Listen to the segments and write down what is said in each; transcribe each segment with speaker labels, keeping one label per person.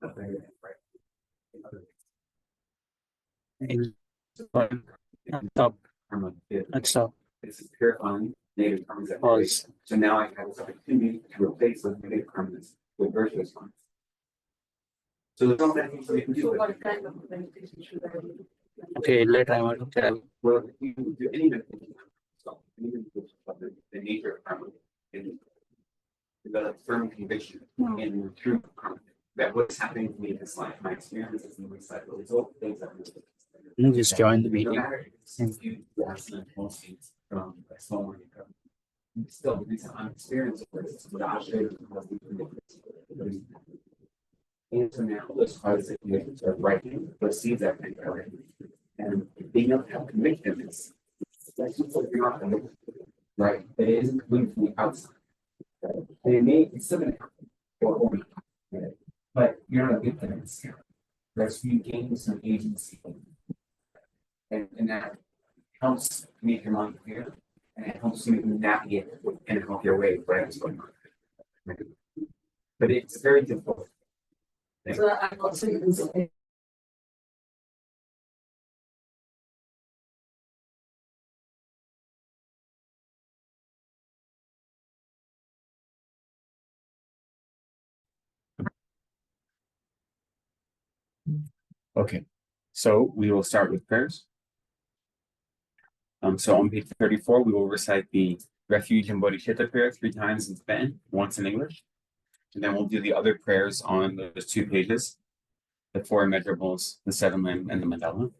Speaker 1: At top. At top. This is purifying native karmas that pause. So now I have this opportunity to replace those negative karmas with virtuous ones. So there's all that things we can do. What kind of meditation should I do? Okay, later I want to tell. Well, you can do any meditation. So any meditation about the nature of karma and develop firm conviction in true karma. That what's happening to me in this life, my experiences in this life, the result of things that you just join the meeting. From a small one, still the reason I'm experiencing this without sharing. And so now those causes that convictions are writing, those seeds that can go in. And being able to have conviction is that's just what you're not convicted, right? But it isn't coming from the outside. And it may it's still gonna happen or not, right? But you're not a victim in this. That's you gain some agency. And that helps make your mind clear and it helps you navigate in a healthier way what's going on. But it's very difficult. So I'm also using okay, so we will start with prayers. So on page 34, we will recite the Refuge and Bodhicitta prayer 3 times in Tibetan, once in English. And then we'll do the other prayers on those 2 pages, the 4 immeasurables, the 7 limb, and the mandala.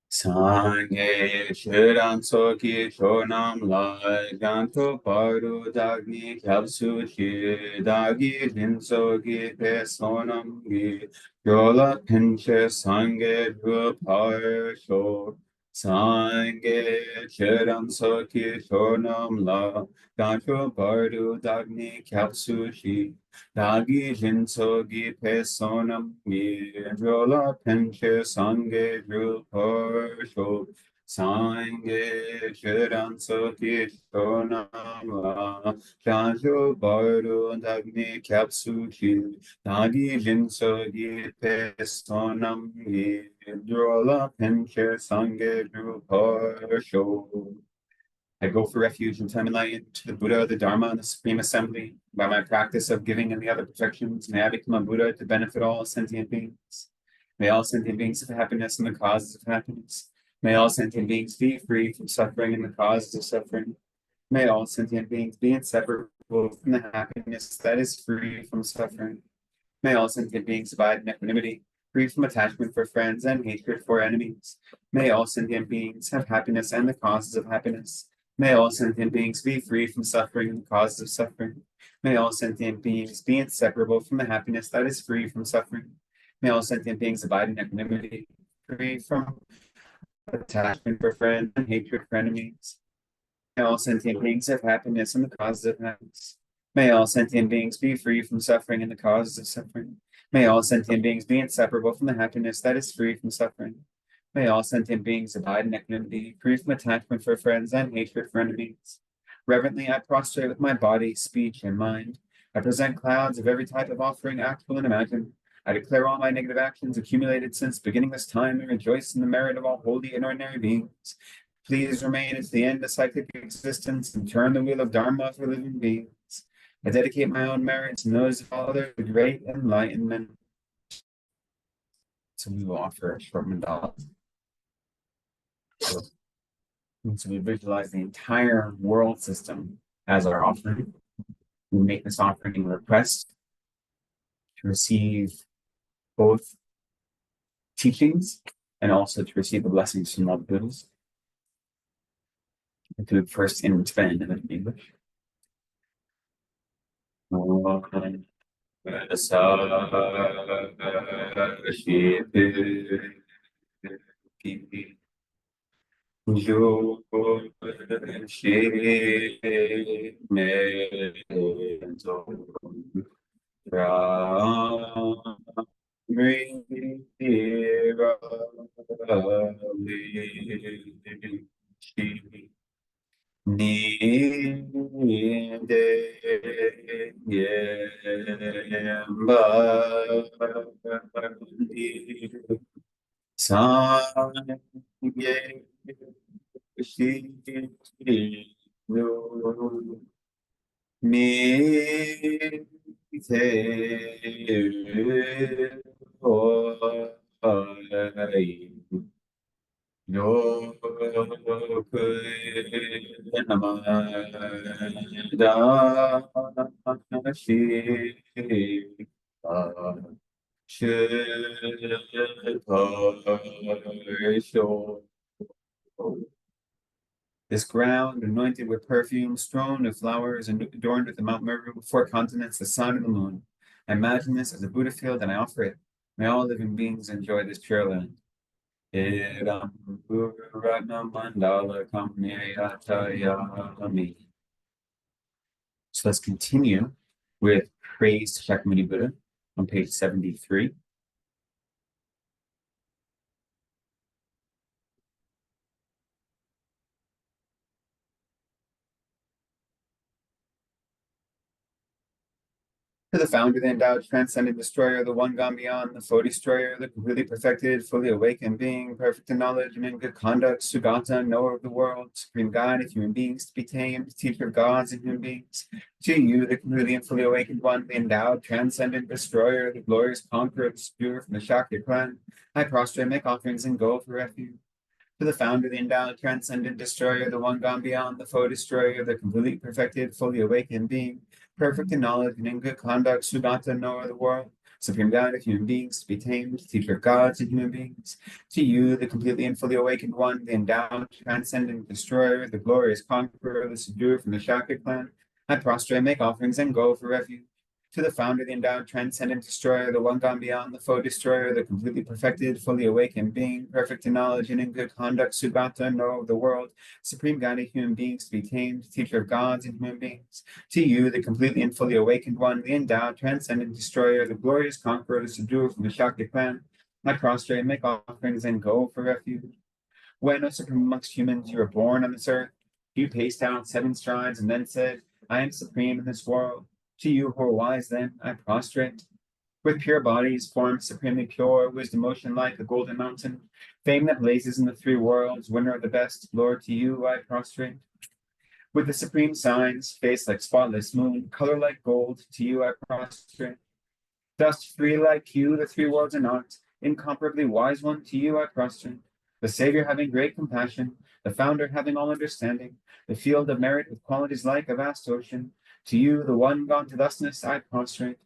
Speaker 1: Sangye shiran soki shonam la janto paru dagni kyabsu chi dagi jinsoki pesonam gi yola pinche sangye drupar sho Sangye shiran soki shonam la janto paru dagni kyabsu chi dagi jinsoki pesonam gi yola pinche sangye drupar sho Sangye shiran soki shonam Janjo baru dagni kyapsu chi Dagi jinsogi pesonam Drola penche sangye drupar sho I go for refuge in time and light to the Buddha, the Dharma, and the Supreme Assembly. By my practice of giving and the other perfections, may I become a Buddha to benefit all sentient beings. May all sentient beings have happiness and the causes of happiness. May all sentient beings be free from suffering and the causes of suffering. May all sentient beings be inseparable from the happiness that is free from suffering. May all sentient beings abide in equanimity, free from attachment for friends and hatred for enemies. May all sentient beings have happiness and the causes of happiness. May all sentient beings be free from suffering and the causes of suffering. May all sentient beings be inseparable from the happiness that is free from suffering. May all sentient beings abide in equanimity, free from attachment for friends and hatred for enemies. May all sentient beings have happiness and the causes of happiness. May all sentient beings be free from suffering and the causes of suffering. May all sentient beings be inseparable from the happiness that is free from suffering. May all sentient beings abide in equanimity, free from attachment for friends and hatred for enemies. Reverently, I prostrate with my body, speech, and mind. I present clouds of every type of offering, actual and imagined. I declare all my negative actions accumulated since beginning this time and rejoice in the merit of all holy and ordinary beings. Please remain as the end of cyclic existence and turn the wheel of Dharma for living beings. I dedicate my own merits and those of others to great enlightenment. So we will offer a short mandala. So we visualize the entire world system as our offering. We make this offering in request to receive both teachings and also to receive the blessings from all the Buddhas. We'll do it first in Tibetan and then in English. Ni de ye This ground, anointed with perfume, strewn with flowers, and adorned with the Mount Meru, 4 continents, the sun and the moon. I imagine this as a Buddha field, and I offer it. May all living beings enjoy this pure land. Idam Puratna Mandala Kamneyatayami. So let's continue with Praise to Shakyamuni Buddha on page 73. To the founder, the endowed, transcendent destroyer, the one gone beyond, the foe destroyer, the completely perfected, fully awakened being, perfect in knowledge and in good conduct, Sugata, knower of the world, supreme guide of human beings to be tamed, teacher of gods and human beings. To you, the completely and fully awakened one, the endowed, transcendent destroyer, the glorious conqueror, the spear from the Shakya clan, I prostrate, make offerings, and go for refuge. To the founder, the endowed, transcendent destroyer, the one gone beyond, the foe destroyer, the completely perfected, fully awakened being, perfect in knowledge and in good conduct, Sugata, knower of the world, supreme guide of human beings to be tamed, teacher of gods and human beings. To you, the completely and fully awakened one, the endowed, transcendent destroyer, the glorious conqueror, the subduer from the Shakya clan, I prostrate, make offerings, and go for refuge. To the founder, the endowed, transcendent destroyer, the one gone beyond, the foe destroyer, the completely perfected, fully awakened being, perfect in knowledge and in good conduct, Sugata, knower of the world, supreme guide of human beings to be tamed, teacher of gods and human beings. To you, the completely and fully awakened one, the endowed, transcendent destroyer, the glorious conqueror, the subduer from the Shakya clan, I prostrate, make offerings, and go for refuge. When, O supreme amongst humans, you were born on this earth, you paced out 7 strides and then said, I am supreme in this world. To you who are wise, then, I prostrate. With pure bodies, formed supremely pure, wisdom ocean like a golden mountain, fame that blazes in the 3 worlds, winner of the best, Lord, to you I prostrate. With the supreme signs, face like spotless moon, color like gold, to you I prostrate. Dust free like you, the 3 worlds are not, incomparably wise one, to you I prostrate. The Savior having great compassion, the Founder having all understanding, the field of merit with qualities like a vast ocean, to you, the one gone to thusness, I prostrate.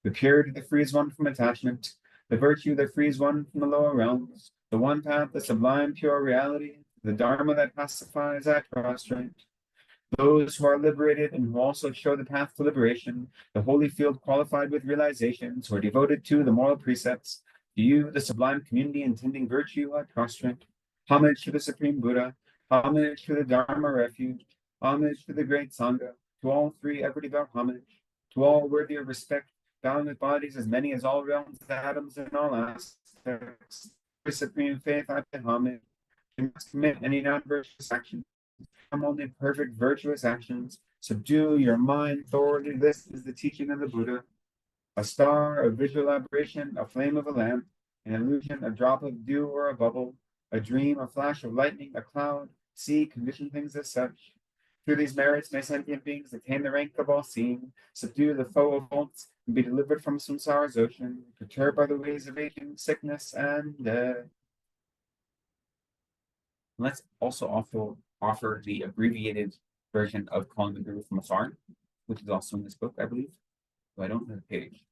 Speaker 1: The purity that frees one from attachment, the virtue that frees one from the lower realms, the one path, the sublime pure reality, the Dharma that pacifies, I prostrate. Those who are liberated and who also show the path to liberation, the holy field qualified with realizations, who are devoted to the moral precepts, to you, the sublime community intending virtue, I prostrate. Homage to the Supreme Buddha, homage to the Dharma refuge, homage to the great Sangha, to all 3 ever devout homage, to all worthy of respect, bound with bodies as many as all realms, atoms, and all aspects. For supreme faith, I pay homage. Do not commit any non-virtuous action. Only perfect virtuous actions. Subdue your mind thoroughly. This is the teaching of the Buddha. A star, a visual aberration, a flame of a lamp, an illusion, a drop of dew or a bubble, a dream, a flash of lightning, a cloud, see, condition things as such. Through these merits may sentient beings attain the rank of all seeing, subdue the foe of faults, and be delivered from samsara's ocean, perturbed by the ways of aging, sickness, and death. Let's also offer the abbreviated version of Calling the Guru from Afar, which is also in this book, I believe. So I don't know the page.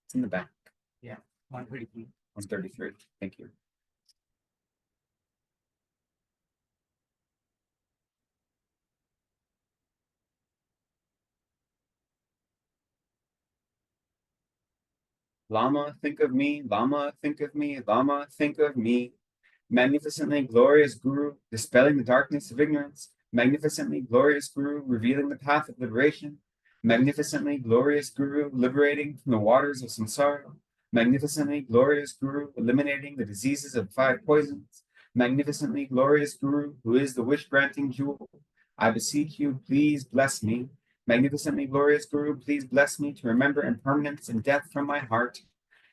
Speaker 1: It's in the back.
Speaker 2: Yeah, 133.
Speaker 1: 133. Thank you. Lama, think of me. Lama, think of me. Lama, think of me. Magnificently glorious Guru, dispelling the darkness of ignorance. Magnificently glorious Guru, revealing the path of liberation. Magnificently glorious Guru, liberating from the waters of samsara. Magnificently glorious Guru, eliminating the diseases of 5 poisons. Magnificently glorious Guru, who is the wish-granting jewel. I beseech you, please bless me. Magnificently glorious Guru, please bless me to remember impermanence and death from my heart.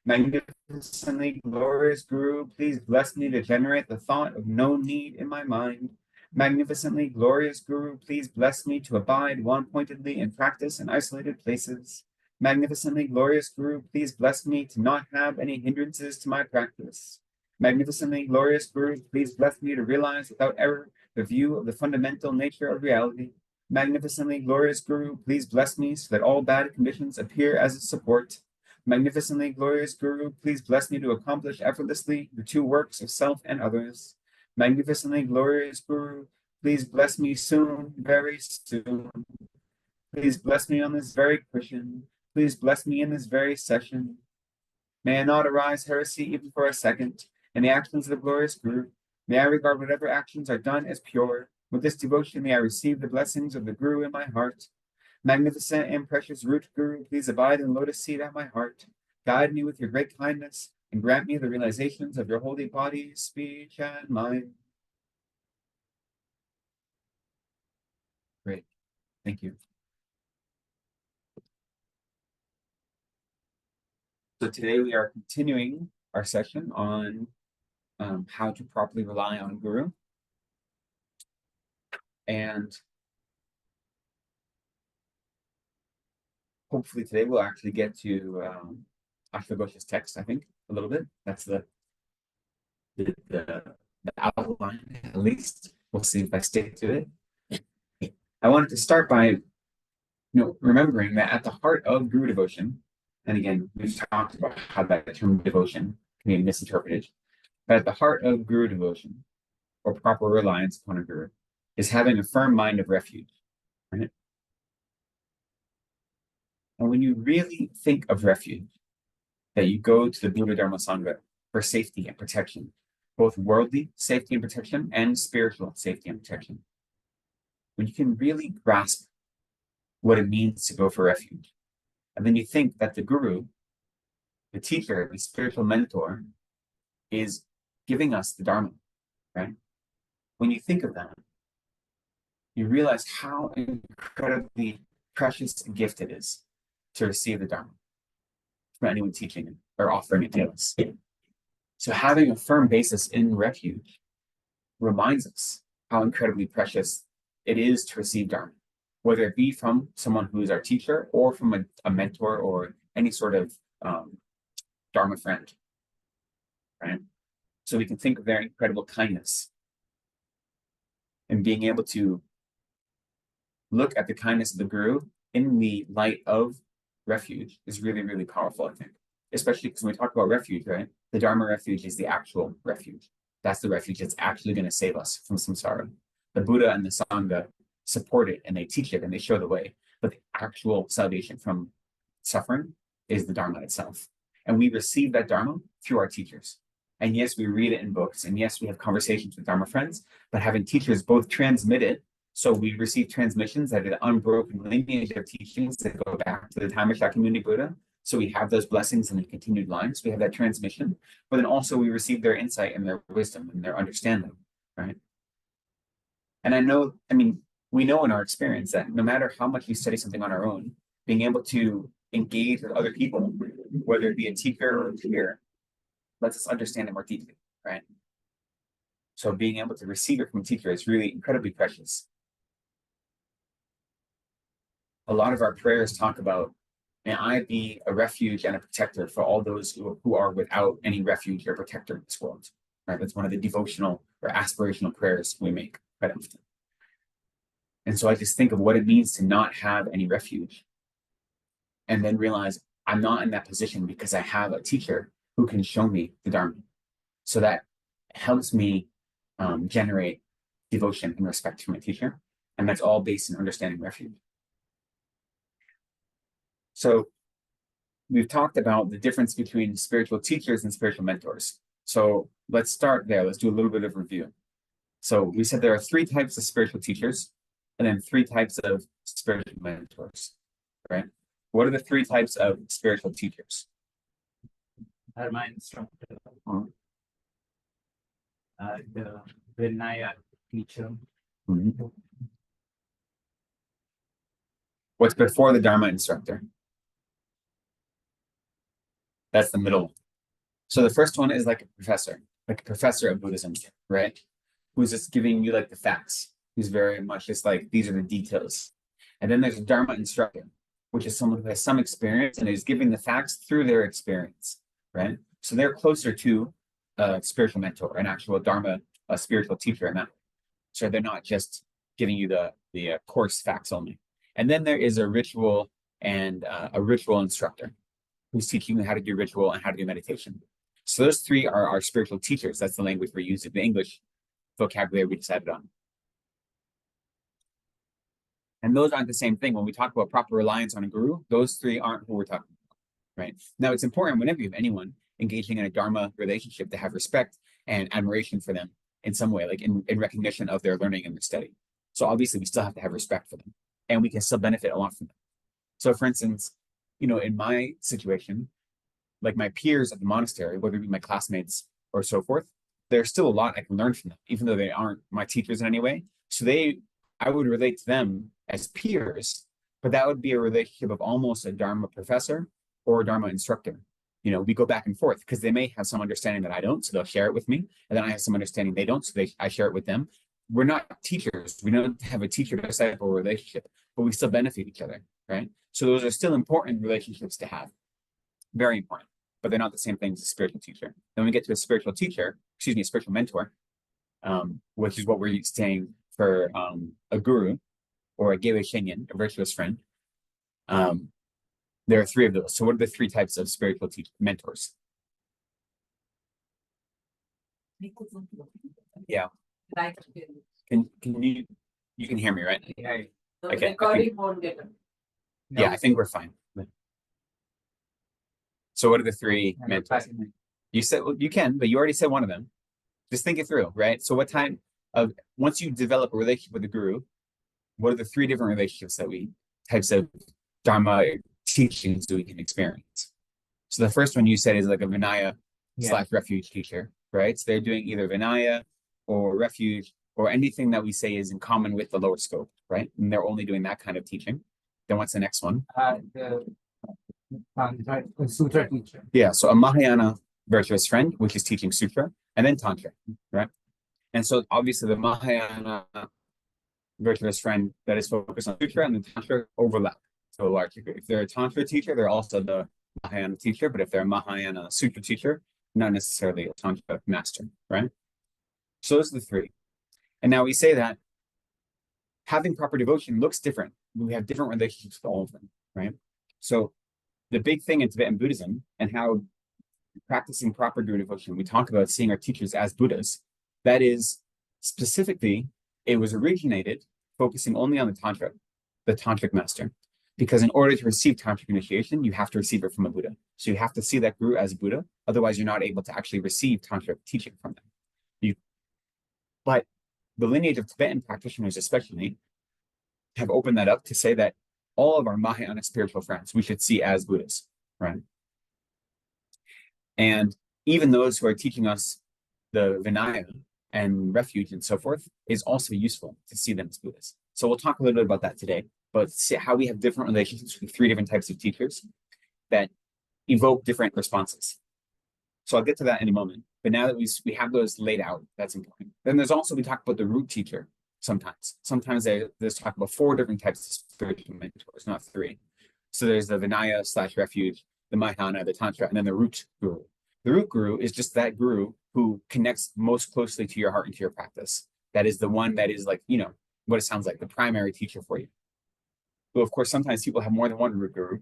Speaker 1: Magnificently glorious Guru, please bless me to generate the thought of no need in my mind. Magnificently glorious Guru, please bless me to abide one-pointedly in practice in isolated places. Magnificently glorious Guru, please bless me to not have any hindrances to my practice. Magnificently glorious Guru, please bless me to realize without error the view of the fundamental nature of reality. Magnificently glorious Guru, please bless me so that all bad conditions appear as a support. Magnificently glorious Guru, please bless me to accomplish effortlessly the two works of self and others. Magnificently glorious Guru, please bless me soon, very soon. Please bless me on this very cushion. Please bless me in this very session. May I not arise heresy even for a second in the actions of the glorious Guru. May I regard whatever actions are done as pure. With this devotion, may I receive the blessings of the Guru in my heart. Magnificent and precious root Guru, please abide in the lotus seat at my heart. Guide me with your great kindness and grant me the realizations of your holy body, speech, and mind. Great. Thank you. So today we are continuing our session on how to properly rely on Guru. And hopefully today we'll actually get to Ashvagosha's text, I think, a little bit. That's the outline, at least. We'll see if I stick to it. I wanted to start by remembering that at the heart of Guru devotion, and again, we've talked about how that term devotion can be misinterpreted, but at the heart of Guru devotion, or proper reliance upon a Guru, is having a firm mind of refuge. Right? And when you really think of refuge, that you go to the Buddha Dharma Sangha for safety and protection, both worldly safety and protection and spiritual safety and protection. When you can really grasp what it means to go for refuge, and then you think that the Guru, the teacher, the spiritual mentor, is giving us the Dharma, right? When you think of that, you realize how incredibly precious a gift it is to receive the Dharma from anyone teaching it or offering it to us. So having a firm basis in refuge reminds us how incredibly precious it is to receive Dharma, whether it be from someone who is our teacher or from a mentor or any sort of Dharma friend, right? So we can think of their incredible kindness, and being able to look at the kindness of the Guru in the light of refuge is really, really powerful, I think. Especially because when we talk about refuge, right? The Dharma refuge is the actual refuge. That's the refuge that's actually going to save us from samsara. The Buddha and the Sangha support it and they teach it and they show the way. But the actual salvation from suffering is the Dharma itself. And we receive that Dharma through our teachers. And yes, we read it in books. And yes, we have conversations with Dharma friends, but having teachers both transmit it. So we receive transmissions that are the unbroken lineage of teachings that go back to the time of Shakyamuni Buddha. So we have those blessings in the continued lines. We have that transmission, but then also we receive their insight and their wisdom and their understanding, right? And we know in our experience that no matter how much we study something on our own, being able to engage with other people, whether it be a teacher or a peer, lets us understand it more deeply, right? So being able to receive it from a teacher is really incredibly precious. A lot of our prayers talk about, may I be a refuge and a protector for all those who are without any refuge or protector in this world, right? That's one of the devotional or aspirational prayers we make quite often. And so I just think of what it means to not have any refuge and then realize I'm not in that position because I have a teacher who can show me the Dharma. So that helps me generate devotion and respect for my teacher. And that's all based in understanding refuge. So we've talked about the difference between spiritual teachers and spiritual mentors. So let's start there. Let's do a little bit of review. So we said there are 3 types of spiritual teachers and then 3 types of spiritual mentors, right? What are the 3 types of spiritual teachers?
Speaker 2: Dharma instructor, the Vinaya teacher,
Speaker 1: What's before the Dharma instructor? That's the middle one. So the first one is like a professor of Buddhism, right? Who's just giving you like the facts. Who's very much just like, these are the details. And then there's a Dharma instructor, which is someone who has some experience and is giving the facts through their experience, right? So they're closer to a spiritual mentor, an actual Dharma, a spiritual teacher in that. So they're not just giving you the course facts only. And then there is a ritual and a ritual instructor who's teaching you how to do ritual and how to do meditation. So those three are our spiritual teachers. That's the language we're using, the English vocabulary we decided on. And those aren't the same thing. When we talk about proper reliance on a guru, those three aren't who we're talking about, right? Now, it's important whenever you have anyone engaging in a Dharma relationship to have respect and admiration for them in some way, like in recognition of their learning and their study. So obviously, we still have to have respect for them, and we can still benefit a lot from them. So for instance, in my situation, like my peers at the monastery, whether it be my classmates or so forth, there's still a lot I can learn from them, even though they aren't my teachers in any way. So I would relate to them as peers, but that would be a relationship of almost a Dharma professor or a Dharma instructor. We go back and forth because they may have some understanding that I don't, so they'll share it with me. And then I have some understanding they don't, so I share it with them. We're not teachers. We don't have a teacher-disciple relationship, but we still benefit each other, right? So those are still important relationships to have. Very important, but they're not the same thing as a spiritual teacher. Then we get to a spiritual mentor, which is what we're saying for a guru or a Gewe Shenyan, a virtuous friend. There are three of those. So what are the three types of spiritual mentors? Yeah. Can you can hear me, right?
Speaker 2: Yeah.
Speaker 1: Okay. I think we're fine. So what are the three mentors? You said, well, you can, but you already said one of them. Just think it through, right? So once you develop a relationship with the guru, what are the three different relationships types of Dharma teachings that we can experience? So the first one you said is like a Vinaya / refuge teacher, right? So they're doing either Vinaya or refuge or anything that we say is in common with the lower scope, right? And they're only doing that kind of teaching. Then what's the next one?
Speaker 2: The Sutra teacher.
Speaker 1: Yeah, so a Mahayana virtuous friend, which is teaching Sutra, and then Tantra, right? And so obviously the Mahayana virtuous friend that is focused on Sutra and the Tantra overlap to a large degree. If they're a Tantra teacher, they're also the Mahayana teacher, but if they're a Mahayana Sutra teacher, not necessarily a Tantra master, right? So those are the three. And now we say that having proper devotion looks different. We have different relationships with all of them, right? So the big thing in Tibetan Buddhism and how practicing proper guru devotion, we talk about seeing our teachers as Buddhas. That is specifically, it was originated focusing only on the tantric master. Because in order to receive tantric initiation, you have to receive it from a Buddha. So you have to see that guru as Buddha. Otherwise, you're not able to actually receive tantric teaching from them. But the lineage of Tibetan practitioners, especially, have opened that up to say that all of our Mahayana spiritual friends we should see as Buddhas, right? And even those who are teaching us the Vinaya and refuge and so forth is also useful to see them as Buddhas. So we'll talk a little bit about that today, but see how we have different relationships with three different types of teachers that evoke different responses. So I'll get to that in a moment. But now that we have those laid out, that's important. Then there's also, we talk about the root teacher sometimes. Sometimes there's talk about four different types of spiritual mentors, not three. So there's the Vinaya / refuge, the Mahayana, the Tantra, and then the root guru. The root guru is just that guru who connects most closely to your heart and to your practice. That is the one that is like, what it sounds like, the primary teacher for you. Well, of course, sometimes people have more than one root guru,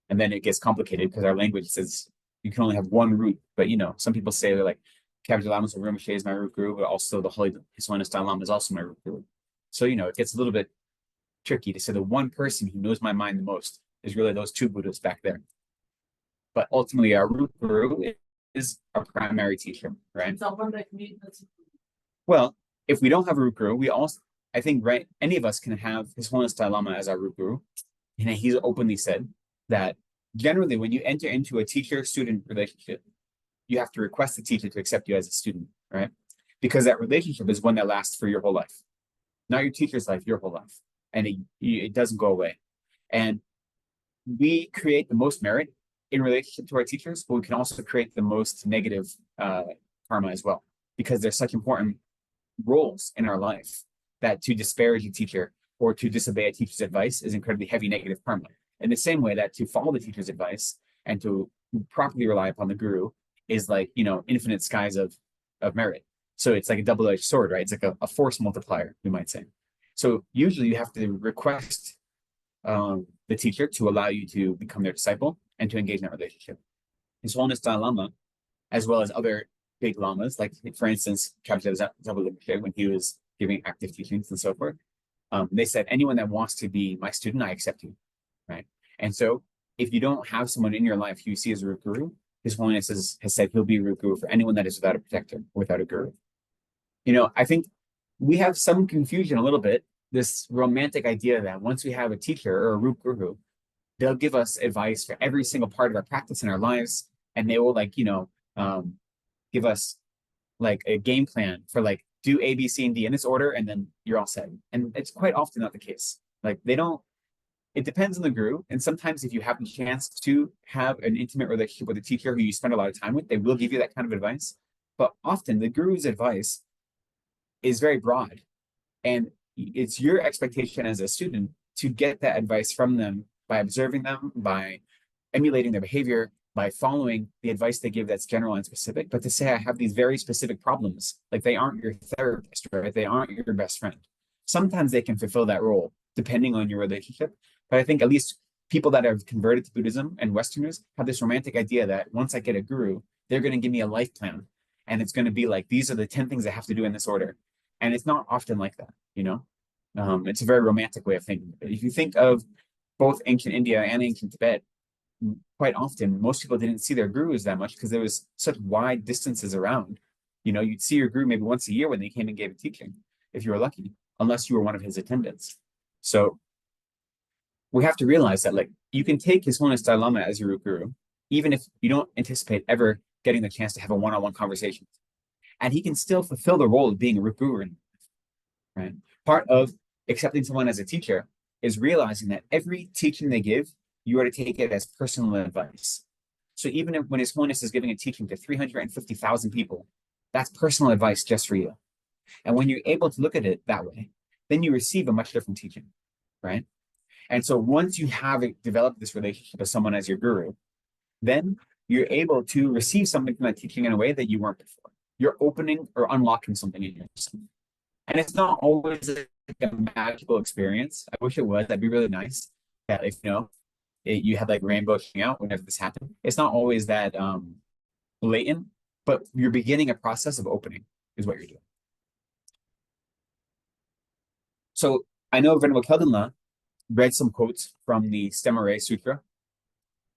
Speaker 1: and then it gets complicated because our language says you can only have one root. But some people say they're like, Kabbalah Lama's Rinpoche is my root guru, but also His Holiness Dalai Lama is also my root guru. So it gets a little bit tricky to say the one person who knows my mind the most is really those two Buddhas back there. But ultimately, our root guru is our primary teacher, right? Well, if we don't have a root guru, we also, I think, right, any of us can have His Holiness Dalai Lama as our root guru. And he's openly said that generally when you enter into a teacher-student relationship, you have to request the teacher to accept you as a student, right? Because that relationship is one that lasts for your whole life. Not your teacher's life, your whole life. And it doesn't go away.
Speaker 3: And we create the most merit in relationship to our teachers, but we can also create the most negative karma as well, because they're such important roles in our life that to disparage a teacher or to disobey a teacher's advice is incredibly heavy negative karma. In the same way that to follow the teacher's advice and to properly rely upon the guru is like, infinite skies of merit. So it's like a double-edged sword, right? It's like a force multiplier, we might say. So usually you have to request the teacher to allow you to become their disciple and to engage in that relationship. His Holiness Dalai Lama, as well as other big lamas, like for instance, when he was giving active teachings and so forth, they said, anyone that wants to be my student, I accept you, right? And so if you don't have someone in your life you see as a root guru, His Holiness has said he'll be a root guru for anyone that is without a protector, or without a guru. I think we have some confusion a little bit, this romantic idea that once we have a teacher or a root guru, they'll give us advice for every single part of our practice in our lives, and they will give us like a game plan for like do A, B, C, and D in this order, and then you're all set. And it's quite often not the case. Like they don't. It depends on the guru, and sometimes if you have the chance to have an intimate relationship with a teacher who you spend a lot of time with, they will give you that kind of advice. But often the guru's advice is very broad, and it's your expectation as a student to get that advice from them by observing them, by emulating their behavior, by following the advice they give that's general and specific. But to say I have these very specific problems, like they aren't your therapist, right? They aren't your best friend. Sometimes they can fulfill that role depending on your relationship. But I think at least people that have converted to Buddhism and Westerners have this romantic idea that once I get a guru, they're going to give me a life plan. And it's going to be like, these are the 10 things I have to do in this order. And it's not often like that, It's a very romantic way of thinking. If you think of both ancient India and ancient Tibet, quite often, most people didn't see their gurus that much because there was such wide distances around. You'd see your guru maybe once a year when they came and gave a teaching, if you were lucky, unless you were one of his attendants. So we have to realize that, like, you can take His Holiness Dalai Lama as your root guru, even if you don't anticipate ever getting the chance to have a one-on-one conversation. And he can still fulfill the role of being a root guru, right? Part of accepting someone as a teacher is realizing that every teaching they give, you are to take it as personal advice. So even when His Holiness is giving a teaching to 350,000 people, that's personal advice just for you. And when you're able to look at it that way, then you receive a much different teaching, right? And so once you have developed this relationship with someone as your guru, then you're able to receive something from that teaching in a way that you weren't before. You're opening or unlocking something in yourself. And it's not always a magical experience. I wish it was. That'd be really nice. That if you had like rainbow showing out whenever this happened. It's not always that blatant, but you're beginning a process of opening is what you're doing. So I know Venerable Gyalten read some quotes from the Stemare Sutra. I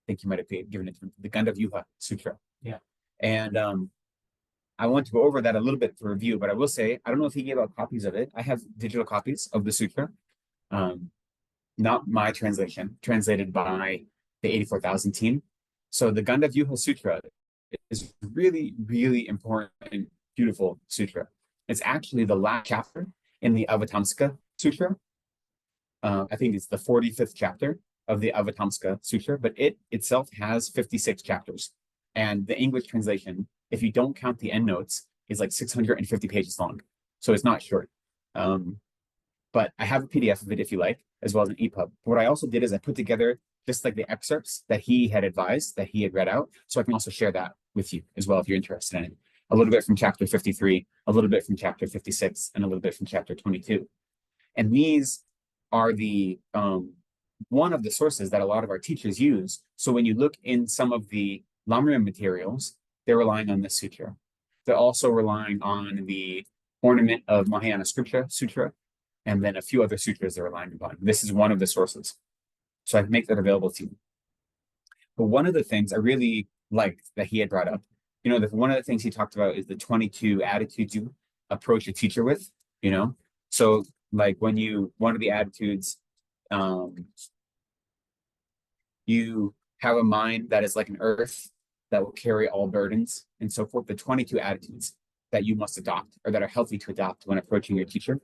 Speaker 3: think you might have given it to the Gandavyuha Sutra.
Speaker 2: Yeah.
Speaker 3: And I want to go over that a little bit for review, but I will say, I don't know if he gave out copies of it. I have digital copies of the sutra. Not my translation, translated by the 84,000 team. So the Gandavyuha Sutra is really, really important and beautiful sutra. It's actually the last chapter in the Avatamsaka Sutra. I think it's the 45th chapter of the Avatamsaka Sutra, but it itself has 56 chapters. And the English translation, if you don't count the endnotes, is like 650 pages long. So it's not short. But I have a PDF of it if you like, as well as an EPUB. What I also did is I put together just like the excerpts that he had advised, that he had read out. So I can also share that with you as well if you're interested in it. A little bit from chapter 53, a little bit from chapter 56, and a little bit from chapter 22. And these are the one of the sources that a lot of our teachers use. So when you look in some of the Lamrim materials, they're relying on this sutra. They're also relying on the ornament of Mahayana Scripture Sutra, and then a few other sutras they're relying upon. This is one of the sources. So I can make that available to you. But one of the things I really liked that he had brought up, one of the things he talked about is the 22 attitudes you approach a teacher with, So like one of the attitudes, you have a mind that is like an earth that will carry all burdens and so forth. The 22 attitudes that you must adopt or that are healthy to adopt when approaching your teacher.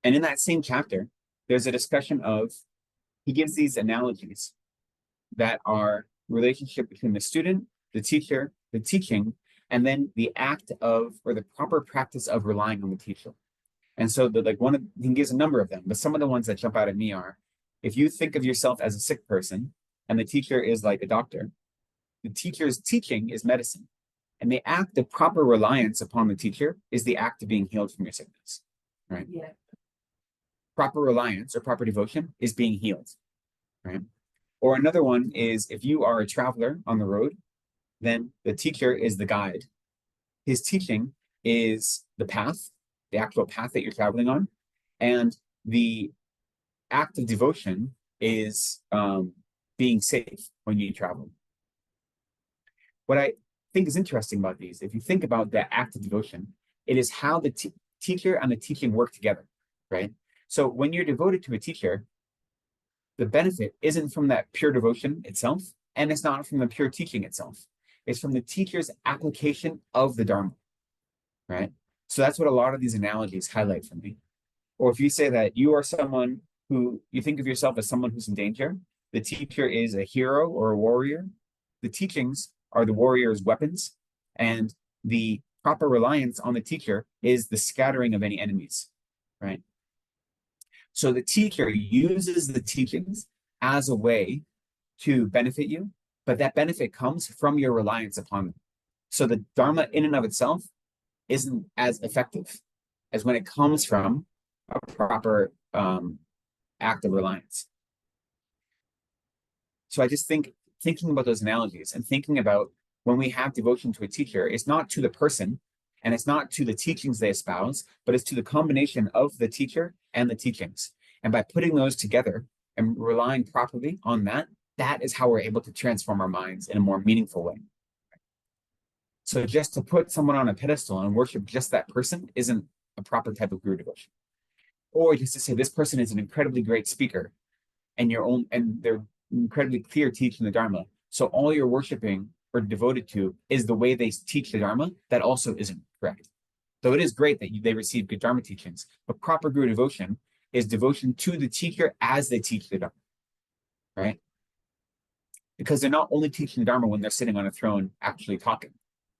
Speaker 3: And in that same chapter, there's a discussion of, he gives these analogies that are relationship between the student, the teacher, the teaching, and then the act of, or the proper practice of relying on the teacher. And so he gives a number of them, but some of the ones that jump out at me are, if you think of yourself as a sick person and the teacher is like a doctor, the teacher's teaching is medicine. And the act of proper reliance upon the teacher is the act of being healed from your sickness, right?
Speaker 4: Yeah.
Speaker 3: Proper reliance or proper devotion is being healed, right? Or another one is, if you are a traveler on the road, then the teacher is the guide. His teaching is the path, the actual path that you're traveling on. And the act of devotion is being safe when you travel. What I think is interesting about these, if you think about the act of devotion, it is how the teacher and the teaching work together, right? So when you're devoted to a teacher, the benefit isn't from that pure devotion itself, and it's not from the pure teaching itself. It's from the teacher's application of the Dharma, right? So that's what a lot of these analogies highlight for me. Or if you say that you are someone who, you think of yourself as someone who's in danger, the teacher is a hero or a warrior, the teachings are the warrior's weapons, and the proper reliance on the teacher is the scattering of any enemies, right? So the teacher uses the teachings as a way to benefit you, but that benefit comes from your reliance upon them. So the Dharma in and of itself isn't as effective as when it comes from a proper act of reliance. So I just think, thinking about those analogies and thinking about when we have devotion to a teacher, it's not to the person and it's not to the teachings they espouse, but it's to the combination of the teacher and the teachings. And by putting those together and relying properly on that, that is how we're able to transform our minds in a more meaningful way. So just to put someone on a pedestal and worship just that person isn't a proper type of guru devotion. Or just to say this person is an incredibly great speaker and they're incredibly clear teaching the Dharma. So all you're worshiping or devoted to is the way they teach the Dharma. That also isn't correct. So it is great that they receive good Dharma teachings, but proper guru devotion is devotion to the teacher as they teach the Dharma, right? Because they're not only teaching the Dharma when they're sitting on a throne actually talking,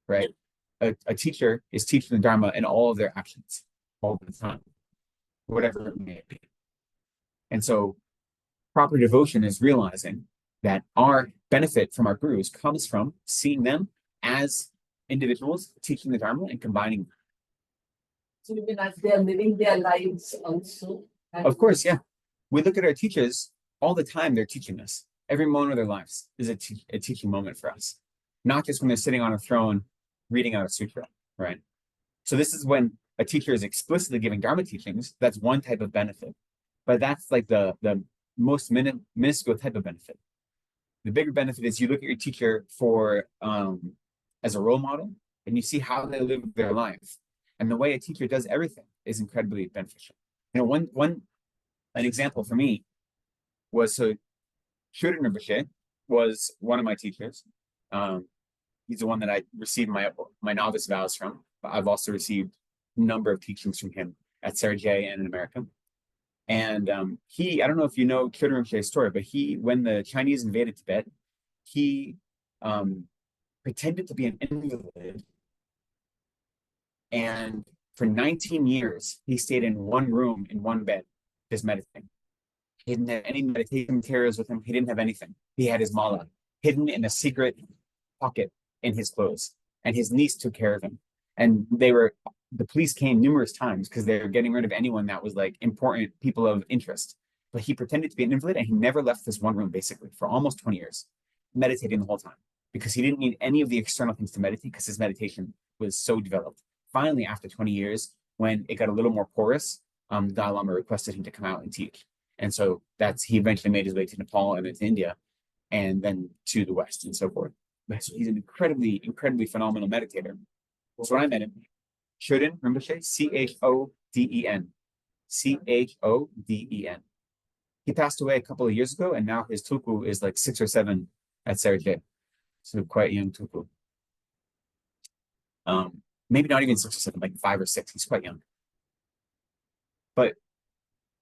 Speaker 3: right? A teacher is teaching the Dharma in all of their actions, all the time, whatever it may be. And so proper devotion is realizing that our benefit from our gurus comes from seeing them as individuals teaching the Dharma and combining them.
Speaker 4: So you mean as they are living their lives also?
Speaker 3: Of course, yeah. We look at our teachers all the time, they're teaching us. Every moment of their lives is a teaching moment for us. Not just when they're sitting on a throne reading out a sutra, right? So this is when a teacher is explicitly giving Dharma teachings. That's one type of benefit. But that's like the most minuscule type of benefit. The bigger benefit is you look at your teacher for as a role model and you see how they live their life. And the way a teacher does everything is incredibly beneficial. You know, an example for me was, so Choe Rinpoche was one of my teachers. He's the one that I received my novice vows from. But I've also received a number of teachings from him at Sergei and in America. And I don't know if you know Choe Rinpoche's story, but when the Chinese invaded Tibet, he pretended to be an invalid. And for 19 years, he stayed in one room, in one bed, just meditating. He didn't have any meditation materials with him. He didn't have anything. He had his mala hidden in a secret pocket in his clothes. And his niece took care of him. And the police came numerous times because they were getting rid of anyone that was like important people of interest. But he pretended to be an invalid and he never left this one room basically for almost 20 years, meditating the whole time because he didn't need any of the external things to meditate because his meditation was so developed. Finally, after 20 years, when it got a little more porous, the Dalai Lama requested him to come out and teach. And so he eventually made his way to Nepal and then to India and then to the West and so forth. So he's an incredibly, incredibly phenomenal meditator. So when I met him, Choe Rinpoche, Choden. Choden. He passed away a couple of years ago, and now his tulku is like 6 or 7 at Sergei. So quite young tulku. Maybe not even 6 or 7, like 5 or 6. He's quite young. But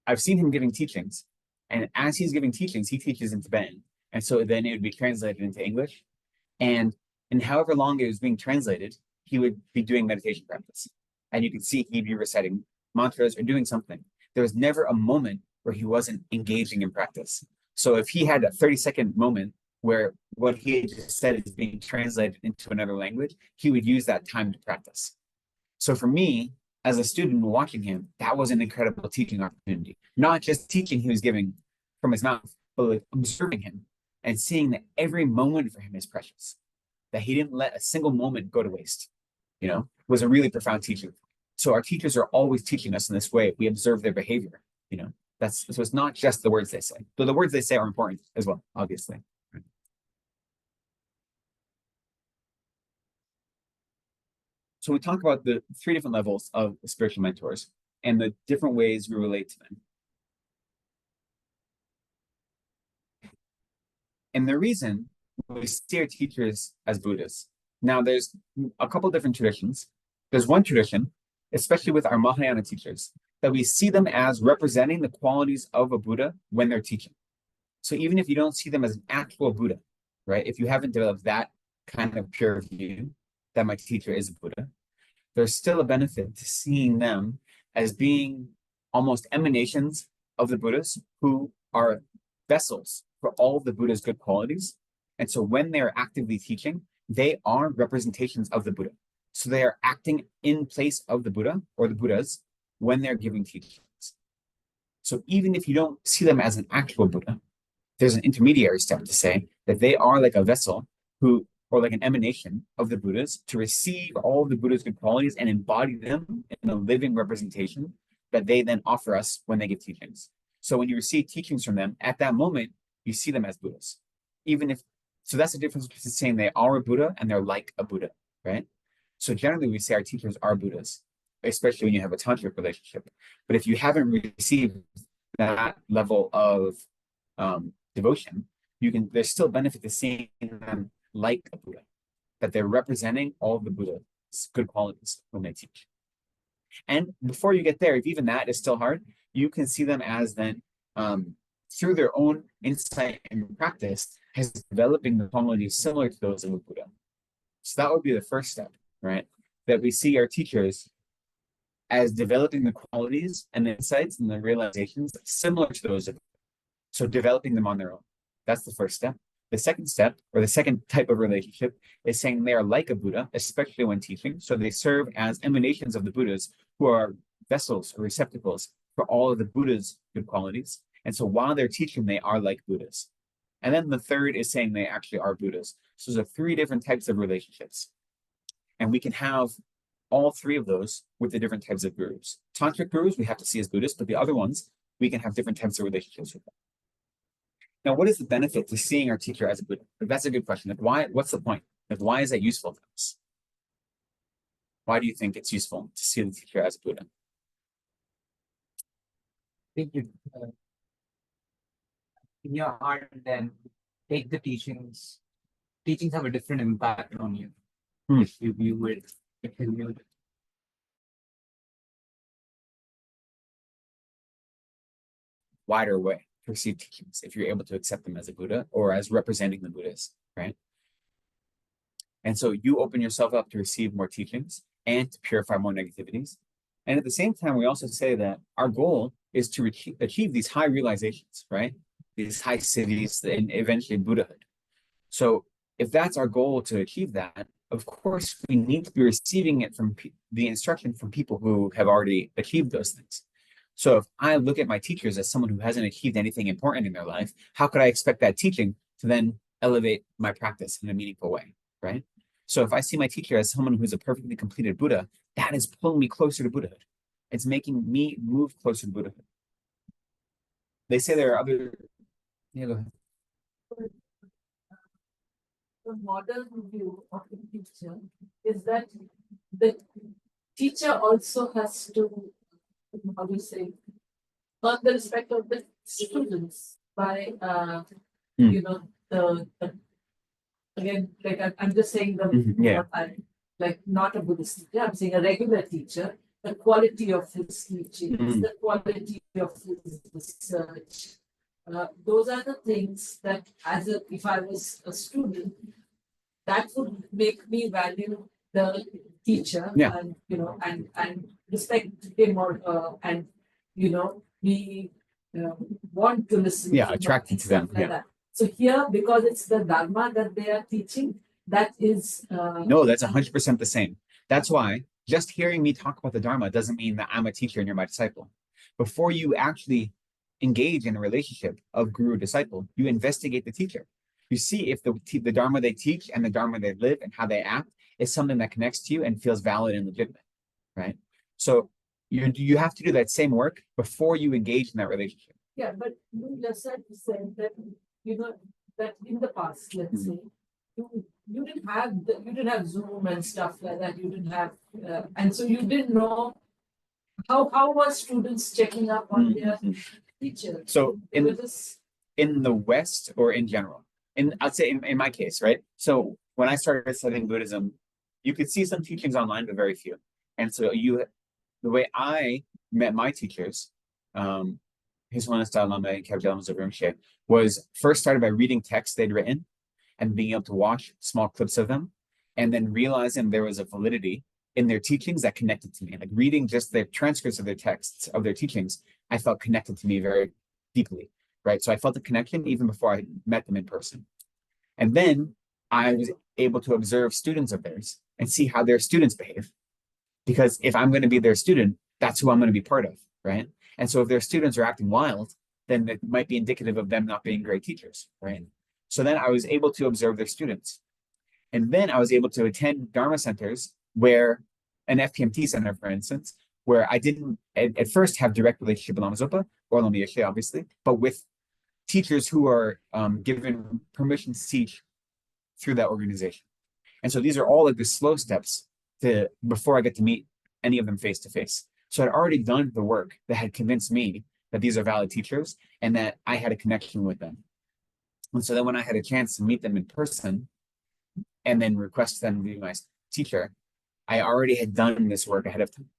Speaker 3: I've seen him giving teachings, and as he's giving teachings, he teaches in Tibetan. And so then it would be translated into English. And in however long it was being translated, he would be doing meditation practice. And you could see he'd be reciting mantras or doing something. There was never a moment where he wasn't engaging in practice. So if he had a 30-second moment where what he had just said is being translated into another language, he would use that time to practice. So for me, as a student watching him, that was an incredible teaching opportunity. Not just teaching he was giving from his mouth, but like observing him and seeing that every moment for him is precious, that he didn't let a single moment go to waste, was a really profound teaching. So our teachers are always teaching us in this way. We observe their behavior, so it's not just the words they say, though the words they say are important as well, obviously. So we talk about the 3 different levels of spiritual mentors and the different ways we relate to them. And the reason we see our teachers as Buddhas. Now, there's a couple different traditions. There's one tradition, especially with our Mahayana teachers, that we see them as representing the qualities of a Buddha when they're teaching. So even if you don't see them as an actual Buddha, right? If you haven't developed that kind of pure view that my teacher is a Buddha, there's still a benefit to seeing them as being almost emanations of the Buddhas who are vessels for all of the Buddha's good qualities. And so when they're actively teaching, they are representations of the Buddha. So they are acting in place of the Buddha or the Buddhas when they're giving teachings. So even if you don't see them as an actual Buddha, there's an intermediary step to say that they are like a vessel or like an emanation of the Buddhas to receive all of the Buddha's good qualities and embody them in a living representation that they then offer us when they give teachings. So when you receive teachings from them, at that moment, you see them as Buddhas. So that's the difference between saying they are a Buddha and they're like a Buddha, right? So generally we say our teachers are Buddhas, especially when you have a tantric relationship. But if you haven't received that level of devotion, there's still benefit to seeing them like a Buddha, that they're representing all of the Buddha's good qualities when they teach. And before you get there, if even that is still hard, you can see them as then, through their own insight and practice, as developing the qualities similar to those of a Buddha. So that would be the first step, right? That we see our teachers as developing the qualities and the insights and the realizations similar to those of Buddha. So developing them on their own. That's the first step. The second step, or the second type of relationship, is saying they are like a Buddha, especially when teaching. So they serve as emanations of the Buddhas who are vessels or receptacles for all of the Buddha's good qualities. And so while they're teaching, they are like Buddhas. And then the third is saying they actually are Buddhas. So there's 3 different types of relationships. And we can have all 3 of those with the different types of gurus. Tantric gurus we have to see as Buddhists, but the other ones, we can have different types of relationships with them. Now, what is the benefit to seeing our teacher as a Buddha? That's a good question. What's the point? Why is that useful to us? Why do you think it's useful to see the teacher as a Buddha?
Speaker 2: Think you, in your heart, then take the teachings. Teachings have a different impact on you if you view it.
Speaker 3: Wider way to receive teachings if you're able to accept them as a Buddha or as representing the Buddhas, right? And so you open yourself up to receive more teachings and to purify more negativities. And at the same time, we also say that our goal is to achieve these high realizations, right? These high cities and eventually Buddhahood. So if that's our goal to achieve that, of course, we need to be receiving it from the instruction from people who have already achieved those things. So if I look at my teachers as someone who hasn't achieved anything important in their life, how could I expect that teaching to then elevate my practice in a meaningful way, right? So if I see my teacher as someone who's a perfectly completed Buddha, that is pulling me closer to Buddhahood. It's making me move closer to Buddhahood. They say there are other... Yeah, go ahead.
Speaker 4: The modern view of the teacher is that the teacher also has to, how do you say, earn the respect of the students by, again, like I'm just saying
Speaker 3: Yeah.
Speaker 4: like not a Buddhist teacher, I'm saying a regular teacher, the quality of his teachings,
Speaker 3: Mm.
Speaker 4: the quality of his research. Those are the things that, if I was a student, that would make me value the teacher,
Speaker 3: Yeah.
Speaker 4: and and respect him, or and be want to listen.
Speaker 3: Yeah,
Speaker 4: to them,
Speaker 3: attracted to them,
Speaker 4: stuff like
Speaker 3: yeah.
Speaker 4: that. So here, because it's the Dharma that they are teaching, that is
Speaker 3: No, that's 100% the same. That's why just hearing me talk about the Dharma doesn't mean that I'm a teacher and you're my disciple. Before you actually engage in a relationship of guru disciple, you investigate the teacher. You see if the Dharma they teach and the Dharma they live and how they act is something that connects to you and feels valid and legitimate, right? So you have to do that same work before you engage in that relationship.
Speaker 4: Yeah, but you just said that that in the past, let's say, you didn't have Zoom and stuff like that. You didn't have, and so you didn't know how were students checking up on their teacher.
Speaker 3: So
Speaker 4: They were just
Speaker 3: in the West or in general, I'd say in my case, right? So when I started studying Buddhism, you could see some teachings online, but very few. And so the way I met my teachers, His Holiness Dalai Lama and Kyabje Lama Zopa Rinpoche, was first started by reading texts they'd written and being able to watch small clips of them, and then realizing there was a validity in their teachings that connected to me. Like reading just the transcripts of their texts, of their teachings, I felt connected to me very deeply, right? So I felt a connection even before I met them in person. And then I was able to observe students of theirs and see how their students behave. Because if I'm going to be their student, that's who I'm going to be part of, right? And so if their students are acting wild, then it might be indicative of them not being great teachers, right? So then I was able to observe their students. And then I was able to attend Dharma centers where, an FPMT center, for instance, where I didn't at first have direct relationship with Lama Zopa or Lama Yeshe, obviously, but with teachers who are given permission to teach through that organization. And so these are all like the slow steps before I get to meet any of them face to face. So I'd already done the work that had convinced me that these are valid teachers and that I had a connection with them. And so then when I had a chance to meet them in person and then request them to be my teacher, I already had done this work ahead of time.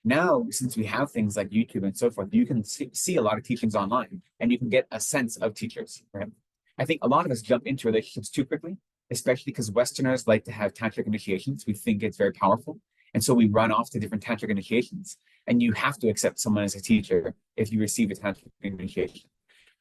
Speaker 3: Now, since we have things like YouTube and so forth, you can see a lot of teachings online and you can get a sense of teachers, right? I think a lot of us jump into relationships too quickly, especially because Westerners like to have tantric initiations. We think it's very powerful. And so we run off to different tantric initiations. And you have to accept someone as a teacher if you receive a tantric initiation.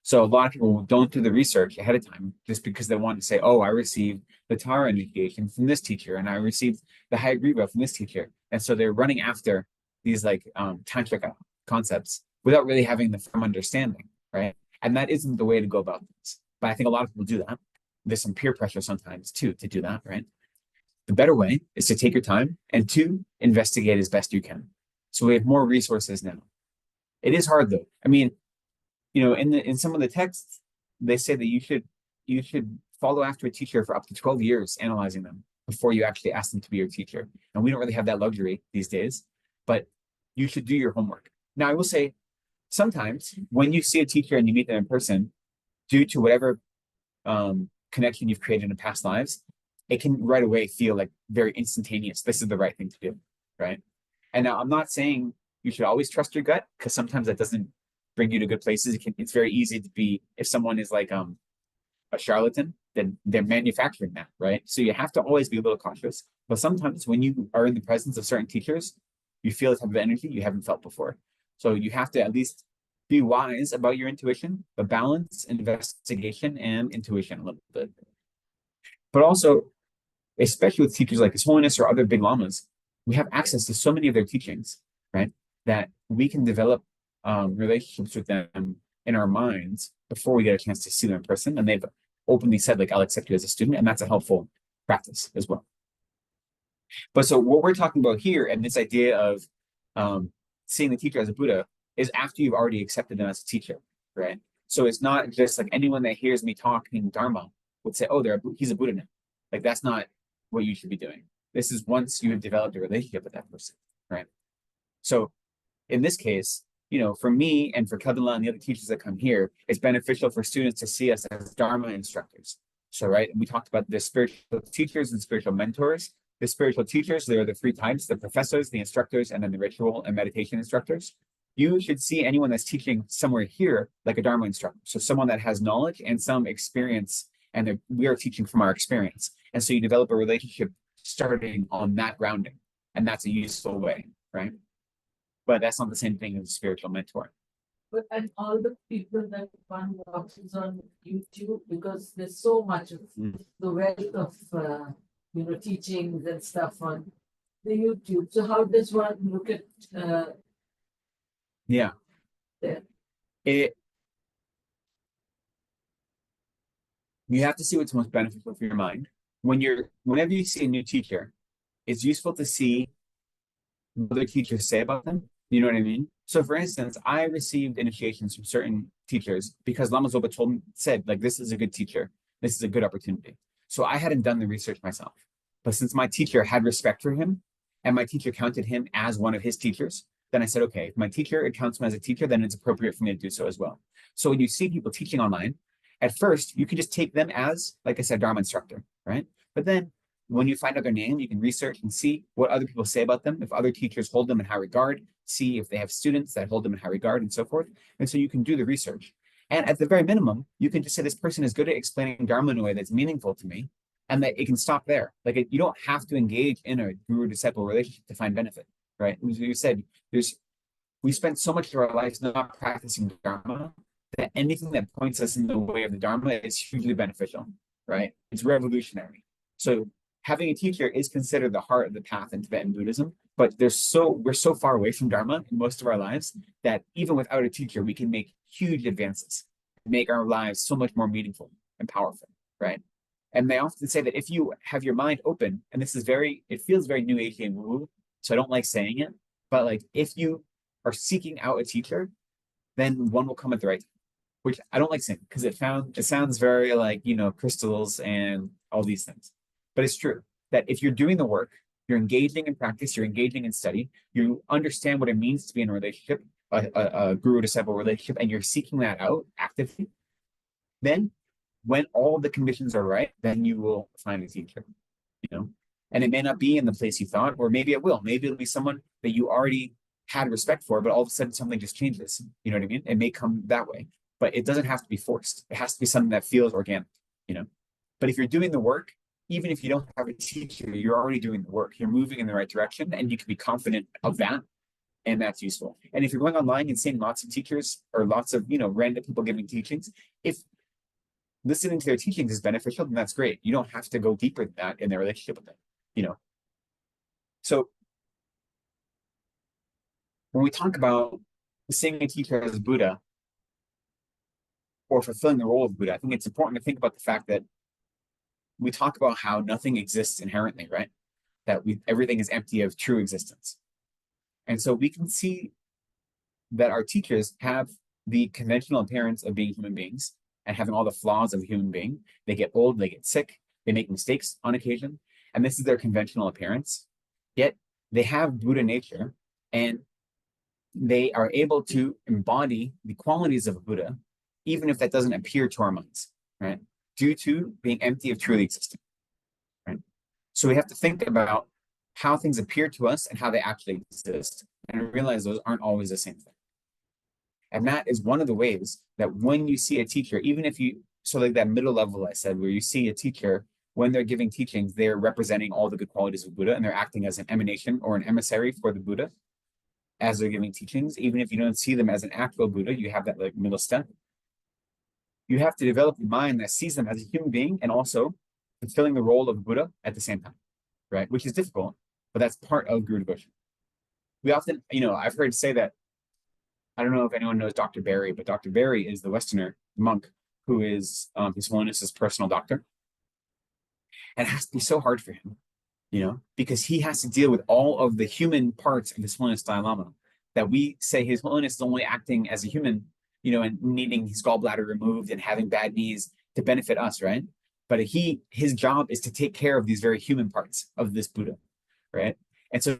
Speaker 3: So a lot of people don't do the research ahead of time just because they want to say, oh, I received the Tara initiation from this teacher and I received the Hayagriva from this teacher. And so they're running after these like tantric concepts without really having the firm understanding, right? And that isn't the way to go about this. But I think a lot of people do that. There's some peer pressure sometimes too to do that, right? The better way is to take your time and to investigate as best you can. So we have more resources now. It is hard though. I mean, in some of the texts, they say that you should follow after a teacher for up to 12 years, analyzing them before you actually ask them to be your teacher. And we don't really have that luxury these days, but you should do your homework. Now, I will say, sometimes when you see a teacher and you meet them in person, due to whatever connection you've created in past lives, it can right away feel like very instantaneous. This is the right thing to do, right? And now I'm not saying you should always trust your gut, because sometimes that doesn't bring you to good places. It's very easy to be, if someone is like a charlatan, then they're manufacturing that, right? So you have to always be a little cautious. But sometimes when you are in the presence of certain teachers, you feel a type of energy you haven't felt before. So you have to at least be wise about your intuition, but balance investigation and intuition a little bit. But also, especially with teachers like His Holiness or other big lamas, we have access to so many of their teachings, right? That we can develop relationships with them in our minds before we get a chance to see them in person. And they've openly said, like, I'll accept you as a student. And that's a helpful practice as well. But so what we're talking about here, and this idea of seeing the teacher as a Buddha, is after you've already accepted them as a teacher, right? So it's not just like anyone that hears me talking Dharma would say, oh, he's a Buddha now. Like, that's not what you should be doing. This is once you have developed a relationship with that person, right? So in this case, for me and for Kadala and the other teachers that come here, it's beneficial for students to see us as Dharma instructors. So, right, we talked about the spiritual teachers and spiritual mentors. the spiritual teachers, there are the three types, the professors, the instructors, and then the ritual and meditation instructors. You should see anyone that's teaching somewhere here like a Dharma instructor. So someone that has knowledge and some experience, and we are teaching from our experience. And so you develop a relationship starting on that grounding. And that's a useful way, right? But that's not the same thing as a spiritual mentor.
Speaker 4: But and all the people that one watches on YouTube, because there's so much of the wealth of teachings and stuff on the YouTube. So how does one look at
Speaker 3: Yeah.
Speaker 4: there?
Speaker 3: You have to see what's most beneficial for your mind. Whenever you see a new teacher, it's useful to see what other teachers say about them. You know what I mean? So for instance, I received initiations from certain teachers because Lama Zopa said, like, this is a good teacher. This is a good opportunity. So I hadn't done the research myself. But since my teacher had respect for him and my teacher counted him as one of his teachers, then I said, okay, if my teacher counts him as a teacher, then it's appropriate for me to do so as well. So when you see people teaching online, at first, you can just take them as, like I said, Dharma instructor, right? But then when you find out their name, you can research and see what other people say about them, if other teachers hold them in high regard, see if they have students that hold them in high regard and so forth. And so you can do the research. And at the very minimum, you can just say this person is good at explaining Dharma in a way that's meaningful to me, and that it can stop there. Like you don't have to engage in a guru-disciple relationship to find benefit, right? As you said, we spend so much of our lives not practicing Dharma that anything that points us in the way of the Dharma is hugely beneficial, right? It's revolutionary. So having a teacher is considered the heart of the path in Tibetan Buddhism, but we're so far away from Dharma in most of our lives that even without a teacher, we can make huge advances, make our lives so much more meaningful and powerful, right? And they often say that if you have your mind open, and it feels very New Agey and woo, so I don't like saying it, but like if you are seeking out a teacher, then one will come at the right time, which I don't like saying because it sounds very like, crystals and all these things. But it's true that if you're doing the work, you're engaging in practice, you're engaging in study, you understand what it means to be in a relationship, a guru-disciple relationship, and you're seeking that out actively, then when all the conditions are right, then you will find a teacher, And it may not be in the place you thought, or maybe it will. Maybe it'll be someone that you already had respect for, but all of a sudden something just changes. You know what I mean? It may come that way, but it doesn't have to be forced. It has to be something that feels organic, But if you're doing the work, even if you don't have a teacher, you're already doing the work. You're moving in the right direction, and you can be confident of that, and that's useful. And if you're going online and seeing lots of teachers or lots of random people giving teachings, if listening to their teachings is beneficial, then that's great. You don't have to go deeper than that in their relationship with them, So when we talk about seeing a teacher as Buddha or fulfilling the role of Buddha, I think it's important to think about the fact that we talk about how nothing exists inherently, right? That everything is empty of true existence. And so we can see that our teachers have the conventional appearance of being human beings and having all the flaws of a human being. They get old, they get sick, they make mistakes on occasion, and this is their conventional appearance. Yet they have Buddha nature, and they are able to embody the qualities of a Buddha, even if that doesn't appear to our minds, right? Due to being empty of truly existing, right? So we have to think about how things appear to us and how they actually exist, and realize those aren't always the same thing. And that is one of the ways that when you see a teacher, even if so like that middle level I said, where you see a teacher, when they're giving teachings, they're representing all the good qualities of Buddha, and they're acting as an emanation or an emissary for the Buddha as they're giving teachings. Even if you don't see them as an actual Buddha, you have that like middle step. You have to develop a mind that sees them as a human being and also fulfilling the role of Buddha at the same time, right? Which is difficult, but that's part of Guru devotion. We often, I've heard say that, I don't know if anyone knows Dr. Barry, but Dr. Barry is the Westerner monk who is His Holiness's personal doctor. And it has to be so hard for him, because he has to deal with all of the human parts of His Holiness Dalai Lama that we say His Holiness is only acting as a human, and needing his gallbladder removed and having bad knees to benefit us, right? But his job is to take care of these very human parts of this Buddha, right? And so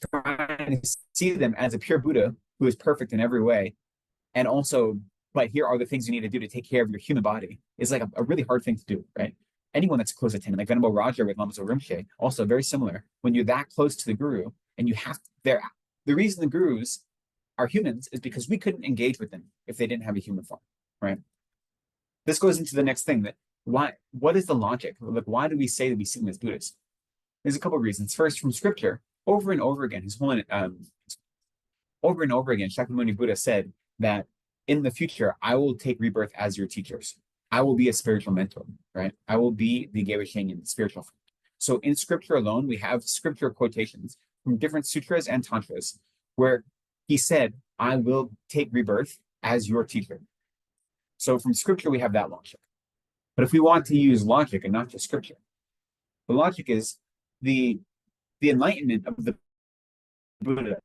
Speaker 3: trying to see them as a pure Buddha who is perfect in every way, and also, but here are the things you need to do to take care of your human body is like a really hard thing to do, right? anyone that's close attendant, like Venerable Raja with Lama Rinpoche, also very similar. When you're that close to the guru and you have the reason the gurus are humans is because we couldn't engage with them if they didn't have a human form, right? This goes into the next thing, that what is the logic? Like, why do we say that we see them as Buddhists? There's a couple of reasons. First, from scripture, over and over again, over and over again, Shakyamuni Buddha said that in the future, I will take rebirth as your teachers. I will be a spiritual mentor, right? I will be the Gewa Shenyan, spiritual friend. So in scripture alone, we have scripture quotations from different sutras and tantras where he said, I will take rebirth as your teacher. So from scripture, we have that logic. But if we want to use logic and not just scripture, the logic is the enlightenment of the Buddha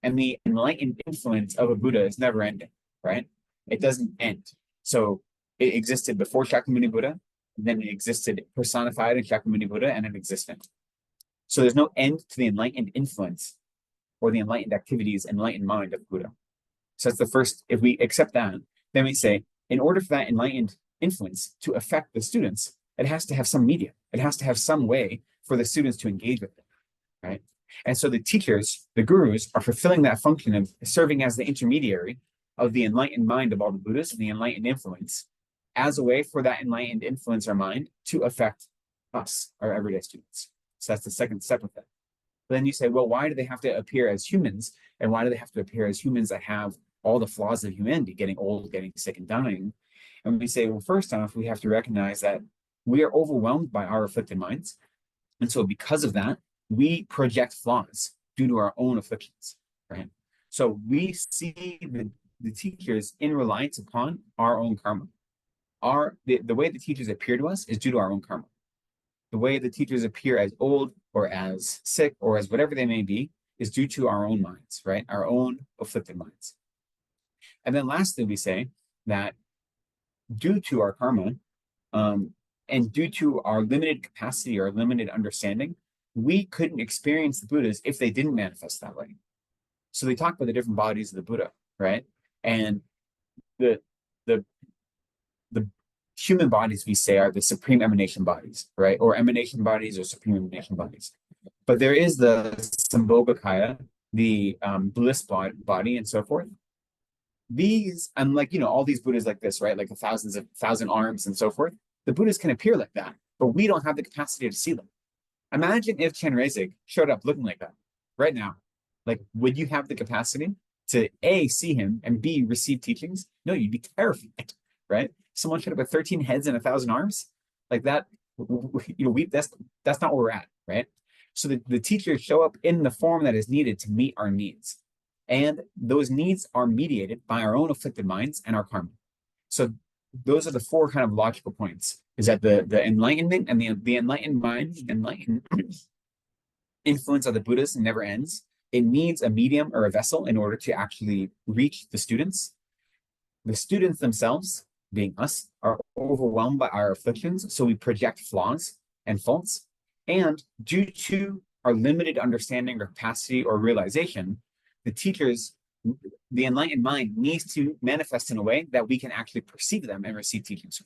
Speaker 3: and the enlightened influence of a Buddha is never ending, right? It doesn't end. So it existed before Shakyamuni Buddha, and then it existed personified in Shakyamuni Buddha, and it existed. So there's no end to the enlightened influence or the enlightened activities, enlightened mind of Buddha. So that's the first. If we accept that, then we say, in order for that enlightened influence to affect the students, it has to have some medium. It has to have some way for the students to engage with it, right? And so the teachers, the gurus, are fulfilling that function of serving as the intermediary of the enlightened mind of all the Buddhists and the enlightened influence as a way for that enlightened influence or mind to affect us, our everyday students. So that's the second step of that. But then you say, well, why do they have to appear as humans? And why do they have to appear as humans that have all the flaws of humanity, getting old, getting sick, and dying? And we say, well, first off, we have to recognize that we are overwhelmed by our afflicted minds. And so because of that, we project flaws due to our own afflictions, right? So we see the teachers in reliance upon our own karma. The way the teachers appear to us is due to our own karma. The way the teachers appear as old or as sick or as whatever they may be is due to our own minds, right? Our own afflicted minds. And then lastly, we say that due to our karma and due to our limited capacity or limited understanding, we couldn't experience the Buddhas if they didn't manifest that way. So they talk about the different bodies of the Buddha, right? And the human bodies, we say, are the supreme emanation bodies, right? Or emanation bodies or supreme emanation bodies. But there is the Sambhogakaya, the bliss body, and so forth. These, unlike, all these Buddhas like this, right? Like 1,000 arms and so forth. The Buddhas can appear like that, but we don't have the capacity to see them. Imagine if Chenrezig showed up looking like that right now. Like, would you have the capacity to A, see him, and B, receive teachings? No, you'd be terrified, right? Someone showed up with 13 heads and 1,000 arms like that. That's not where we're at, right? So the teachers show up in the form that is needed to meet our needs. And those needs are mediated by our own afflicted minds and our karma. So those are the four kind of logical points, is that the enlightenment and the enlightened mind, enlightened influence of the Buddhas never ends. It needs a medium or a vessel in order to actually reach the students. The students themselves, being us, are overwhelmed by our afflictions, so we project flaws and faults. And due to our limited understanding or capacity or realization, the teachers, the enlightened mind, needs to manifest in a way that we can actually perceive them and receive teachings.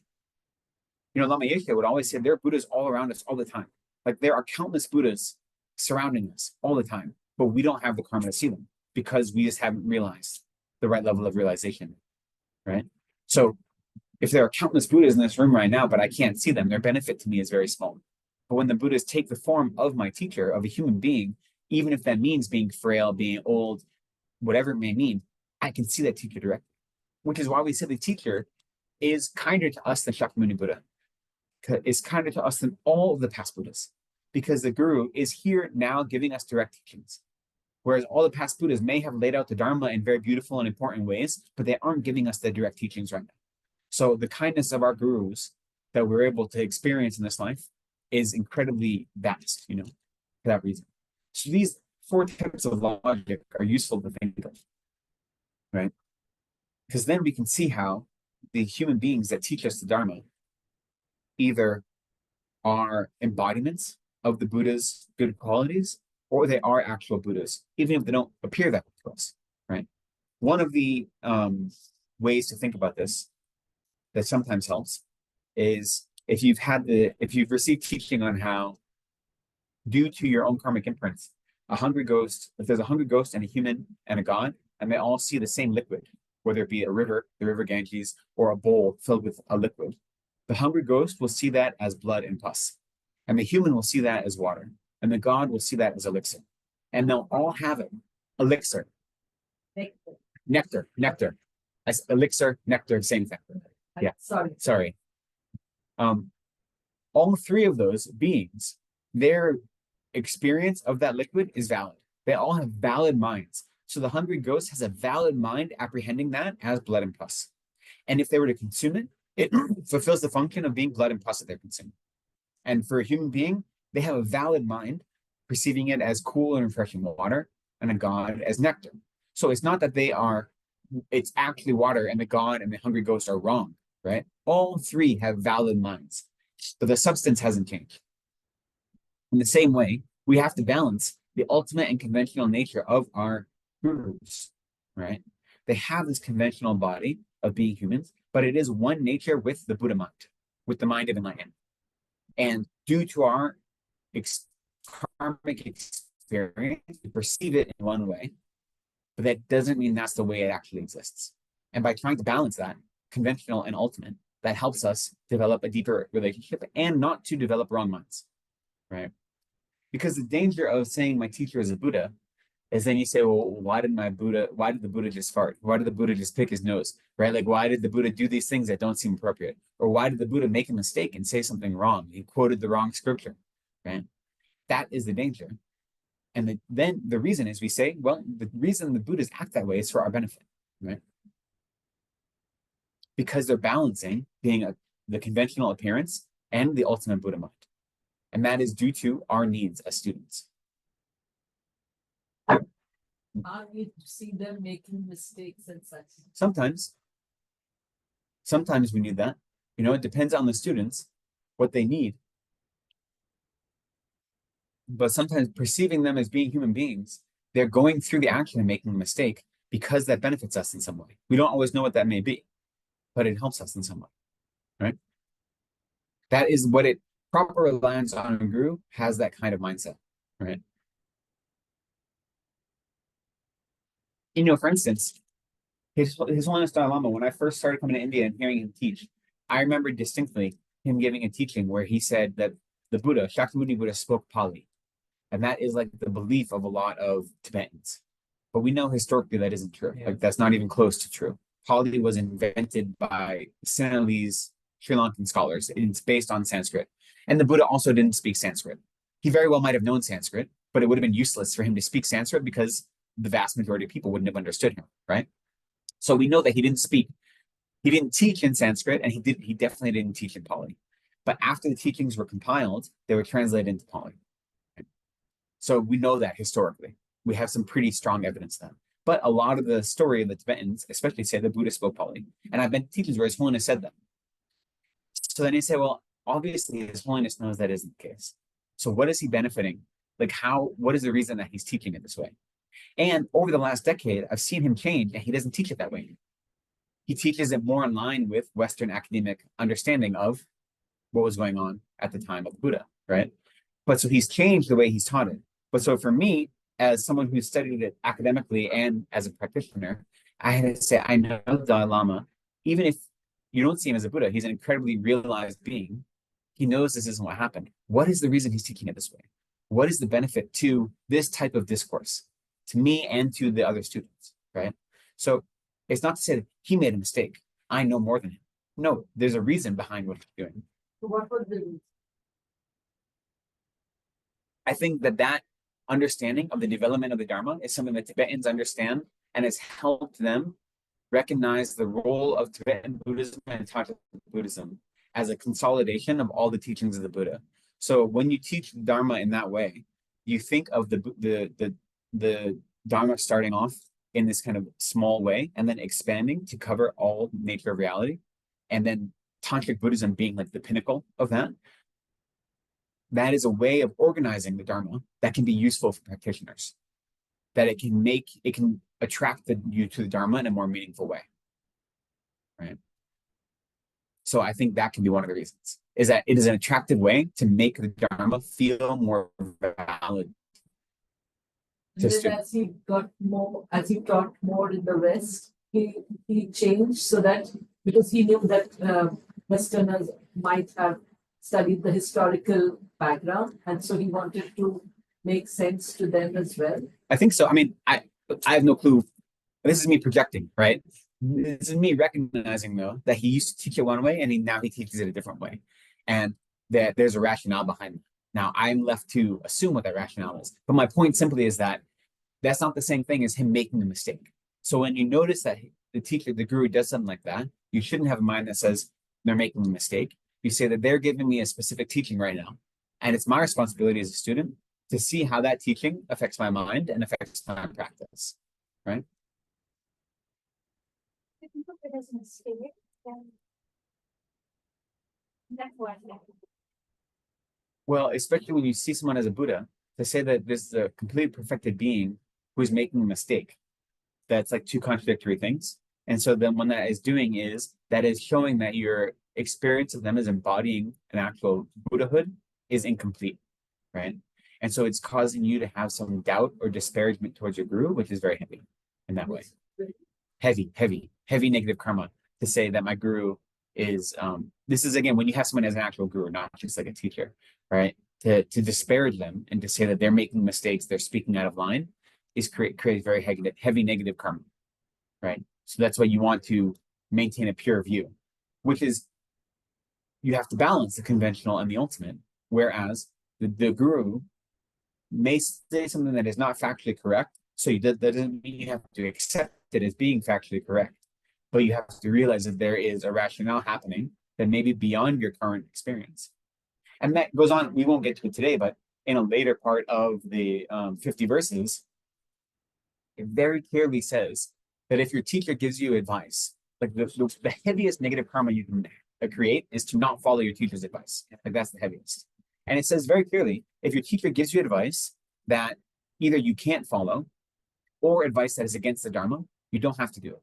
Speaker 3: Lama Yeshe would always say there are Buddhas all around us all the time. Like, there are countless Buddhas surrounding us all the time, but we don't have the karma to see them because we just haven't realized the right level of realization, right? So if there are countless Buddhas in this room right now, but I can't see them, their benefit to me is very small. But when the Buddhas take the form of my teacher, of a human being, even if that means being frail, being old, whatever it may mean, I can see that teacher directly. Which is why we say the teacher is kinder to us than Shakyamuni Buddha, is kinder to us than all of the past Buddhas, because the Guru is here now giving us direct teachings. Whereas all the past Buddhas may have laid out the Dharma in very beautiful and important ways, but they aren't giving us the direct teachings right now. So the kindness of our Gurus that we're able to experience in this life is incredibly vast, for that reason. So these four types of logic are useful to think of, right? Because then we can see how the human beings that teach us the Dharma either are embodiments of the Buddha's good qualities, or they are actual Buddhas, even if they don't appear that way to us, right? One of the ways to think about this that sometimes helps is if you've received teaching on how, due to your own karmic imprints, if there's a hungry ghost and a human and a god, and they all see the same liquid, whether it be a river, the river Ganges, or a bowl filled with a liquid, the hungry ghost will see that as blood and pus. And the human will see that as water. And the god will see that as elixir. And they'll all have it. Elixir. Nectar. As elixir, nectar, same thing. Yeah. Sorry. All three of those beings, their experience of that liquid is valid. They all have valid minds. So the hungry ghost has a valid mind apprehending that as blood and pus. And if they were to consume it, it fulfills the function of being blood and pus that they're consuming. And for a human being, they have a valid mind, perceiving it as cool and refreshing water, and a god as nectar. So it's not that it's actually water, and the god and the hungry ghost are wrong, right? All three have valid minds, but the substance hasn't changed. In the same way, we have to balance the ultimate and conventional nature of our gurus, right? They have this conventional body of being humans, but it is one nature with the Buddha mind, with the mind of enlightenment. And due to our karmic experience, we perceive it in one way, but that doesn't mean that's the way it actually exists. And by trying to balance that, conventional and ultimate, that helps us develop a deeper relationship and not to develop wrong minds, right? Because the danger of saying my teacher is a Buddha is then you say, well, why did the Buddha just fart? Why did the Buddha just pick his nose, right? Like, why did the Buddha do these things that don't seem appropriate? Or why did the Buddha make a mistake and say something wrong? He quoted the wrong scripture, right? That is the danger. And then the reason is we say, well, the reason the Buddhas act that way is for our benefit, right? Because they're balancing the conventional appearance and the ultimate Buddha mind. And that is due to our needs as students.
Speaker 4: Are we to see them making mistakes and such?
Speaker 3: Sometimes we need that. It depends on the students, what they need. But sometimes perceiving them as being human beings, they're going through the action and making a mistake because that benefits us in some way. We don't always know what that may be, but it helps us in some way, right? That is what it proper reliance on a guru has, that kind of mindset, right? For instance, His Holiness Dalai Lama, when I first started coming to India and hearing him teach, I remember distinctly him giving a teaching where he said that the Buddha, Shakyamuni Buddha, spoke Pali. And that is like the belief of a lot of Tibetans. But we know historically that isn't true.
Speaker 2: Yeah.
Speaker 3: Like, that's not even close to true. Pali was invented by Sinhalese Sri Lankan scholars. It's based on Sanskrit. And the Buddha also didn't speak Sanskrit. He very well might have known Sanskrit, but it would have been useless for him to speak Sanskrit because the vast majority of people wouldn't have understood him, right? So we know that he didn't teach in Sanskrit, and he definitely didn't teach in Pali. But after the teachings were compiled, they were translated into Pali. So we know that historically. We have some pretty strong evidence then. But a lot of the story of the Tibetans, especially, say the Buddha spoke Pali. And I've been to teachings where His Holiness said that. So then you say, well, obviously His Holiness knows that isn't the case. So what is he benefiting? Like, what is the reason that he's teaching it this way? And over the last decade, I've seen him change, and he doesn't teach it that way. He teaches it more in line with Western academic understanding of what was going on at the time of the Buddha, right? But so he's changed the way he's taught it. But so for me, as someone who studied it academically and as a practitioner, I had to say, I know Dalai Lama, even if you don't see him as a Buddha, he's an incredibly realized being. He knows this isn't what happened. What is the reason he's teaching it this way? What is the benefit to this type of discourse, to me and to the other students, right? So it's not to say that he made a mistake. I know more than him. No, there's a reason behind what he's doing.
Speaker 4: So what was the reason?
Speaker 3: I think that understanding of the development of the Dharma is something that Tibetans understand, and has helped them recognize the role of Tibetan Buddhism and Tantric Buddhism as a consolidation of all the teachings of the Buddha. So when you teach the Dharma in that way, you think of the Dharma starting off in this kind of small way and then expanding to cover all nature of reality, and then Tantric Buddhism being like the pinnacle of that. That is a way of organizing the Dharma that can be useful for practitioners, that it can attract you to the Dharma in a more meaningful way, right? So I think that can be one of the reasons, is that it is an attractive way to make the Dharma feel more valid to
Speaker 4: And then
Speaker 3: students.
Speaker 4: as he got more, as he taught more in the West, he changed so that because he knew that Westerners might have studied the historical background, and so he wanted to make sense to them as well.
Speaker 3: I think so. I mean, I have no clue. This is me projecting, right? This is me recognizing though that he used to teach it one way and now he teaches it a different way, and that there's a rationale behind it. Now I'm left to assume what that rationale is, but my point simply is that that's not the same thing as him making a mistake. So when you notice that the teacher, the guru, does something like that, you shouldn't have a mind that says they're making a mistake. You say that they're giving me a specific teaching right now, and it's my responsibility as a student to see how that teaching affects my mind and affects my practice, right?
Speaker 5: I think of it as a mistake, then that's what.
Speaker 3: Well, especially when you see someone as a Buddha, to say that this is a completely perfected being who is making a mistake, that's like two contradictory things. And so then what that is doing is that is showing that your experience of them as embodying an actual Buddhahood is incomplete, right? And so it's causing you to have some doubt or disparagement towards your guru, which is very heavy in that way. Heavy negative karma to say that my guru is, this is again, when you have someone as an actual guru, not just like a teacher, right? To disparage them and to say that they're making mistakes, they're speaking out of line, is create very heavy negative karma, right? So that's why you want to maintain a pure view, which is you have to balance the conventional and the ultimate, whereas the guru may say something that is not factually correct, so that doesn't mean you have to accept it as being factually correct, but you have to realize that there is a rationale happening that may be beyond your current experience. And that goes on, we won't get to it today, but in a later part of the 50 verses, it very clearly says that if your teacher gives you advice, like the heaviest negative karma you can create is to not follow your teacher's advice. Like that's the heaviest. And it says very clearly, if your teacher gives you advice that either you can't follow or advice that is against the Dharma, you don't have to do it.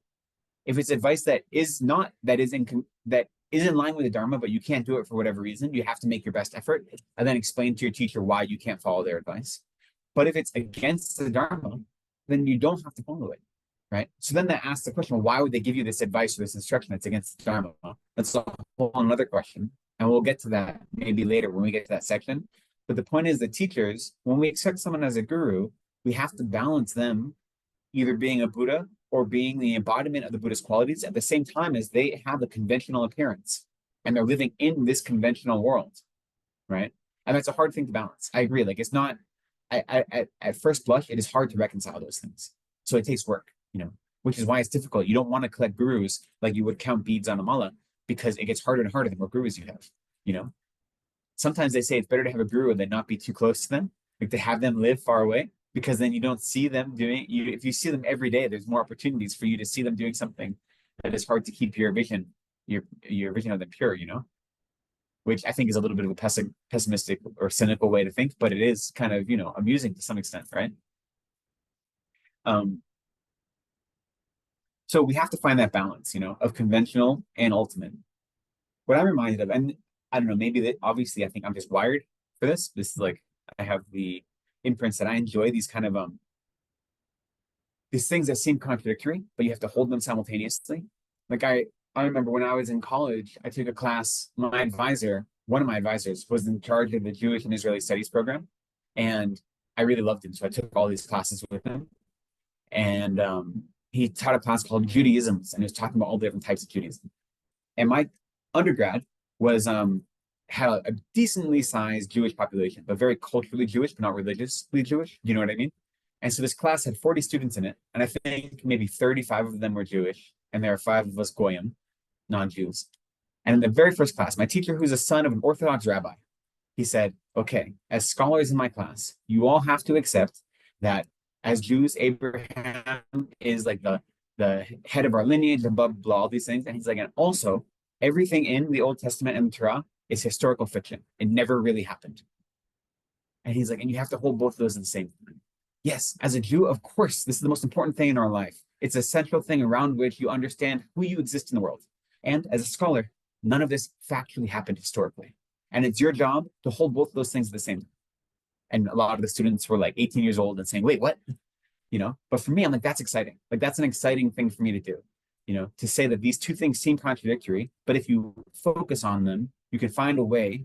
Speaker 3: If it's advice that is in line with the Dharma, but you can't do it for whatever reason, you have to make your best effort and then explain to your teacher why you can't follow their advice. But if it's against the Dharma, then you don't have to follow it, right? So then that asks the question, well, why would they give you this advice or this instruction that's against the Dharma? That's a whole another question. And we'll get to that maybe later when we get to that section. But the point is that teachers, when we accept someone as a guru, we have to balance them either being a Buddha or being the embodiment of the Buddhist qualities at the same time as they have a conventional appearance and they're living in this conventional world, right? And that's a hard thing to balance. I agree. Like it's not, at first blush, it is hard to reconcile those things. So it takes work, which is why it's difficult. You don't want to collect gurus like you would count beads on a mala because it gets harder and harder the more gurus you have, Sometimes they say it's better to have a guru than not be too close to them, like to have them live far away, because then you don't see them doing, if you see them every day, there's more opportunities for you to see them doing something that is hard to keep your vision of them pure, which I think is a little bit of a pessimistic or cynical way to think, but it is kind of, amusing to some extent, right? So we have to find that balance, of conventional and ultimate. What I'm reminded of, and I don't know, maybe that obviously I think I'm just wired for this. This is like, I have the imprints that I enjoy these kind of, these things that seem contradictory, but you have to hold them simultaneously. Like I remember when I was in college, I took a class, one of my advisors was in charge of the Jewish and Israeli Studies program. And I really loved him. So I took all these classes with him. And he taught a class called Judaisms, and he was talking about all the different types of Judaism. And my undergrad was had a decently sized Jewish population, but very culturally Jewish, but not religiously Jewish. You know what I mean? And so this class had 40 students in it, and I think maybe 35 of them were Jewish, and there are 5 of us Goyim, non-Jews. And in the very first class, my teacher, who's a son of an Orthodox rabbi, he said, okay, as scholars in my class, you all have to accept that as Jews, Abraham is like the head of our lineage and blah, blah, blah, all these things. And he's like, and also everything in the Old Testament and the Torah is historical fiction. It never really happened. And he's like, and you have to hold both of those at the same time. Yes, as a Jew, of course, this is the most important thing in our life. It's a central thing around which you understand who you exist in the world. And as a scholar, None of this factually happened historically. And it's your job to hold both of those things at the same time. And a lot of the students were like 18 years old and saying, wait, what? You know, but for me, I'm like, that's exciting. Like, that's an exciting thing for me to do, you know, to say that these two things seem contradictory, but if you focus on them, you can find a way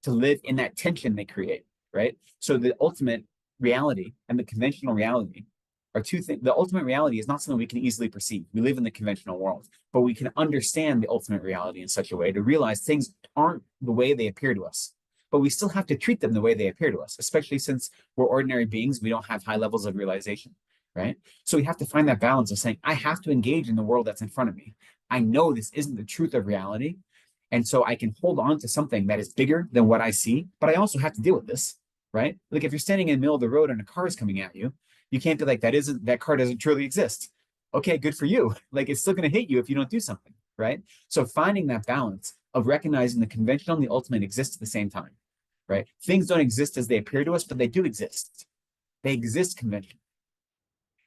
Speaker 3: to live in that tension they create, right? So the ultimate reality and the conventional reality are two things. The ultimate reality is not something we can easily perceive. We live in the conventional world, but we can understand the ultimate reality in such a way to realize things aren't the way they appear to us. But we still have to treat them the way they appear to us, especially since we're ordinary beings. We don't have high levels of realization, right? So we have to find that balance of saying, I have to engage in the world that's in front of me. I know this isn't the truth of reality. And so I can hold on to something that is bigger than what I see, but I also have to deal with this, right? Like if you're standing in the middle of the road and a car is coming at you, you can't be like, that car doesn't truly exist. Okay, good for you. Like it's still going to hit you if you don't do something, right? So finding that balance of recognizing the conventional and the ultimate exist at the same time, right? Things don't exist as they appear to us, but they do exist. They exist conventionally.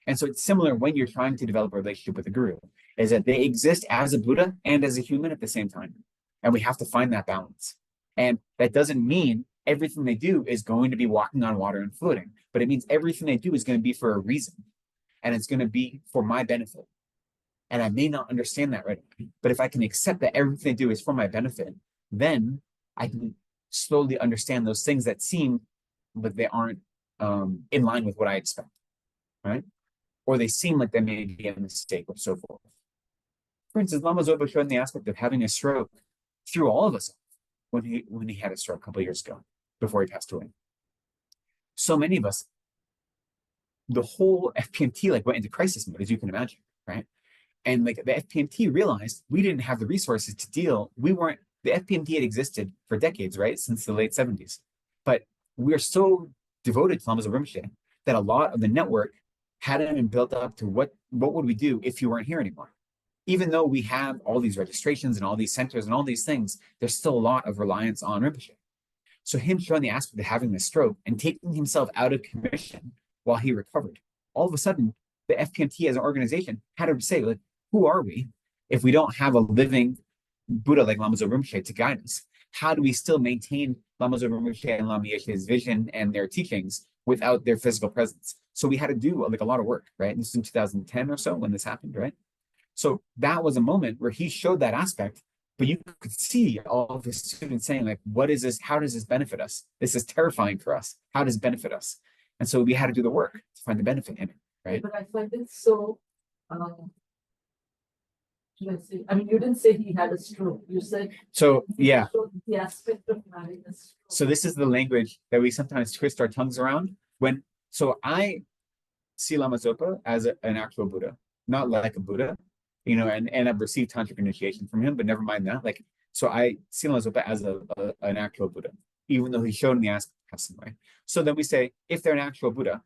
Speaker 3: And so it's similar when you're trying to develop a relationship with a guru, is that they exist as a Buddha and as a human at the same time. And we have to find that balance. And that doesn't mean everything they do is going to be walking on water and floating, but it means everything they do is going to be for a reason. And it's going to be for my benefit. And I may not understand that right away, but if I can accept that everything they do is for my benefit, then I can slowly understand those things that seem like they aren't in line with what I expect, right? Or they seem like they may be a mistake or so forth. For instance, Lama Zopa showed the aspect of having a stroke threw all of us off when he had a stroke a couple of years ago, before he passed away. So many of us, the whole FPMT like went into crisis mode, as you can imagine, right? And like the FPMT realized we didn't have the resources to deal. The FPMT had existed for decades, right? Since the late 70s. But we're so devoted to Lama Zopa Rinpoche that a lot of the network hadn't been built up to what would we do if you weren't here anymore? Even though we have all these registrations and all these centers and all these things, there's still a lot of reliance on Rinpoche. So him showing the aspect of having the stroke and taking himself out of commission while he recovered, all of a sudden, the FPMT as an organization had to say, like, who are we if we don't have a living Buddha like Lama Zopa Rinpoche to guide us? How do we still maintain Lama Zopa Rinpoche and Lama Yeshe's vision and their teachings without their physical presence? So we had to do like a lot of work, right? This is in 2010 or so when this happened, right? So that was a moment where he showed that aspect, but you could see all of his students saying, like, what is this? How does this benefit us? This is terrifying for us. How does it benefit us? And so we had to do the work to find the benefit in it, right?
Speaker 4: But I find it so, should I say, I mean, you didn't say he had a stroke. You said
Speaker 3: So, yeah.
Speaker 4: the aspect of having a stroke.
Speaker 3: So this is the language that we sometimes twist our tongues around. So I see Lama Zopa as an actual Buddha, not like a Buddha, you know, and I've received tantric initiation from him, but never mind that. Like, so I see Lama Zopa as an actual Buddha, even though he's shown the aspect of passing away. So then we say, if they're an actual Buddha,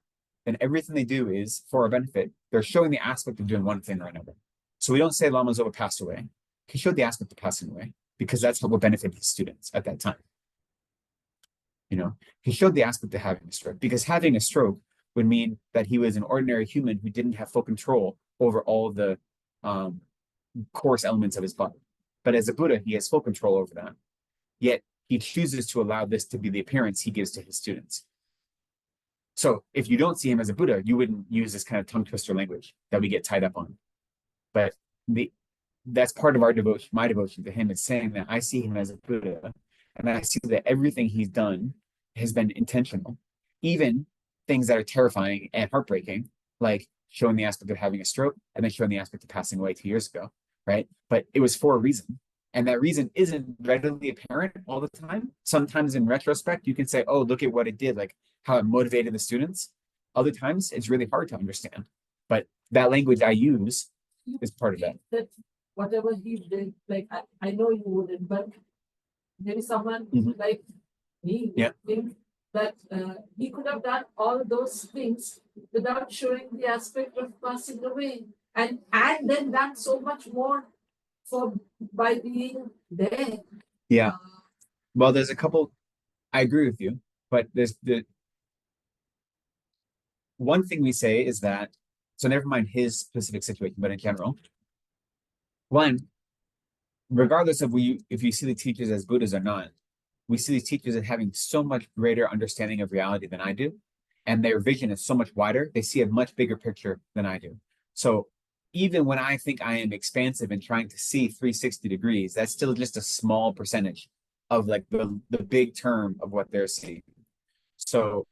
Speaker 3: then everything they do is for our benefit. They're showing the aspect of doing one thing or another. So we don't say Lama Zopa passed away. He showed the aspect of passing away because that's what benefited his students at that time. You know, he showed the aspect of having a stroke because having a stroke would mean that he was an ordinary human who didn't have full control over all the coarse elements of his body. But as a Buddha, he has full control over that. Yet he chooses to allow this to be the appearance he gives to his students. So if you don't see him as a Buddha, you wouldn't use this kind of tongue twister language that we get tied up on. But that's part of our devotion, my devotion to him is saying that I see him as a Buddha and I see that everything he's done has been intentional, even things that are terrifying and heartbreaking, like showing the aspect of having a stroke and then showing the aspect of passing away 2 years ago, right? But it was for a reason. And that reason isn't readily apparent all the time. Sometimes in retrospect, you can say, oh, look at what it did, like how it motivated the students. Other times, it's really hard to understand. But that language I use is part of that.
Speaker 4: That whatever he did, like I know you wouldn't, but maybe someone like me would think that he could have done all those things without showing the aspect of passing away, and then done so much more by being there.
Speaker 3: Yeah. Well, there's a couple. I agree with you, but there's the one thing we say is that. So never mind his specific situation, but in general, one, regardless of if you see the teachers as Buddhas or not, we see these teachers as having so much greater understanding of reality than I do. And their vision is so much wider. They see a much bigger picture than I do. So even when I think I am expansive and trying to see 360 degrees, that's still just a small percentage of like the big term of what they're seeing. So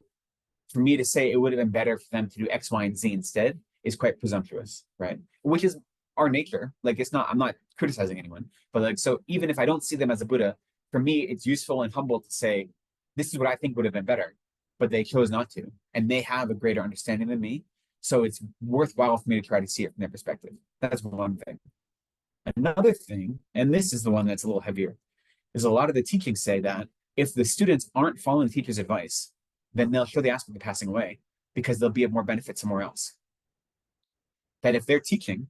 Speaker 3: for me to say it would have been better for them to do X, Y, and Z instead is quite presumptuous, right? Which is our nature. Like it's not, I'm not criticizing anyone, but like, so even if I don't see them as a Buddha, for me, it's useful and humble to say, this is what I think would have been better, but they chose not to. And they have a greater understanding than me. So it's worthwhile for me to try to see it from their perspective. That's one thing. Another thing, and this is the one that's a little heavier, is a lot of the teachings say that if the students aren't following the teacher's advice, then they'll show the aspect of passing away because they'll be of more benefit somewhere else. That if they're teaching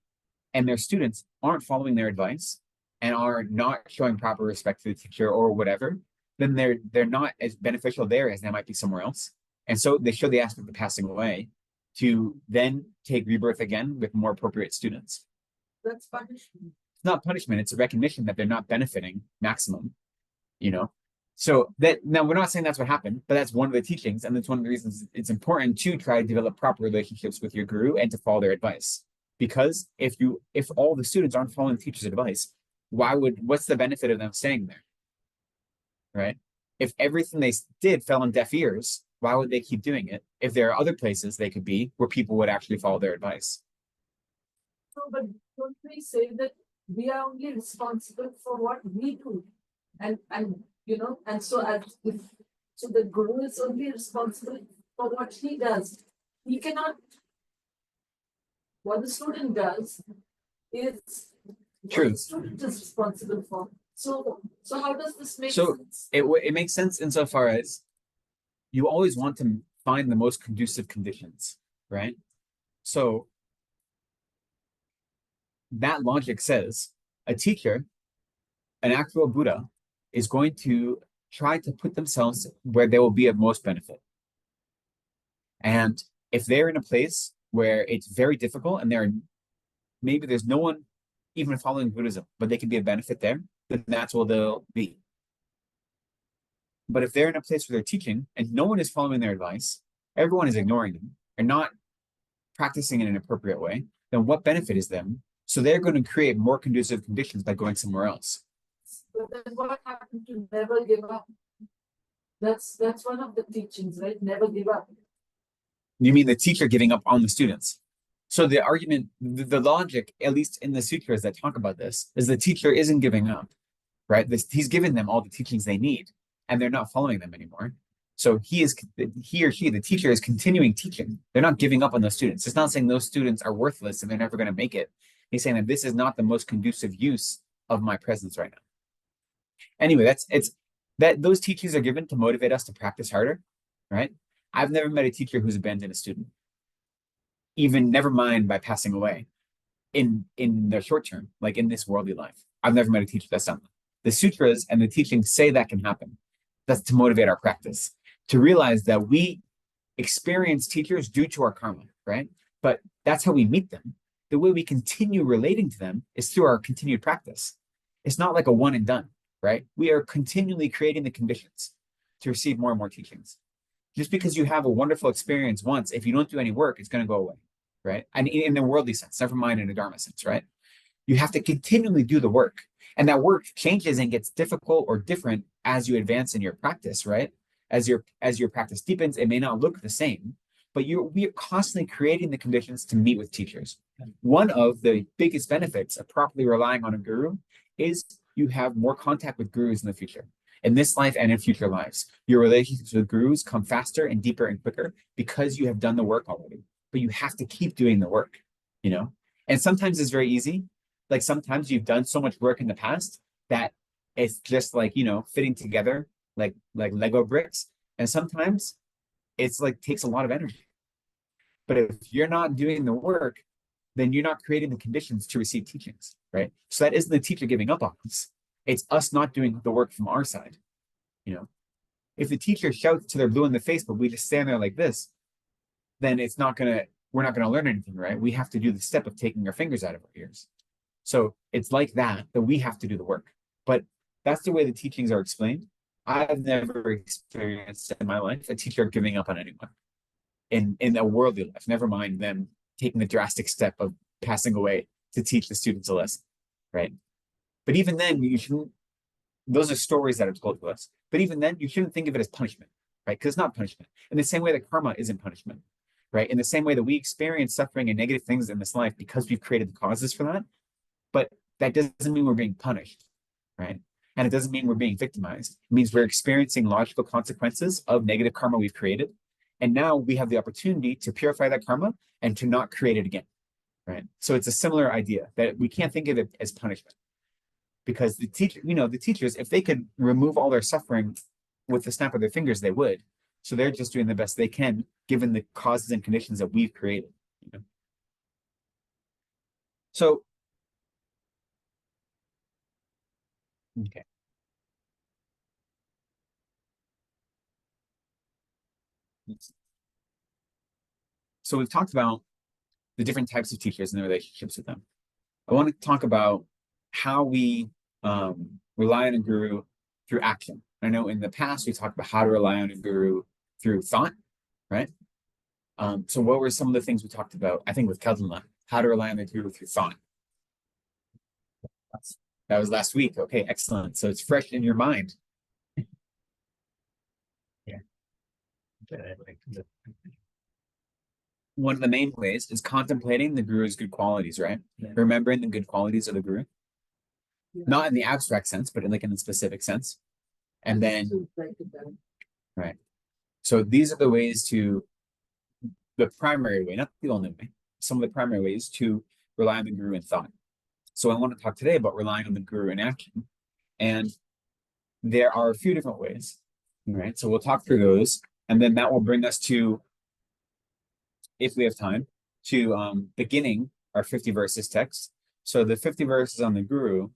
Speaker 3: and their students aren't following their advice and are not showing proper respect to the teacher or whatever, then they're not as beneficial there as they might be somewhere else. And so they show the aspect of passing away to then take rebirth again with more appropriate students.
Speaker 4: That's punishment.
Speaker 3: It's not punishment, it's a recognition that they're not benefiting maximum, you know? So that now we're not saying that's what happened, but that's one of the teachings, and that's one of the reasons it's important to try to develop proper relationships with your guru and to follow their advice. Because if all the students aren't following the teacher's advice, what's the benefit of them staying there? Right? If everything they did fell on deaf ears, why would they keep doing it? If there are other places they could be where people would actually follow their advice.
Speaker 4: No, but don't we say that we are only responsible for what we do? And you know, and so so the guru is only responsible for what he does. He cannot, what the student does is
Speaker 3: True.
Speaker 4: what the student is responsible for. So how does this make
Speaker 3: So
Speaker 4: sense?
Speaker 3: it makes sense insofar as you always want to find the most conducive conditions, right? So that logic says a teacher, an actual Buddha, is going to try to put themselves where they will be of most benefit. And if they're in a place where it's very difficult and maybe there's no one even following Buddhism, but they can be a benefit there, then that's where they'll be. But if they're in a place where they're teaching and no one is following their advice, everyone is ignoring them, and not practicing in an appropriate way, then what benefit is them? So they're going to create more conducive conditions by going somewhere else.
Speaker 4: But then what happened to never give up? That's one of the teachings, right? Never give up.
Speaker 3: You mean the teacher giving up on the students? So the argument, the logic, at least in the sutras that talk about this, is the teacher isn't giving up, right? He's given them all the teachings they need, and they're not following them anymore. So he or she, the teacher, is continuing teaching. They're not giving up on those students. It's not saying those students are worthless and they're never going to make it. He's saying that this is not the most conducive use of my presence right now. Anyway, those teachings are given to motivate us to practice harder, right? I've never met a teacher who's abandoned a student, even never mind by passing away in the short term, like in this worldly life. I've never met a teacher that's done that. The sutras and the teachings say that can happen. That's to motivate our practice, to realize that we experience teachers due to our karma, right? But that's how we meet them. The way we continue relating to them is through our continued practice. It's not like a one and done, right? We are continually creating the conditions to receive more and more teachings. Just because you have a wonderful experience once, if you don't do any work, it's going to go away, right? And in the worldly sense, never mind in a Dharma sense, right? You have to continually do the work. And that work changes and gets difficult or different as you advance in your practice, right? As your practice deepens, it may not look the same, but we are constantly creating the conditions to meet with teachers. One of the biggest benefits of properly relying on a guru is you have more contact with gurus in the future. In this life and in future lives, your relationships with gurus come faster and deeper and quicker because you have done the work already. But you have to keep doing the work, you know? And sometimes it's very easy. Like sometimes you've done so much work in the past that it's just like, you know, fitting together like Lego bricks. And sometimes it's like takes a lot of energy. But if you're not doing the work, then you're not creating the conditions to receive teachings, right? So that isn't the teacher giving up on us. It's us not doing the work from our side, you know? If the teacher shouts till they're blue in the face, but we just stand there like this, then we're not gonna learn anything, right? We have to do the step of taking our fingers out of our ears. So it's like that we have to do the work. But that's the way the teachings are explained. I've never experienced in my life a teacher giving up on anyone in a worldly life, never mind them taking the drastic step of passing away to teach the students a lesson, right? But even then, you shouldn't, those are stories that are told to us. But even then, you shouldn't think of it as punishment, right? Because it's not punishment. In the same way that karma isn't punishment, right? In the same way that we experience suffering and negative things in this life because we've created the causes for that, but that doesn't mean we're being punished, right? And it doesn't mean we're being victimized. It means we're experiencing logical consequences of negative karma we've created. And now we have the opportunity to purify that karma and to not create it again, right? So it's a similar idea that we can't think of it as punishment. Because the teacher, the teachers, if they could remove all their suffering with the snap of their fingers, they would. So they're just doing the best they can, given the causes and conditions that we've created. So, okay. So we've talked about the different types of teachers and the relationships with them. I want to talk about how we rely on a guru through action. I know in the past we talked about how to rely on a guru through thought, right? So what were some of the things we talked about? I think with Gyalten, how to rely on the guru through thought. That was last week. Okay, excellent. So it's fresh in your mind. Yeah. One of the main ways is contemplating the guru's good qualities, right? Yeah. Remembering the good qualities of the guru. Yeah. Not in the abstract sense, but in the specific sense. And then, right. So these are the ways the primary way, not the only way, some of the primary ways to rely on the guru in thought. So I want to talk today about relying on the guru in action. And there are a few different ways, right? So we'll talk through those, and then that will bring us to, if we have time, to beginning our 50 verses text. So the 50 verses on the guru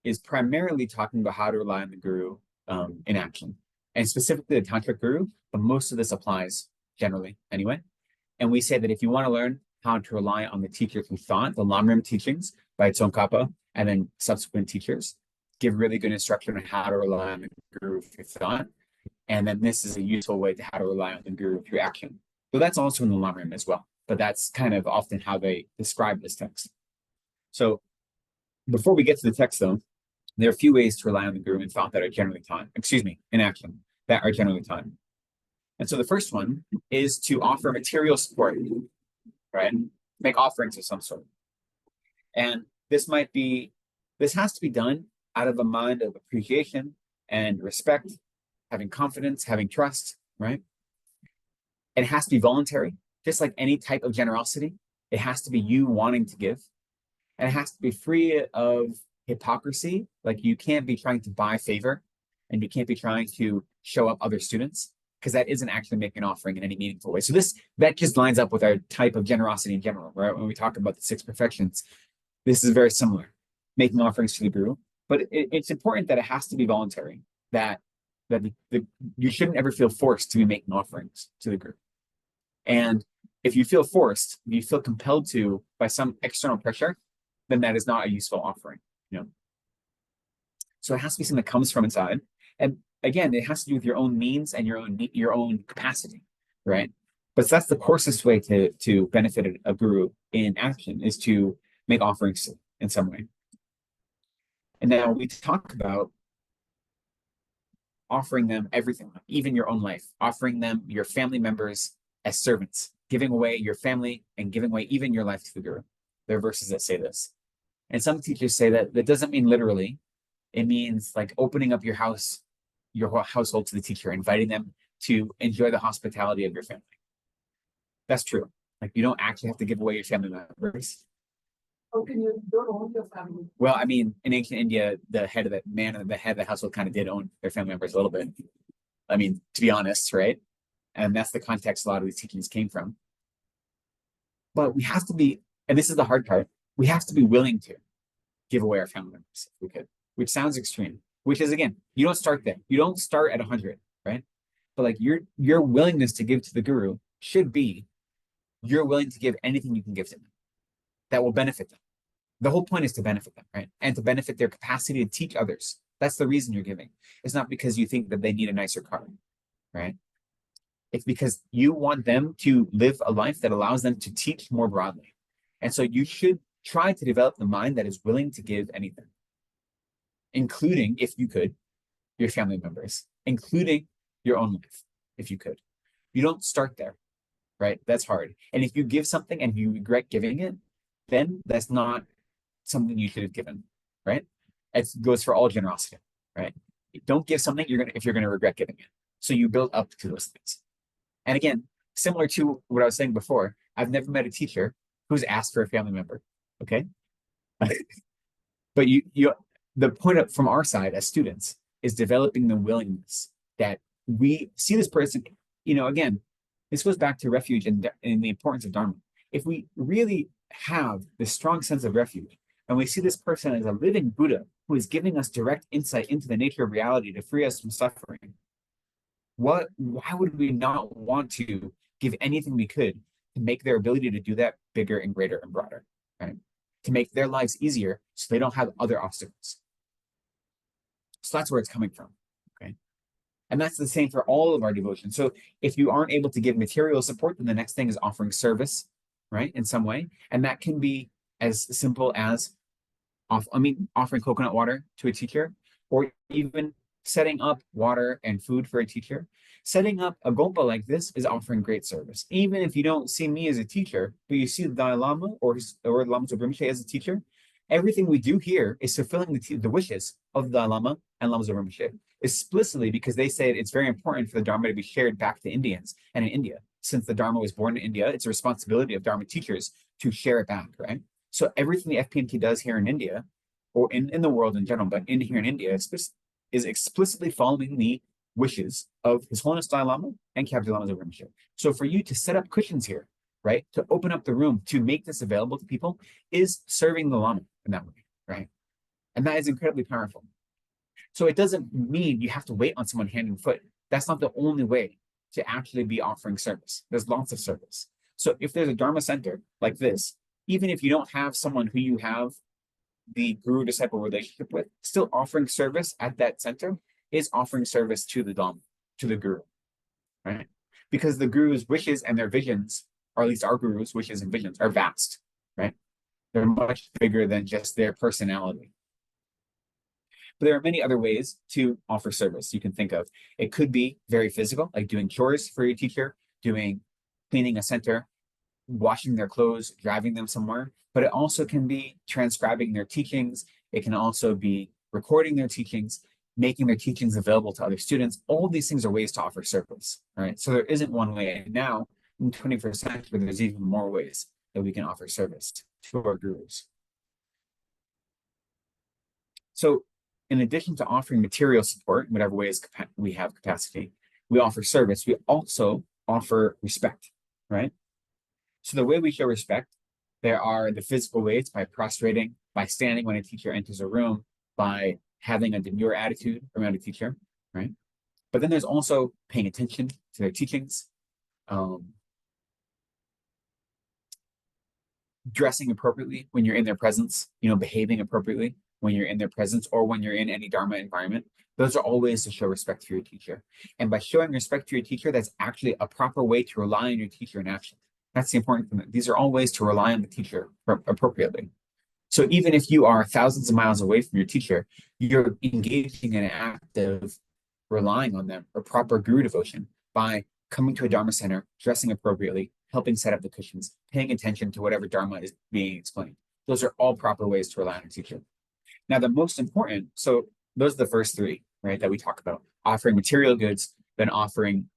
Speaker 3: is primarily talking about how to rely on the guru in action, and specifically the tantric guru, but most of this applies generally anyway. And we say that if you want to learn how to rely on the teacher through thought, the Lamrim teachings by Tsongkhapa, and then subsequent teachers give really good instruction on how to rely on the guru through thought. And then this is a useful way to how to rely on the guru through action. So that's also in the Lamrim as well, but that's kind of often how they describe this text. So before we get to the text though, there are a few ways to rely on the guru in thought that are generally taught, in action, that are generally taught. And so the first one is to offer material support, right? Make offerings of some sort. And this has to be done out of a mind of appreciation and respect, having confidence, having trust, right? It has to be voluntary, just like any type of generosity. It has to be you wanting to give. And it has to be free of hypocrisy. Like you can't be trying to buy favor, and you can't be trying to show up other students, because that isn't actually making an offering in any meaningful way. So that just lines up with our type of generosity in general, right? When we talk about the 6 perfections, this is very similar, making offerings to the guru. But it's important that it has to be voluntary, that you shouldn't ever feel forced to be making offerings to the guru. And if you feel forced, if you feel compelled to by some external pressure, then that is not a useful offering, So it has to be something that comes from inside. And again, it has to do with your own means and your own capacity, right? But that's the coarsest way to benefit a guru in action, is to make offerings in some way. And now we talk about offering them everything, even your own life, offering them your family members as servants, giving away your family and giving away even your life to the guru. There are verses that say this. And some teachers say that doesn't mean literally. It means like opening up your house, your whole household to the teacher, inviting them to enjoy the hospitality of your family. That's true. Like you don't actually have to give away your family members.
Speaker 4: How can you don't own your family?
Speaker 3: Well, I mean, in ancient India, the head of the household kind of did own their family members a little bit. I mean, to be honest, right? And that's the context a lot of these teachings came from. But we have to be, and this is the hard part, we have to be willing to give away our family members if we could, which sounds extreme, which is, again, you don't start there. You don't start at 100, right? But like your willingness to give to the guru should be, you're willing to give anything you can give to them that will benefit them, The whole point is to benefit them, right? And to benefit their capacity to teach others. That's the reason you're giving. It's not because you think that they need a nicer car, right? It's because you want them to live a life that allows them to teach more broadly. And so you should try to develop the mind that is willing to give anything, including, if you could, your family members, including your own life, if you could. You don't start there, right? That's hard. And if you give something and you regret giving it, then that's not something you should have given, right? It goes for all generosity, right? Don't give something if you're gonna regret giving it. So you build up to those things. And again, similar to what I was saying before, I've never met a teacher who's asked for a family member. Okay. But the point from our side as students is developing the willingness that we see this person, again, this goes back to refuge and the importance of Dharma. If we really have this strong sense of refuge and we see this person as a living Buddha who is giving us direct insight into the nature of reality to free us from suffering, why would we not want to give anything we could to make their ability to do that bigger and greater and broader, right? To make their lives easier so they don't have other obstacles. So that's where it's coming from, okay? And that's the same for all of our devotion. So if you aren't able to give material support, then the next thing is offering service, right? In some way. And that can be as simple as offering coconut water to a teacher, or even setting up water and food for a teacher. Setting up a gompa like this is offering great service. Even if you don't see me as a teacher, but you see the Dalai Lama or Lama Zopa Rinpoche as a teacher, everything we do here is fulfilling the wishes of the Dalai Lama and Lama Zopa Rinpoche, explicitly because they say it's very important for the Dharma to be shared back to Indians and in India. Since the Dharma was born in India, it's a responsibility of Dharma teachers to share it back, right? So everything the FPNT does here in India, or in the world in general, but here in India, is explicitly following the wishes of His Holiness Dalai Lama and Kyabje Lama Zopa Rinpoche. So for you to set up cushions here, right, to open up the room, to make this available to people, is serving the Lama in that way, right? And that is incredibly powerful. So it doesn't mean you have to wait on someone hand and foot. That's not the only way to actually be offering service. There's lots of service. So if there's a Dharma center like this, even if you don't have someone who you have the guru-disciple relationship with, still offering service at that center is offering service to the Dhamma, to the guru, right? Because the guru's wishes and their visions, or at least our guru's wishes and visions, are vast, right? They're much bigger than just their personality. But there are many other ways to offer service you can think of. It could be very physical, like doing chores for your teacher, cleaning a center, washing their clothes, driving them somewhere. But it also can be transcribing their teachings. It can also be recording their teachings, making their teachings available to other students. All these things are ways to offer service, right? So there isn't one way. Now, in the 21st century, there's even more ways that we can offer service to our gurus. So in addition to offering material support, in whatever ways we have capacity, we offer service. We also offer respect, right? So the way we show respect, there are the physical ways by prostrating, by standing when a teacher enters a room, by having a demure attitude around a teacher, right? But then there's also paying attention to their teachings, dressing appropriately when you're in their presence, behaving appropriately when you're in their presence or when you're in any Dharma environment. Those are all ways to show respect for your teacher. And by showing respect to your teacher, that's actually a proper way to rely on your teacher in action. That's the important thing. These are all ways to rely on the teacher appropriately. So even if you are thousands of miles away from your teacher, you're engaging in an act of relying on them or proper guru devotion by coming to a Dharma center, dressing appropriately, helping set up the cushions, paying attention to whatever Dharma is being explained. Those are all proper ways to rely on a teacher. Now, the most important, so those are the first three, right, that we talk about: offering material goods, then offering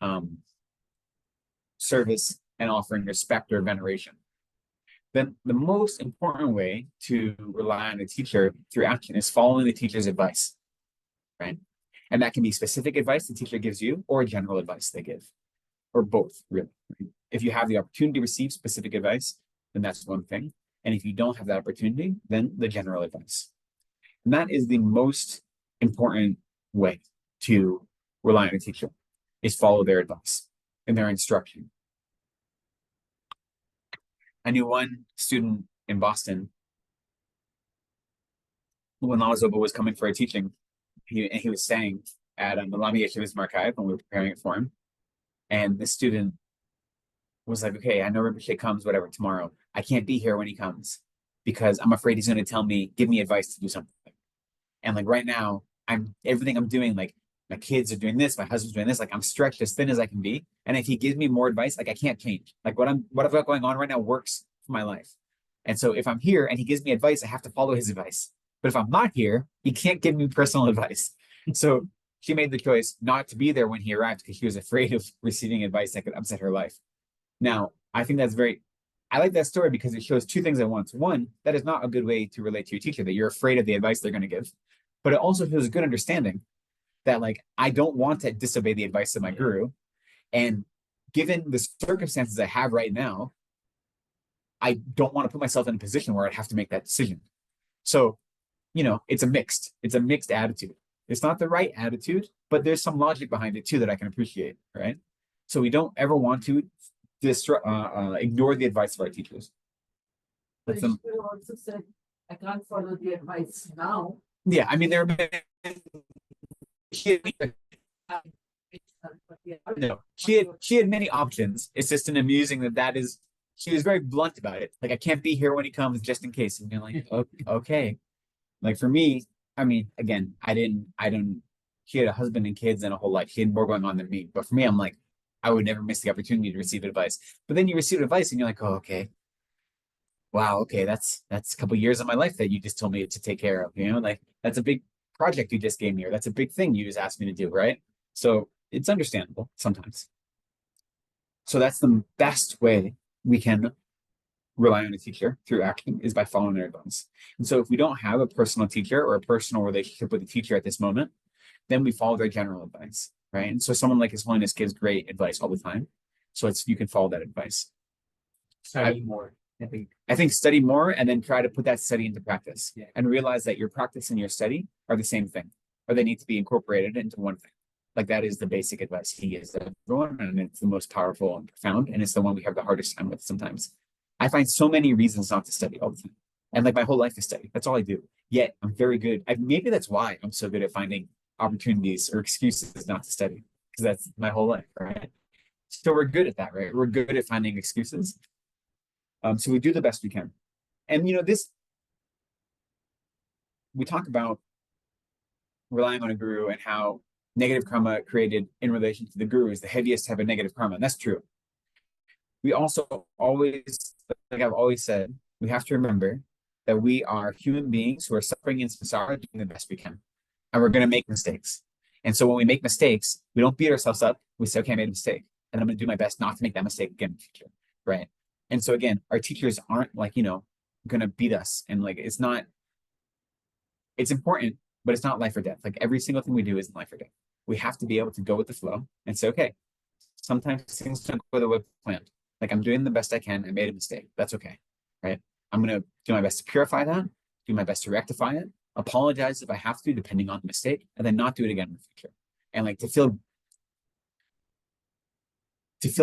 Speaker 3: service, and offering respect or veneration. Then the most important way to rely on a teacher through action is following the teacher's advice, right? And that can be specific advice the teacher gives you or general advice they give, or both, really. Right? If you have the opportunity to receive specific advice, then that's one thing. And if you don't have that opportunity, then the general advice. And that is the most important way to rely on a teacher, is follow their advice and their instruction. I knew one student in Boston when Lama Zopa was coming for a teaching, he was saying at the Lama Yeshiva's archive when we were preparing it for him, and the student was like, okay, I know Rinpoche comes, whatever, tomorrow. I can't be here when he comes because I'm afraid he's going to give me advice to do something. And like right now, everything I'm doing, like my kids are doing this, my husband's doing this, like I'm stretched as thin as I can be. And if he gives me more advice, like I can't change. Like what I've got going on right now works for my life. And so if I'm here and he gives me advice, I have to follow his advice. But if I'm not here, he can't give me personal advice. So she made the choice not to be there when he arrived because she was afraid of receiving advice that could upset her life. Now, I think I like that story because it shows two things at once. One, that is not a good way to relate to your teacher, that you're afraid of the advice they're going to give. But it also shows a good understanding that like, I don't want to disobey the advice of my guru. And given the circumstances I have right now, I don't want to put myself in a position where I'd have to make that decision. So, it's a mixed attitude. It's not the right attitude, but there's some logic behind it too that I can appreciate, right? So we don't ever want to ignore the advice of our teachers.
Speaker 4: But you also said, I can't follow the advice now.
Speaker 3: Yeah, I mean, she had many options. It's just an amusing she was very blunt about it. Like, I can't be here when he comes just in case. And you're like, okay. Like for me, I mean, again, she had a husband and kids and a whole life. She had more going on than me. But for me, I'm like, I would never miss the opportunity to receive advice. But then you receive advice and you're like, oh, okay. Wow, okay, that's a couple of years of my life that you just told me to take care of, like that's a big project you just gave me, or that's a big thing you just asked me to do, right? So it's understandable sometimes. So that's the best way we can rely on a teacher through action is by following their advice. And so if we don't have a personal teacher or a personal relationship with a teacher at this moment, then we follow their general advice, right? And so someone like His Holiness gives great advice all the time. So you can follow that advice.
Speaker 2: Study more.
Speaker 3: I think study more and then try to put that study into practice and realize that your practice and your study are the same thing, or they need to be incorporated into one thing. Like that is the basic advice he gives everyone, and it's the most powerful and profound, and it's the one we have the hardest time with sometimes. I find so many reasons not to study all the time, and like my whole life is study. That's all I do. Yet I'm very good. Maybe that's why I'm so good at finding opportunities or excuses not to study, because that's my whole life, right? So we're good at that, right? We're good at finding excuses. So we do the best we can. And we talk about relying on a guru and how negative karma created in relation to the guru is the heaviest type of negative karma. And that's true. We also always, like I've always said, we have to remember that we are human beings who are suffering in samsara, doing the best we can. And we're going to make mistakes. And so when we make mistakes, we don't beat ourselves up. We say, okay, I made a mistake. And I'm going to do my best not to make that mistake again in the future, right? And so again, our teachers aren't like, going to beat us. And like, it's important, but it's not life or death. Like every single thing we do isn't life or death. We have to be able to go with the flow and say, okay, sometimes things don't go the way planned. Like I'm doing the best I can. I made a mistake. That's okay, right? I'm going to do my best to purify that, do my best to rectify it, apologize if I have to, depending on the mistake, and then not do it again in the future. And like to feel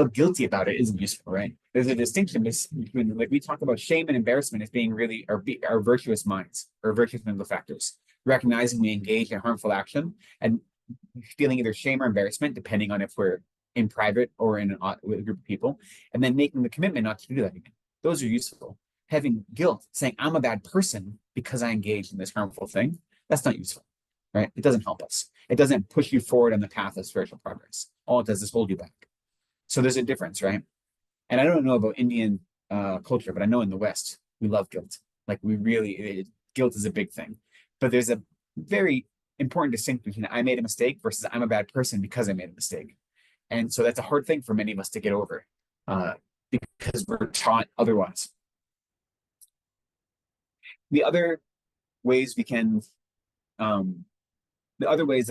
Speaker 3: guilty about it isn't useful, right? There's a distinction between, like we talk about shame and embarrassment as being really our virtuous minds or virtuous mental factors. Recognizing we engage in harmful action and feeling either shame or embarrassment, depending on if we're in private or with a group of people, and then making the commitment not to do that again. Those are useful. Having guilt, saying I'm a bad person because I engaged in this harmful thing, that's not useful, right? It doesn't help us. It doesn't push you forward on the path of spiritual progress. All it does is hold you back. So there's a difference, right? And I don't know about Indian culture, but I know in the West, we love guilt. Like guilt is a big thing. But there's a very important distinction between I made a mistake versus I'm a bad person because I made a mistake. And so that's a hard thing for many of us to get over because we're taught otherwise. The other ways that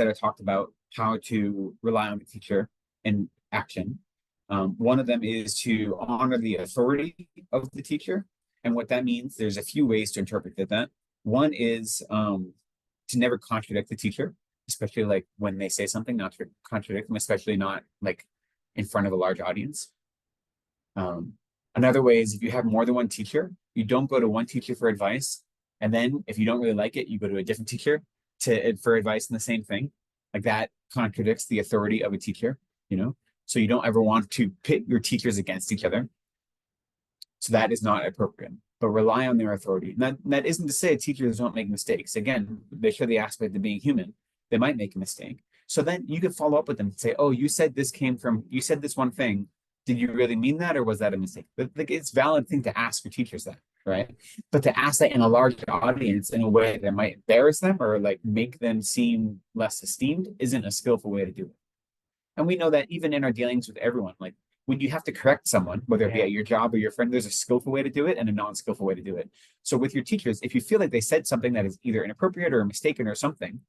Speaker 3: are talked about how to rely on the teacher in action. One of them is to honor the authority of the teacher. And what that means, there's a few ways to interpret that. One is to never contradict the teacher, especially like when they say something, not to contradict them, especially not like in front of a large audience. Another way is if you have more than one teacher, you don't go to one teacher for advice And then if you don't really like it, you go to a different teacher for advice on the same thing. Like that contradicts the authority of a teacher, you know? So you don't ever want to pit your teachers against each other. So that is not appropriate, but rely on their authority. And that isn't to say teachers don't make mistakes. Again, they show the aspect of being human. They might make a mistake. So then you can follow up with them and say, oh, you said this one thing. Did you really mean that, or was that a mistake? But like, it's a valid thing to ask your teachers that, right? But to ask that in a large audience in a way that might embarrass them or like make them seem less esteemed isn't a skillful way to do it. And we know that even in our dealings with everyone, like when you have to correct someone, whether it be at your job or your friend, there's a skillful way to do it and a non-skillful way to do it. So with your teachers, if you feel like they said something that is either inappropriate or mistaken or something,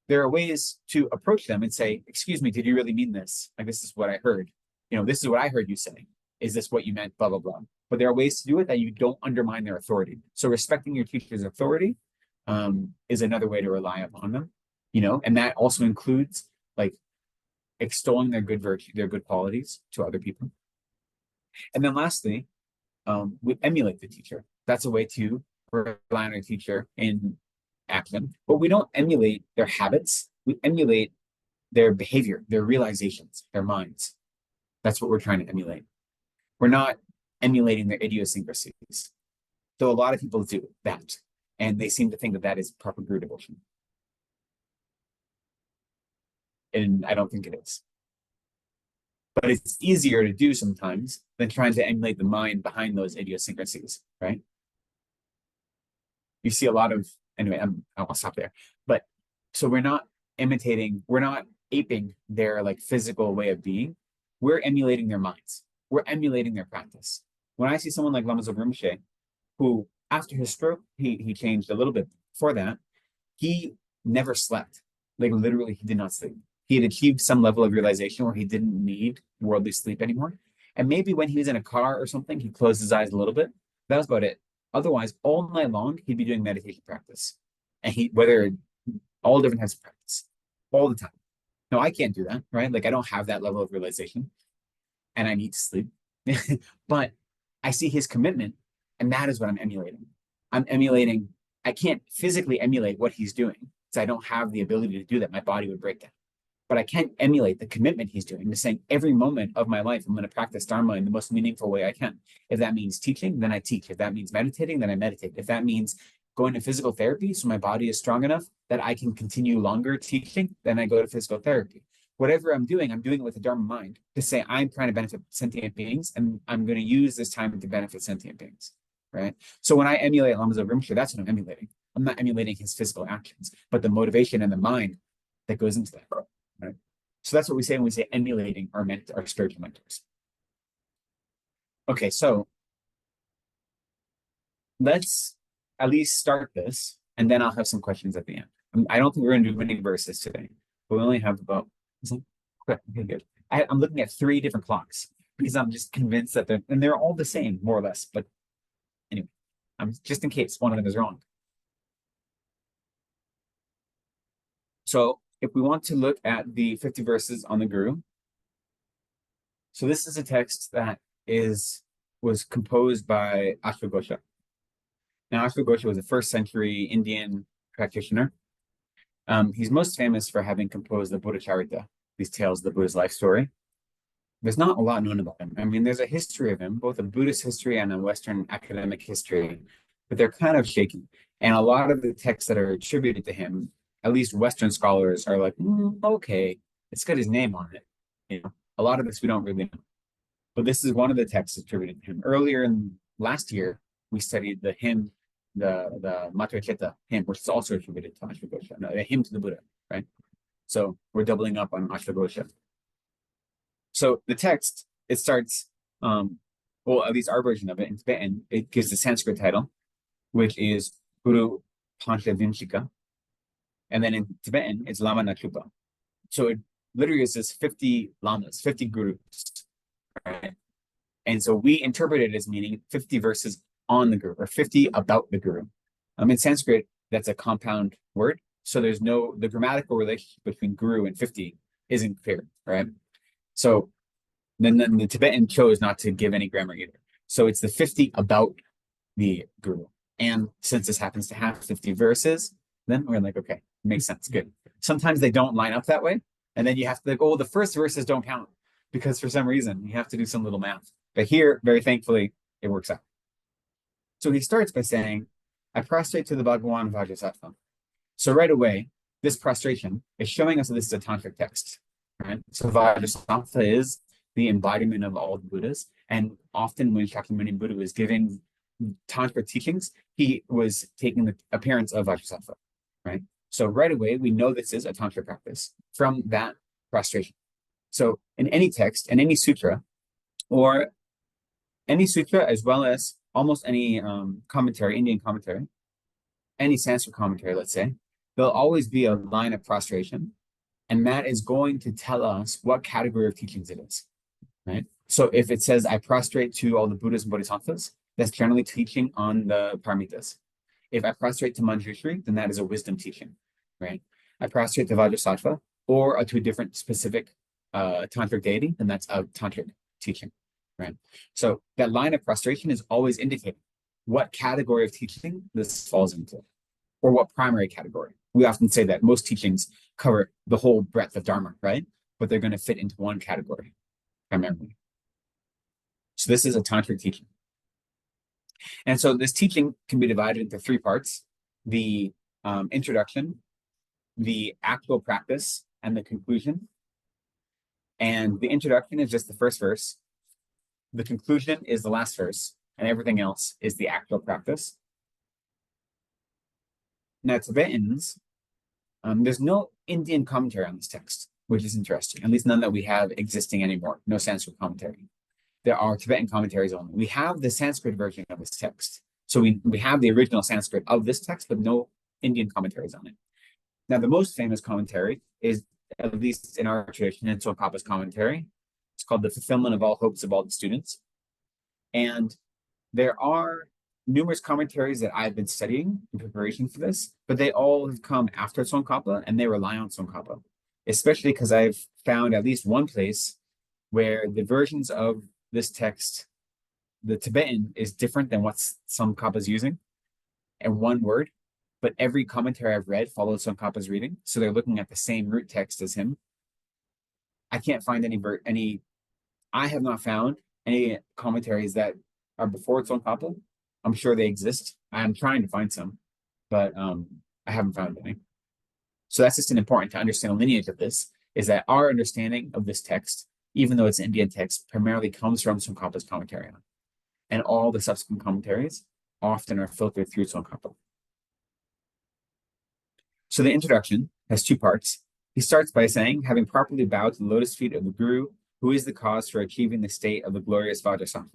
Speaker 3: there are ways to approach them and say, excuse me, did you really mean this? Like, this is what I heard. You know, this is what I heard you say. Is this what you meant? Blah, blah, blah. But there are ways to do it that you don't undermine their authority. So respecting your teacher's authority is another way to rely upon them, you know, and that also includes like extolling their good virtue, their good qualities to other people. And then lastly, we emulate the teacher. That's a way to rely on a teacher in action, but we don't emulate their habits. We emulate their behavior, their realizations, their minds. That's what we're trying to emulate. We're not emulating their idiosyncrasies. So a lot of people do that, and they seem to think that that is proper Guru devotion. And I don't think it is. But it's easier to do sometimes than trying to emulate the mind behind those idiosyncrasies, right? You see a lot of, anyway, I'll stop there. But so we're not aping their like physical way of being. We're emulating their minds. We're emulating their practice. When I see someone like Lama Zopa Rinpoche, who after his stroke, he changed a little bit. Before that, he never slept. Like literally, he did not sleep. He had achieved some level of realization where he didn't need worldly sleep anymore. And maybe when he was in a car or something, he closed his eyes a little bit. That was about it. Otherwise, all night long, he'd be doing meditation practice. And all different types of practice, all the time. No, I can't do that, right? Like I don't have that level of realization and I need to sleep. But I see his commitment, and that is what I'm emulating. I can't physically emulate what he's doing because I don't have the ability to do that. My body would break down. But I can't emulate the commitment he's doing to saying every moment of my life, I'm going to practice Dharma in the most meaningful way I can. If that means teaching, then I teach. If that means meditating, then I meditate. If that means going to physical therapy so my body is strong enough that I can continue longer teaching, then I go to physical therapy. Whatever I'm doing it with a Dharma mind to say I'm trying to benefit sentient beings and I'm going to use this time to benefit sentient beings, right? So when I emulate Lama Zopa Rinpoche, that's what I'm emulating. I'm not emulating his physical actions, but the motivation and the mind that goes into that. Right? So that's what we say when we say emulating our spiritual mentors. Okay, so let's at least start this, and then I'll have some questions at the end. I don't think we're going to do many verses today, but we only have about. Okay, good. I'm looking at 3 different clocks because I'm just convinced that they're all the same, more or less. But anyway, I'm just in case one of them is wrong. So if we want to look at the 50 verses on the Guru, so this is a text that was composed by Ashvagosha. Now, Ashvagosha was a 1st century Indian practitioner. He's most famous for having composed the Buddha Charita, these tales of the Buddha's life story. There's not a lot known about him. I mean, there's a history of him, both a Buddhist history and a Western academic history, but they're kind of shaky. And a lot of the texts that are attributed to him, at least Western scholars are like, okay, it's got his name on it. You know, a lot of this we don't really know. But this is one of the texts attributed to him. Earlier in last year, we studied the hymn, the Matracheta hymn, which is also attributed to Ashvagosha, a hymn to the Buddha, right? So we're doubling up on Ashvagosha. So the text, it starts, well, at least our version of it in Tibetan, it gives the Sanskrit title, which is Guru Panchavinshika. And then in Tibetan, it's Lama Nachupa. So it literally says 50 lamas, 50 gurus, right? And so we interpret it as meaning 50 verses on the Guru, or 50 about the Guru. In Sanskrit, that's a compound word. So the grammatical relationship between Guru and 50 isn't clear, right? So then the Tibetan chose not to give any grammar either. So it's the 50 about the Guru. And since this happens to have 50 verses, then we're like, okay, makes sense, good. Sometimes they don't line up that way. And then you have to like, oh, the first verses don't count because for some reason you have to do some little math. But here, very thankfully, it works out. So he starts by saying, I prostrate to the Bhagawan Vajrasattva. So right away, this prostration is showing us that this is a tantric text, right? So Vajrasattva is the embodiment of all the Buddhas. And often when Shakyamuni Buddha was giving tantric teachings, he was taking the appearance of Vajrasattva, right? So right away, we know this is a tantric practice from that prostration. So in any text, in any sutra, or any sutra, as well as almost any commentary, Indian commentary, any Sanskrit commentary, let's say, there'll always be a line of prostration, and that is going to tell us what category of teachings it is, right? So if it says, I prostrate to all the Buddhas and Bodhisattvas, that's generally teaching on the paramitas. If I prostrate to Manjushri, then that is a wisdom teaching, right? I prostrate to Vajrasattva or to a different specific tantric deity, then that's a tantric teaching, right? So that line of prostration is always indicating what category of teaching this falls into, or what primary category. We often say that most teachings cover the whole breadth of Dharma, right? But they're going to fit into one category primarily. So this is a tantric teaching. And so this teaching can be divided into three parts: the introduction, the actual practice, and the conclusion. And the introduction is just the first verse. The conclusion is the last verse, and everything else is the actual practice. Now, Tibetans, there's no Indian commentary on this text, which is interesting, at least none that we have existing anymore, no Sanskrit commentary. There are Tibetan commentaries only. We have the Sanskrit version of this text. So we have the original Sanskrit of this text, but no Indian commentaries on it. Now, the most famous commentary is, at least in our tradition, in Tsongkhapa's commentary. It's called The Fulfillment of All Hopes of All the Students. And there are numerous commentaries that I've been studying in preparation for this, but they all have come after Tsongkhapa, and they rely on Tsongkhapa, especially because I've found at least one place where the versions of this text, the Tibetan is different than what Tsongkhapa is using, and one word, but every commentary I've read follows Tsongkhapa's reading, so they're looking at the same root text as him. I can't find any. I have not found any commentaries that are before Tsongkhapa. I'm sure they exist. I'm trying to find some, but I haven't found any. So that's just important to understand the lineage of this, is that our understanding of this text, even though it's Indian text, primarily comes from Tsongkhapa's commentary on it. And all the subsequent commentaries often are filtered through Tsongkhapa. So the introduction has two parts. He starts by saying, having properly bowed to the lotus feet of the Guru, who is the cause for achieving the state of the glorious Vajrasattva.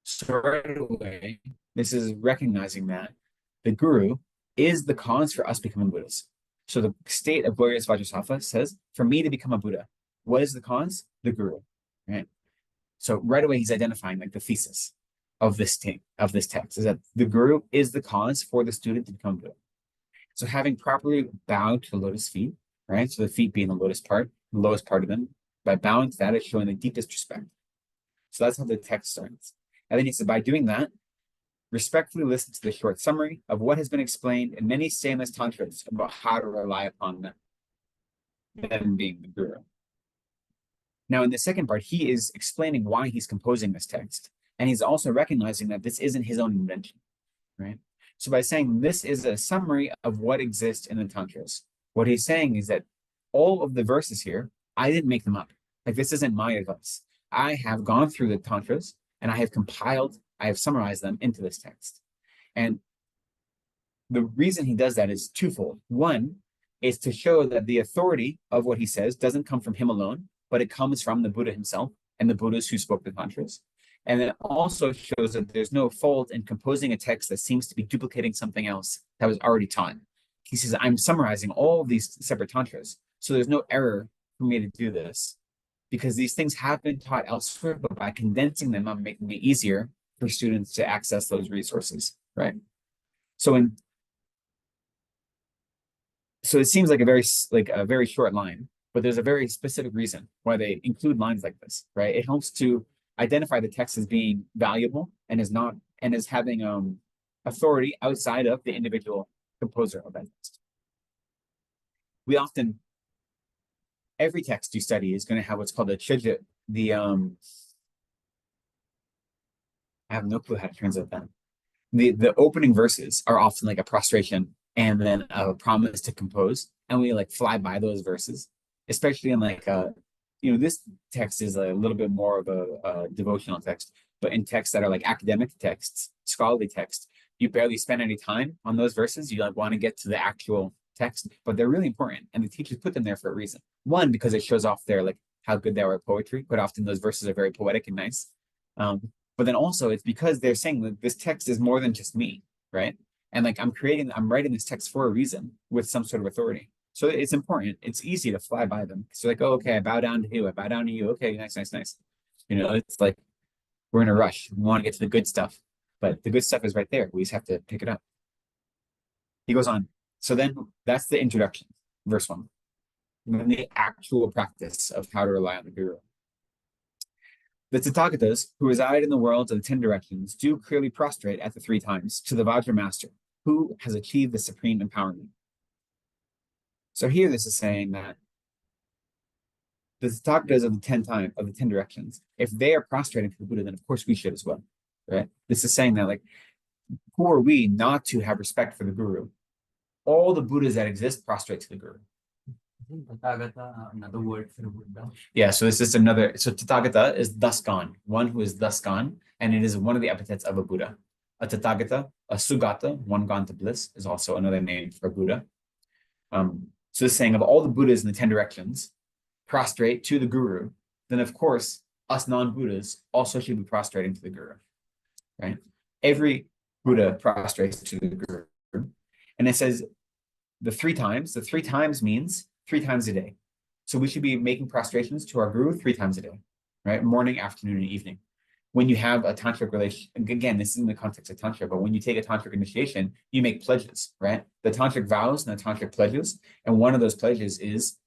Speaker 3: So right away, this is recognizing that the Guru is the cause for us becoming Buddhas. So the state of glorious Vajrasattva says, for me to become a Buddha, what is the cause? The Guru, right? So right away, he's identifying like the thesis of this text is that the Guru is the cause for the student to become Buddha. So having properly bowed to the lotus feet, right? So the feet being the lotus part, the lowest part of them, by bowing to that is showing the deepest respect. So that's how the text starts. And then he said, by doing that, respectfully listen to the short summary of what has been explained in many stainless tantras about how to rely upon them being the Guru. Now, in the second part, he is explaining why he's composing this text. And he's also recognizing that this isn't his own invention, right? So by saying this is a summary of what exists in the tantras, what he's saying is that all of the verses here, I didn't make them up. Like, this isn't my advice. I have gone through the tantras and I have summarized them into this text. And the reason he does that is twofold. One is to show that the authority of what he says doesn't come from him alone, but it comes from the Buddha himself and the Buddhas who spoke the tantras. And it also shows that there's no fault in composing a text that seems to be duplicating something else that was already taught. He says, I'm summarizing all of these separate tantras, so there's no error for me to do this, because these things have been taught elsewhere, but by condensing them, I'm making it easier for students to access those resources, right? So it seems like a very short line, but there's a very specific reason why they include lines like this, right? It helps to identify the text as being valuable and is having authority outside of the individual composer of that text. Every text you study is going to have what's called I have no clue how to translate that. The opening verses are often like a prostration and then a promise to compose, and we like fly by those verses, especially in like this text is a little bit more of a devotional text, but in texts that are like academic texts, scholarly texts, you barely spend any time on those verses. You like want to get to the actual text, but they're really important, and the teachers put them there for a reason. One, because it shows off their like how good they are at poetry. Quite often those verses are very poetic and nice. But then also it's because they're saying that this text is more than just me, right? And like I'm writing this text for a reason with some sort of authority. So it's important. It's easy to fly by them. So like, oh, okay, I bow down to you. I bow down to you. Okay, nice. It's like we're in a rush. We want to get to the good stuff, but the good stuff is right there. We just have to pick it up. He goes on. So then that's the introduction, verse 1. And then the actual practice of how to rely on the guru. The Tathagatas, who reside in the worlds of the 10 directions, do clearly prostrate at the 3 times to the Vajra Master, who has achieved the supreme empowerment. So here this is saying that the Tathagatas of the 10 directions, if they are prostrating to the Buddha, then of course we should as well, right? This is saying that like, who are we not to have respect for the guru? All the Buddhas that exist prostrate to the guru.
Speaker 2: Tathagata, another word for Buddha.
Speaker 3: Yeah, so this is another. So Tathagata is thus gone, one who is thus gone, and it is one of the epithets of a Buddha. A Tathagata, a Sugata, one gone to bliss, is also another name for a Buddha. So this saying of all the Buddhas in the 10 directions prostrate to the guru, then of course us non-Buddhas also should be prostrating to the guru, right? Every Buddha prostrates to the guru, and it says the 3 times. The 3 times means 3 times a day. So we should be making prostrations to our guru 3 times a day, right? Morning, afternoon, and evening. When you have a tantric relation, again, this is in the context of tantra, but when you take a tantric initiation, you make pledges, right? The tantric vows and the tantric pledges, and one of those pledges is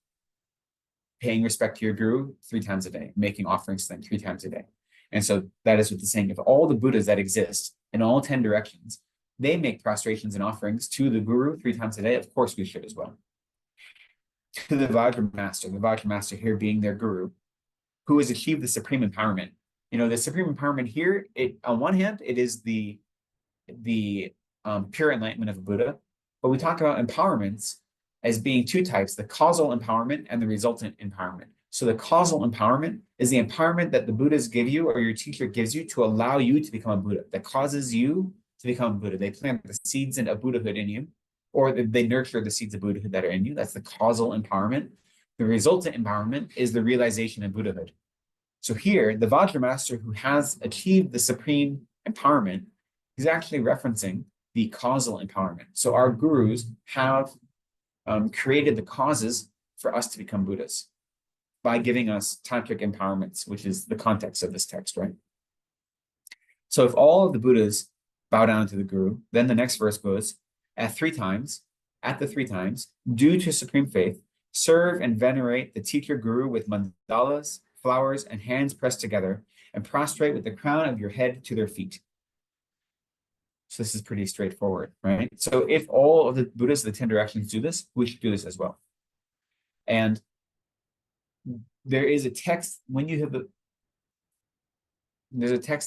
Speaker 3: paying respect to your guru 3 times a day, making offerings to them 3 times a day. And so that is what the saying, if all the Buddhas that exist in all 10 directions, they make prostrations and offerings to the guru 3 times a day, of course we should as well. To the Vajra Master here being their guru, who has achieved the supreme empowerment. The supreme empowerment here, on one hand, it is the pure enlightenment of a Buddha, but we talk about empowerments as being 2 types, the causal empowerment and the resultant empowerment. So the causal empowerment is the empowerment that the Buddhas give you or your teacher gives you to allow you to become a Buddha, that causes you to become a Buddha. They plant the seeds of Buddhahood in you, or they nurture the seeds of Buddhahood that are in you. That's the causal empowerment. The resultant empowerment is the realization of Buddhahood. So here, the Vajra Master who has achieved the supreme empowerment is actually referencing the causal empowerment. So our gurus have created the causes for us to become Buddhas by giving us tantric empowerments, which is the context of this text, right? So if all of the Buddhas bow down to the guru, then the next verse goes, at the 3 times, due to supreme faith, serve and venerate the teacher guru with mandalas, flowers, and hands pressed together, and prostrate with the crown of your head to their feet. So this is pretty straightforward, right? So if all of the Buddhas of the 10 directions do this, we should do this as well. And there is a text,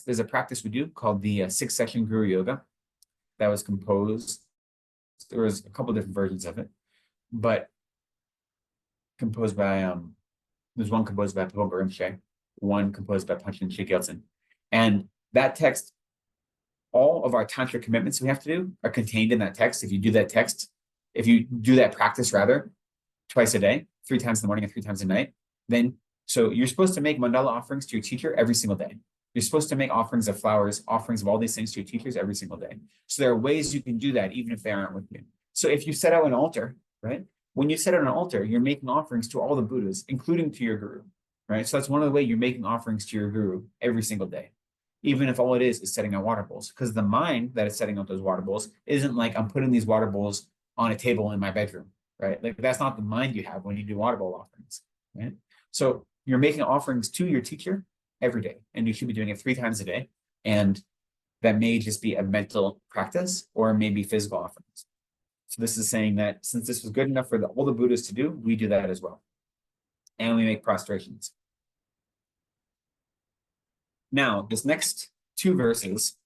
Speaker 3: there's a practice we do called the 6-session Guru Yoga that was composed. There was a couple different versions of it, but composed by, there's one composed by Paul Rinpoche, one composed by Panchen Gyalten. And that text, all of our tantra commitments we have to do are contained in that text. If you do that practice rather, twice a day, 3 times in the morning and 3 times at night, then, so you're supposed to make mandala offerings to your teacher every single day. You're supposed to make offerings of flowers, offerings of all these things to your teachers every single day. So there are ways you can do that even if they aren't with you. So if you set out an altar, right? When you set out an altar, you're making offerings to all the Buddhas, including to your guru, right? So that's one of the ways you're making offerings to your guru every single day, even if all it is setting out water bowls. Because the mind that is setting out those water bowls isn't like I'm putting these water bowls on a table in my bedroom, right? Like that's not the mind you have when you do water bowl offerings, right? So you're making offerings to your teacher every day, and you should be doing it 3 times a day. And that may just be a mental practice or maybe physical offerings. So this is saying that since this was good enough for all the Buddhas to do, we do that as well. And we make prostrations. Now, this next two verses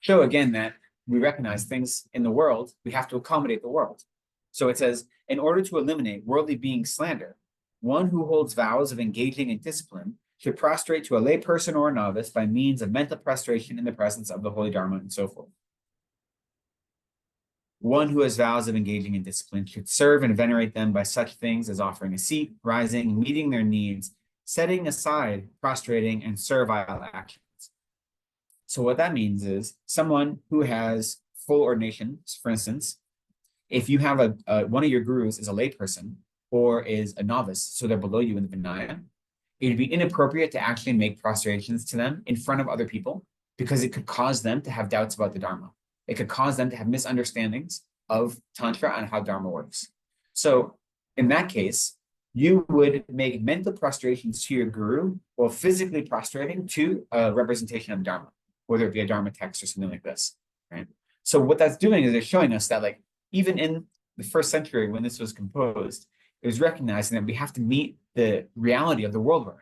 Speaker 3: show again that we recognize things in the world, we have to accommodate the world. So it says, in order to eliminate worldly being slander, one who holds vows of engaging in discipline should prostrate to a layperson or a novice by means of mental prostration in the presence of the holy Dharma and so forth. One who has vows of engaging in discipline should serve and venerate them by such things as offering a seat, rising, meeting their needs, setting aside prostrating and servile actions. So what that means is someone who has full ordination, for instance, if you have one of your gurus is a layperson or is a novice, so they're below you in the Vinaya, it would be inappropriate to actually make prostrations to them in front of other people because it could cause them to have doubts about the Dharma. It could cause them to have misunderstandings of Tantra and how Dharma works. So in that case, you would make mental prostrations to your guru while physically prostrating to a representation of Dharma, whether it be a Dharma text or something like this, right? So what that's doing is it's showing us that like, even in the first century when this was composed, it was recognizing that we have to meet the reality of the world we're in.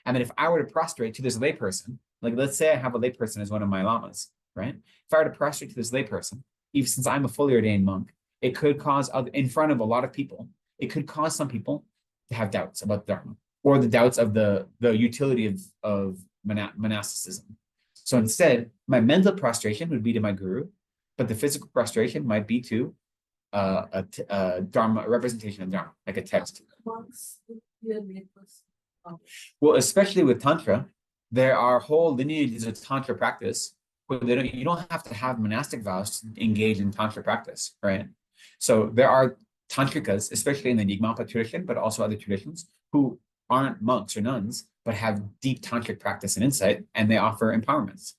Speaker 3: And that if I were to prostrate to this layperson, like let's say I have a layperson as one of my lamas, right? If I were to prostrate to this layperson, even since I'm a fully ordained monk, it could cause, in front of a lot of people, it could cause some people to have doubts about Dharma or the doubts of the utility of monasticism. So instead, my mental prostration would be to my guru, but the physical prostration might be to a Dharma, a representation of Dharma, like a text. Well, especially with Tantra, there are whole lineages of Tantra practice where you don't have to have monastic vows to engage in Tantra practice, right? So there are Tantrikas, especially in the Nyingmapa tradition, but also other traditions, who aren't monks or nuns, but have deep tantric practice and insight, and they offer empowerments.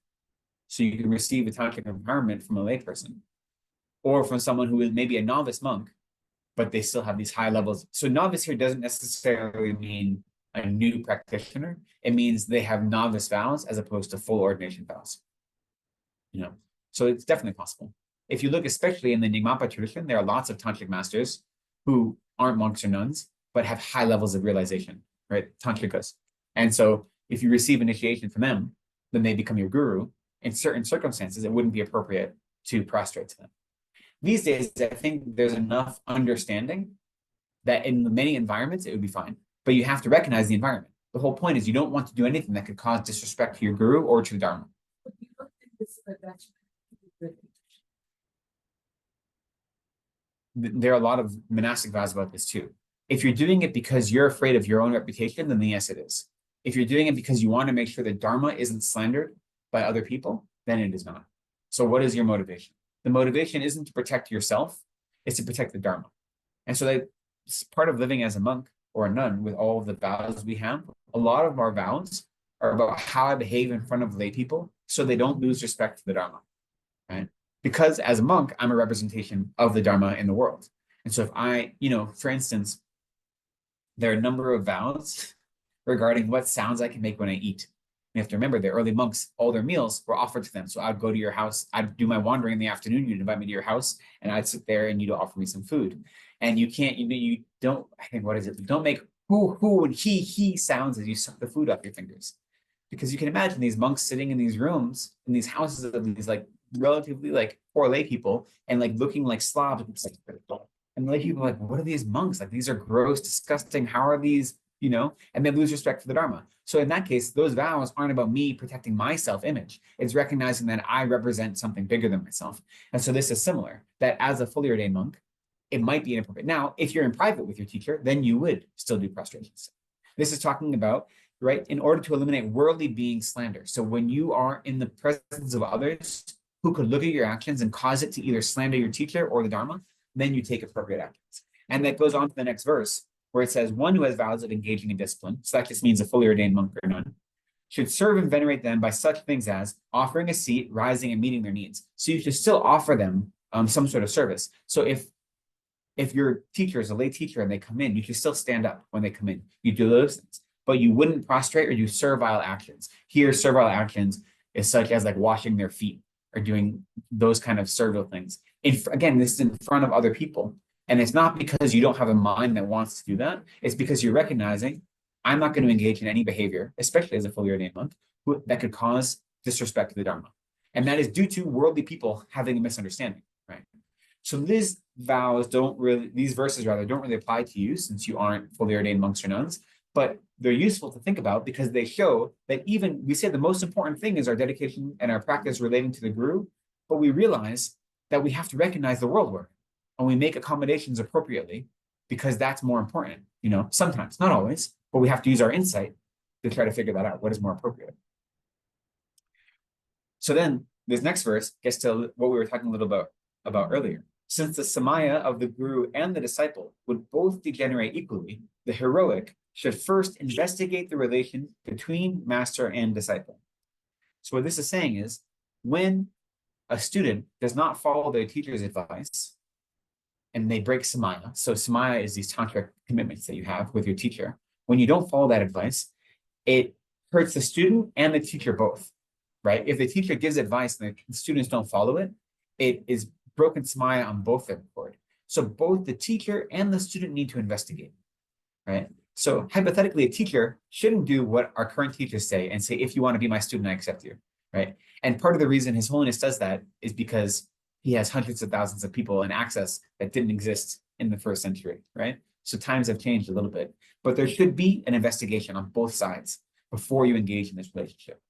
Speaker 3: So you can receive a tantric empowerment from a layperson, or from someone who is maybe a novice monk, but they still have these high levels. So novice here doesn't necessarily mean a new practitioner. It means they have novice vows as opposed to full ordination vows. You know, so it's definitely possible. If you look, especially in the Nyingmapa tradition, there are lots of tantric masters who aren't monks or nuns, but have high levels of realization, right? Tantrikas. And so if you receive initiation from them, then they become your guru. In certain circumstances, it wouldn't be appropriate to prostrate to them. These days, I think there's enough understanding that in many environments, it would be fine. But you have to recognize the environment. The whole point is you don't want to do anything that could cause disrespect to your guru or to the Dharma. There are a lot of monastic vows about this too. If you're doing it because you're afraid of your own reputation, then yes, it is. If you're doing it because you want to make sure that Dharma isn't slandered by other people, then it is not. So what is your motivation? The motivation isn't to protect yourself, it's to protect the Dharma. And so that's part of living as a monk or a nun with all of the vows we have. A lot of our vows are about how I behave in front of lay people so they don't lose respect for the Dharma, right? Because as a monk, I'm a representation of the Dharma in the world. And so if I, for instance, there are a number of vows regarding what sounds I can make when I eat. You have to remember the early monks, all their meals were offered to them. So I'd go to your house, I'd do my wandering in the afternoon, you'd invite me to your house, and I'd sit there and you'd offer me some food. And you can't, you don't, I think, what is it? Don't make who and he sounds as you suck the food off your fingers. Because you can imagine these monks sitting in these rooms, in these houses of these like relatively like poor lay people and like looking like slobs. And the lay people are like, what are these monks? Like, these are gross, disgusting. How are these, and they lose respect for the Dharma. So in that case, those vows aren't about me protecting my self-image. It's recognizing that I represent something bigger than myself. And so this is similar, that as a fully ordained monk, it might be inappropriate. Now, if you're in private with your teacher, then you would still do prostrations. This is talking about, right, in order to eliminate worldly being slander. So when you are in the presence of others who could look at your actions and cause it to either slander your teacher or the Dharma, then you take appropriate actions. And that goes on to the next verse, where it says, one who has vows of engaging in discipline, so that just means a fully ordained monk or nun, should serve and venerate them by such things as offering a seat, rising, and meeting their needs. So you should still offer them some sort of service. So if your teacher is a lay teacher and they come in, you should still stand up when they come in. You do those things, but you wouldn't prostrate or do servile actions. Here, servile actions is such as like washing their feet are doing those kind of servile things. Again, this is in front of other people. And it's not because you don't have a mind that wants to do that. It's because you're recognizing, I'm not going to engage in any behavior, especially as a fully ordained monk, that could cause disrespect to the Dharma. And that is due to worldly people having a misunderstanding, right? So these verses rather, don't really apply to you since you aren't fully ordained monks or nuns, but they're useful to think about because they show that even, we say the most important thing is our dedication and our practice relating to the Guru, but we realize that we have to recognize the world we're in, and we make accommodations appropriately because that's more important, sometimes, not always, but we have to use our insight to try to figure that out, what is more appropriate. So then this next verse gets to what we were talking a little about earlier. Since the samaya of the guru and the disciple would both degenerate equally, the heroic should first investigate the relation between master and disciple. So what this is saying is, when a student does not follow their teacher's advice and they break samaya, so samaya is these tantric commitments that you have with your teacher. When you don't follow that advice, it hurts the student and the teacher both, right? If the teacher gives advice and the students don't follow it, it is broken samaya on both their part. So both the teacher and the student need to investigate, right? So hypothetically, a teacher shouldn't do what our current teachers say and say, if you want to be my student, I accept you, right? And part of the reason His Holiness does that is because he has hundreds of thousands of people and access that didn't exist in the first century, right? So times have changed a little bit, but there should be an investigation on both sides before you engage in this relationship.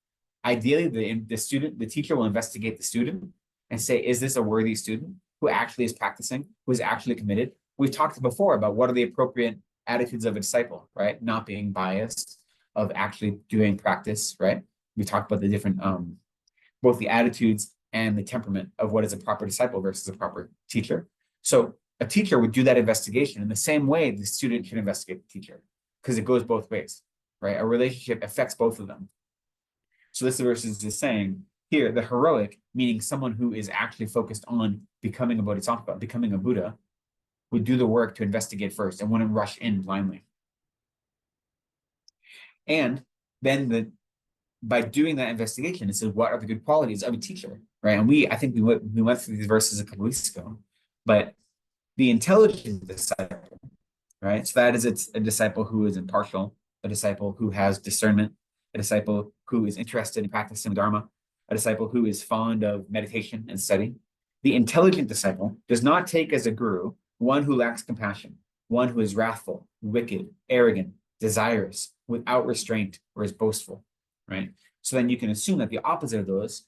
Speaker 3: Ideally, the teacher will investigate the student and say, is this a worthy student who actually is practicing, who is actually committed? We've talked before about what are the appropriate attitudes of a disciple, right? Not being biased, of actually doing practice, right? We talked about the different, both the attitudes and the temperament of what is a proper disciple versus a proper teacher. So a teacher would do that investigation in the same way the student should investigate the teacher, because it goes both ways, right? A relationship affects both of them. So this verse is just saying here, the heroic, meaning someone who is actually focused on becoming a bodhisattva, becoming a Buddha, would do the work to investigate first and wouldn't rush in blindly. And then by doing that investigation, it says, what are the good qualities of a teacher, right? And I think we went through these verses a couple weeks ago, but the intelligent disciple, right? So that is a disciple who is impartial, a disciple who has discernment, a disciple who is interested in practicing Dharma, a disciple who is fond of meditation and study. The intelligent disciple does not take as a guru one who lacks compassion, one who is wrathful, wicked, arrogant, desirous, without restraint, or is boastful, right? So then you can assume that the opposite of those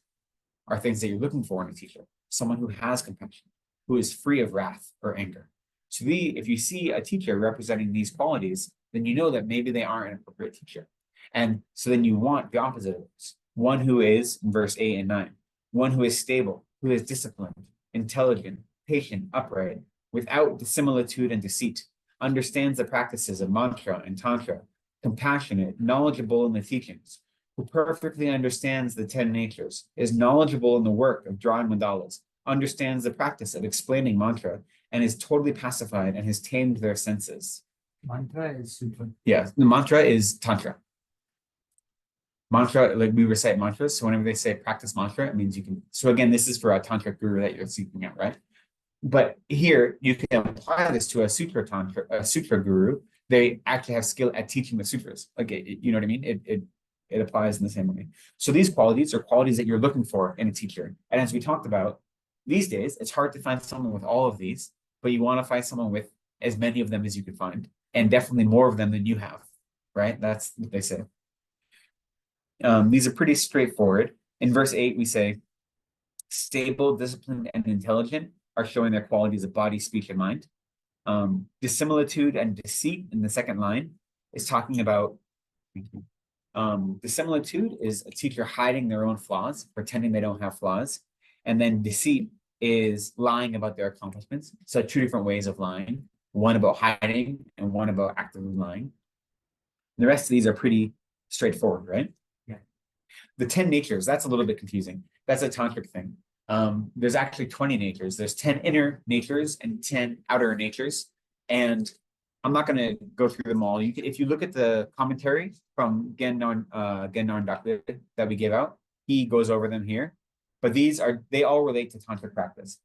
Speaker 3: are things that you're looking for in a teacher, someone who has compassion, who is free of wrath or anger. So if you see a teacher representing these qualities, then you know that maybe they aren't an appropriate teacher. And so then you want the opposite of those. One who is, in verse 8 and 9, one who is stable, who is disciplined, intelligent, patient, upright, without dissimilitude and deceit, understands the practices of mantra and tantra, compassionate, knowledgeable in the teachings, who perfectly understands the 10 natures, is knowledgeable in the work of drawing mandalas, understands the practice of explaining mantra, and is totally pacified and has tamed their senses.
Speaker 2: Mantra is sutra.
Speaker 3: Yeah, the mantra is tantra. Mantra, like we recite mantras, so whenever they say practice mantra, it means you can. So again, this is for a tantric guru that you're seeking out, right? But here you can apply this to a sutra guru. They actually have skill at teaching the sutras. Like you know what I mean? It applies in the same way. So these qualities are qualities that you're looking for in a teacher. And as we talked about, these days it's hard to find someone with all of these, but you want to find someone with as many of them as you can find, and definitely more of them than you have, right? That's what they say. These are pretty straightforward. In verse 8, we say, stable, disciplined, and intelligent are showing their qualities of body, speech, and mind. Dissimilitude and deceit in the second line is talking about dissimilitude is a teacher hiding their own flaws, pretending they don't have flaws. And then deceit is lying about their accomplishments. So two different ways of lying, one about hiding and one about actively lying. The rest of these are pretty straightforward, right?
Speaker 2: Yeah.
Speaker 3: The 10 natures, that's a little bit confusing. That's a tantric thing. There's actually 20 natures. There's 10 inner natures and 10 outer natures. And I'm not going to go through them all. If you look at the commentary from Gennan Doctor that we gave out, he goes over them here. but they all relate to tantric practice.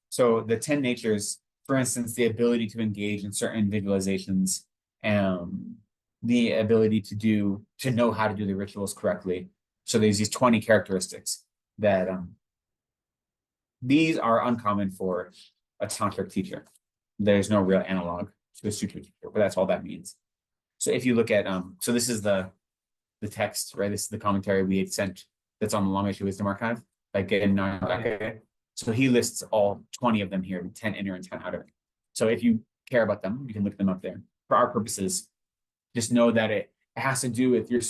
Speaker 3: So the 10 natures, for instance, the ability to engage in certain visualizations, the ability to know how to do the rituals correctly. So there's these 20 characteristics that these are uncommon for a tantric teacher. There's no real analog to a sutra teacher, but that's all that means. So if you look at so this is the text, right? This is the commentary we had sent that's on the Lama Yeshe Wisdom Archive. Like okay. So he lists all 20 of them here, 10 inner and 10 outer. So if you care about them, you can look them up there. For our purposes, just know that it has to do with your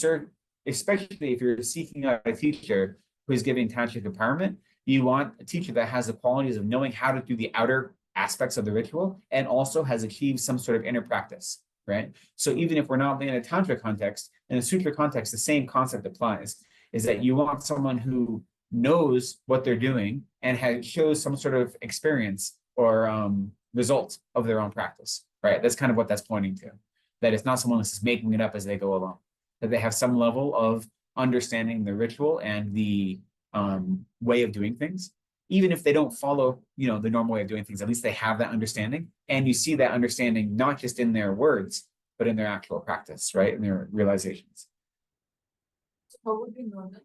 Speaker 3: especially if you're seeking out a teacher who is giving tantric empowerment, you want a teacher that has the qualities of knowing how to do the outer aspects of the ritual and also has achieved some sort of inner practice, right? So even if we're not in a tantra context, in a sutra context, the same concept applies, is that you want someone who knows what they're doing and shows some sort of experience or result of their own practice, right? That's kind of what that's pointing to. That it's not someone that's just making it up as they go along. That they have some level of understanding the ritual and the way of doing things. Even if they don't follow, the normal way of doing things, at least they have that understanding. And you see that understanding not just in their words, but in their actual practice, right? In their realizations.
Speaker 4: So how would we know that?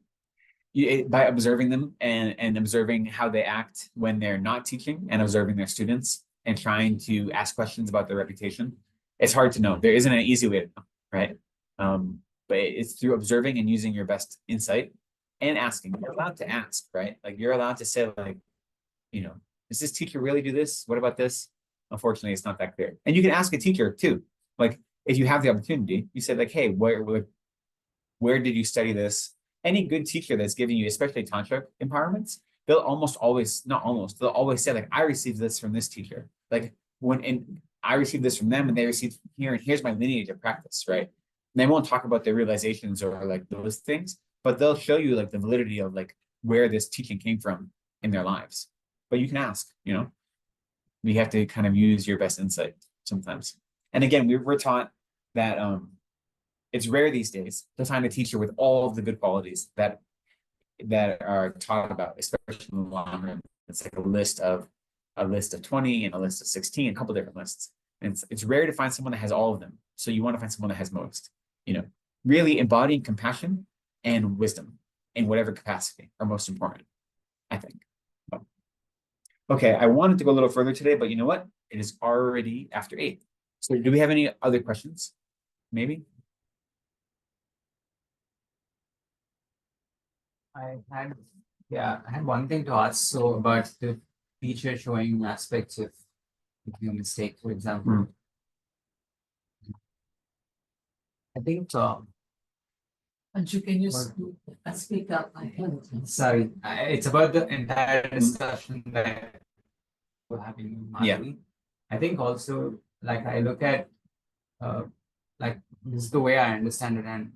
Speaker 3: By observing them and observing how they act when they're not teaching and observing their students and trying to ask questions about their reputation. It's hard to know. There isn't an easy way to know, right? But it's through observing and using your best insight and asking. You're allowed to ask, right? Like you're allowed to say like, does this teacher really do this? What about this? Unfortunately, it's not that clear. And you can ask a teacher too. Like if you have the opportunity, you say like, hey, where did you study this? Any good teacher that's giving you, especially tantric empowerments, they'll always say like, I received this from this teacher. Like I received this from them and they received here, and here's my lineage of practice, right? And they won't talk about their realizations or like those things, but they'll show you like the validity of like where this teaching came from in their lives. But you can ask, you have to kind of use your best insight sometimes. And again, we're taught that it's rare these days to find a teacher with all of the good qualities that are taught about, especially in the long run. It's like a list of 20 and a list of 16, a couple different lists. And it's rare to find someone that has all of them. So you want to find someone that has most, really embodying compassion and wisdom in whatever capacity are most important, I think. Okay, I wanted to go a little further today, but you know what? It is already after 8. So do we have any other questions? Maybe?
Speaker 2: I had one thing to ask. So about the teacher showing aspects of making a mistake, for example. I think
Speaker 4: Anju, can you speak up?
Speaker 2: sorry, it's about the entire discussion that we're having.
Speaker 3: Yeah.
Speaker 2: I think also like I look at like this is the way I understand it, and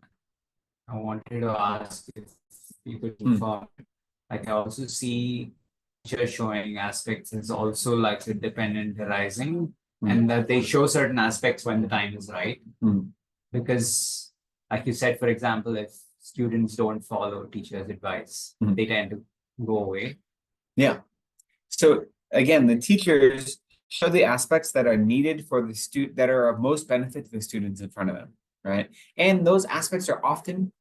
Speaker 2: I wanted to ask if people confirm. Like I also see teachers showing aspects is also like the dependent arising, and that they show certain aspects when the time is right. Because like you said, for example, if students don't follow teachers' advice, they tend to go away.
Speaker 3: Yeah. So again, the teachers show the aspects that are needed for the student that are of most benefit to the students in front of them, right? And those aspects are often,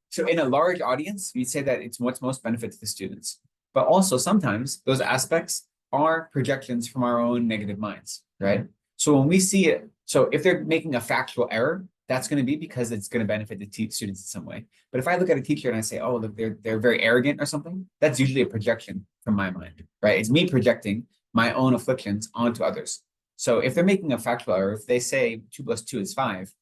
Speaker 3: so in a large audience, we say that it's what's most benefit to the students. But also sometimes those aspects are projections from our own negative minds, right? So when we see it, so if they're making a factual error, that's going to be because it's going to benefit the students in some way. But if I look at a teacher and I say, oh, look, they're very arrogant or something, that's usually a projection from my mind, right? It's me projecting my own afflictions onto others. So if they're making a factual error, if they say 2 + 2 is 5,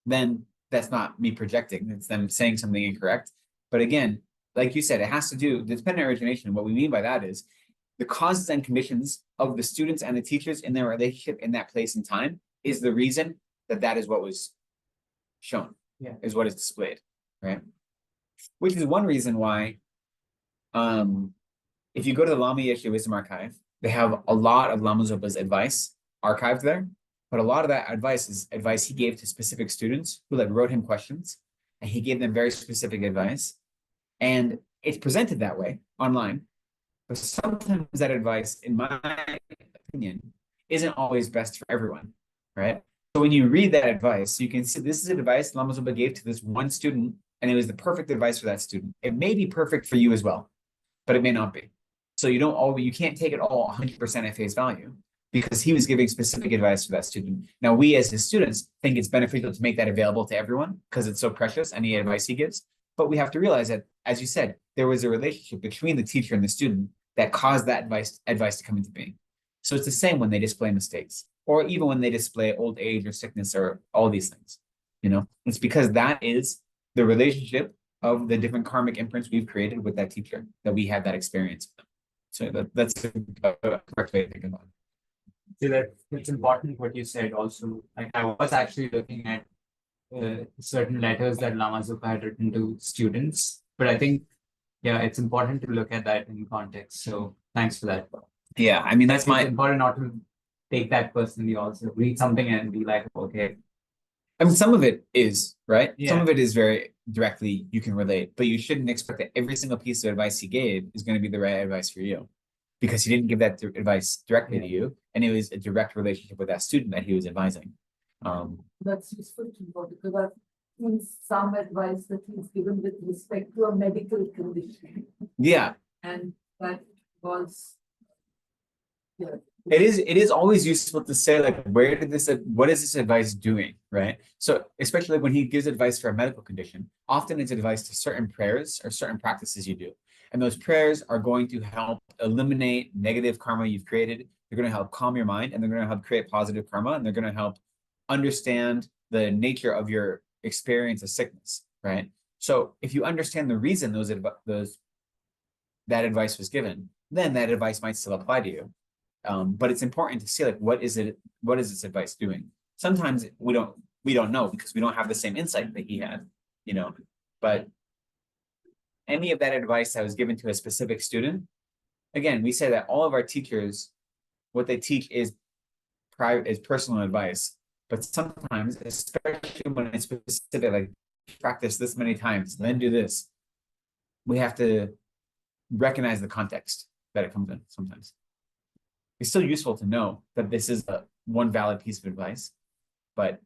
Speaker 3: then that's not me projecting, it's them saying something incorrect. But again, like you said, it has to do, the dependent origination, what we mean by that is the causes and conditions of the students and the teachers in their relationship in that place and time is the reason that is what was shown, is what is displayed, right? Which is one reason why, if you go to the Lama Yeshe Wisdom Archive, they have a lot of Lama Zopa's advice archived there, but a lot of that advice is advice he gave to specific students who like wrote him questions, and he gave them very specific advice. And it's presented that way online, but sometimes that advice, in my opinion, isn't always best for everyone, right? So when you read that advice, you can see this is advice Lama Zopa gave to this one student, and it was the perfect advice for that student. It may be perfect for you as well, but it may not be. So you can't take it all 100% at face value, because he was giving specific advice to that student. Now, we as his students think it's beneficial to make that available to everyone because it's so precious, any advice he gives. But we have to realize that, as you said, there was a relationship between the teacher and the student that caused that advice to come into being. So it's the same when they display mistakes, or even when they display old age or sickness or all these things. It's because that is the relationship of the different karmic imprints we've created with that teacher, that we had that experience with them. So that's a correct way to think about it.
Speaker 2: See, that it's important what you said also. Like, I was actually looking at certain letters that Lama Zopa had written to students, but I think, yeah, it's important to look at that in context. So thanks for that.
Speaker 3: Yeah, I mean, that's
Speaker 2: It's important not to take that personally also. Read something and be like, okay.
Speaker 3: I mean, some of it is, right?
Speaker 2: Yeah.
Speaker 3: Some of it is very directly, you can relate, but you shouldn't expect that every single piece of advice he gave is going to be the right advice for you, because he didn't give that advice directly to you, and it was a direct relationship with that student that he was advising.
Speaker 4: That's useful to know, because I've seen some advice that he's given with respect to a medical condition.
Speaker 3: Yeah.
Speaker 4: And that was, yeah.
Speaker 3: It is always useful to say, like, what is this advice doing, right? So especially when he gives advice for a medical condition, often it's advice to certain prayers or certain practices you do. And those prayers are going to help eliminate negative karma you've created. They're going to help calm your mind, and they're going to help create positive karma, and they're going to help understand the nature of your experience of sickness, right? So if you understand the reason that advice was given, then that advice might still apply to you. But it's important to see, like, what is this advice doing? Sometimes we don't know, because we don't have the same insight that he had, but any of that advice that was given to a specific student, again, we say that all of our teachers, what they teach is personal advice, but sometimes, especially when it's specific, like practice this many times, then do this, we have to recognize the context that it comes in sometimes. It's still useful to know that this is one valid piece of advice, but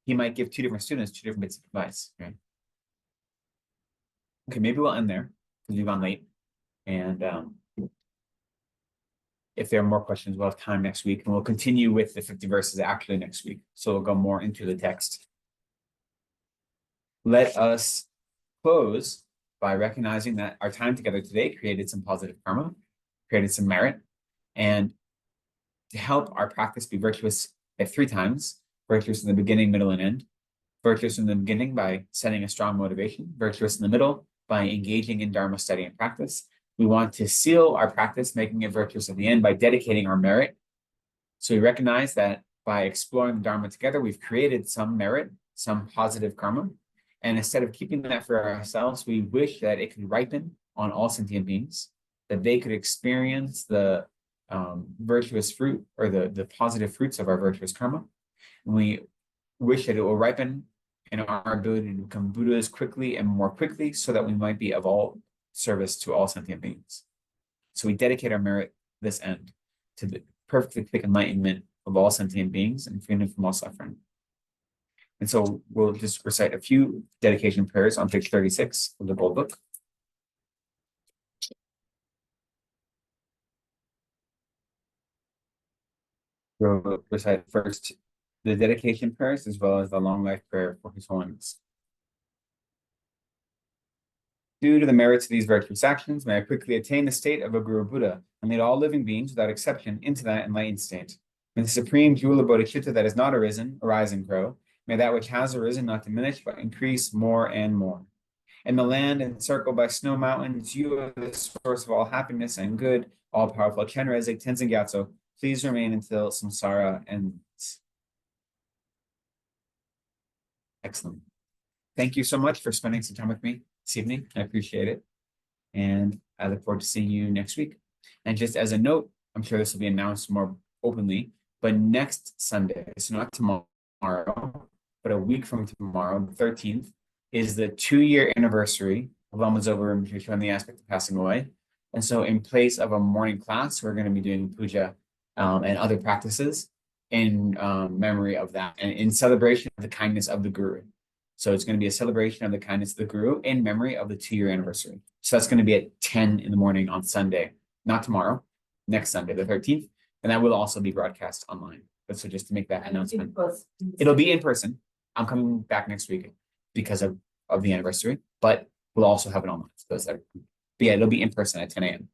Speaker 3: he might give two different students two different bits of advice, right? Okay, maybe we'll end there because we've gone late. And if there are more questions, we'll have time next week, and we'll continue with the 50 verses actually next week. So we'll go more into the text. Let us close by recognizing that our time together today created some positive karma, created some merit, and to help our practice be virtuous at 3 times: virtuous in the beginning, middle, and end. Virtuous in the beginning by setting a strong motivation. Virtuous in the middle by engaging in Dharma study and practice. We want to seal our practice, making it virtuous at the end by dedicating our merit. So we recognize that by exploring the Dharma together, we've created some merit, some positive karma. And instead of keeping that for ourselves, we wish that it could ripen on all sentient beings, that they could experience the virtuous fruit, or the positive fruits of our virtuous karma. And we wish that it will ripen in our ability to become Buddhas quickly and more quickly, so that we might be of all service to all sentient beings. So we dedicate our merit this end to the perfectly quick enlightenment of all sentient beings and freedom from all suffering. And so we'll just recite a few dedication prayers on page 36 of the Bold Book. We'll recite first the dedication prayers, as well as the long life prayer for His Holiness. Due to the merits of these virtuous actions, may I quickly attain the state of a Guru Buddha, and lead all living beings without exception into that enlightened state. May the supreme jewel of bodhicitta that has not arisen, arise and grow. May that which has arisen not diminish, but increase more and more. In the land encircled by snow mountains, you are the source of all happiness and good, all-powerful Chenrezig Tenzin Gyatso. Please remain until samsara ends. Excellent. Thank you so much for spending some time with me this evening. I appreciate it. And I look forward to seeing you next week. And just as a note, I'm sure this will be announced more openly, but next Sunday, so not tomorrow, but a week from tomorrow, the 13th, is the 2-year anniversary Lama's over and showing the aspect of passing away. And so in place of a morning class, we're going to be doing puja and other practices in memory of that and in celebration of the kindness of the Guru. So it's going to be a celebration of the kindness of the Guru in memory of the 2-year anniversary. So that's going to be at 10 in the morning on Sunday, not tomorrow, next Sunday, the 13th. And that will also be broadcast online. But so just to make that announcement, it'll be in person. I'm coming back next week because of the anniversary, but we'll also have it online. So those that, but yeah, it'll be in person at 10 a.m.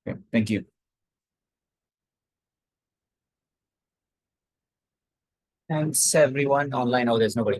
Speaker 3: Okay, thank you.
Speaker 6: Thanks everyone online. Oh, there's nobody.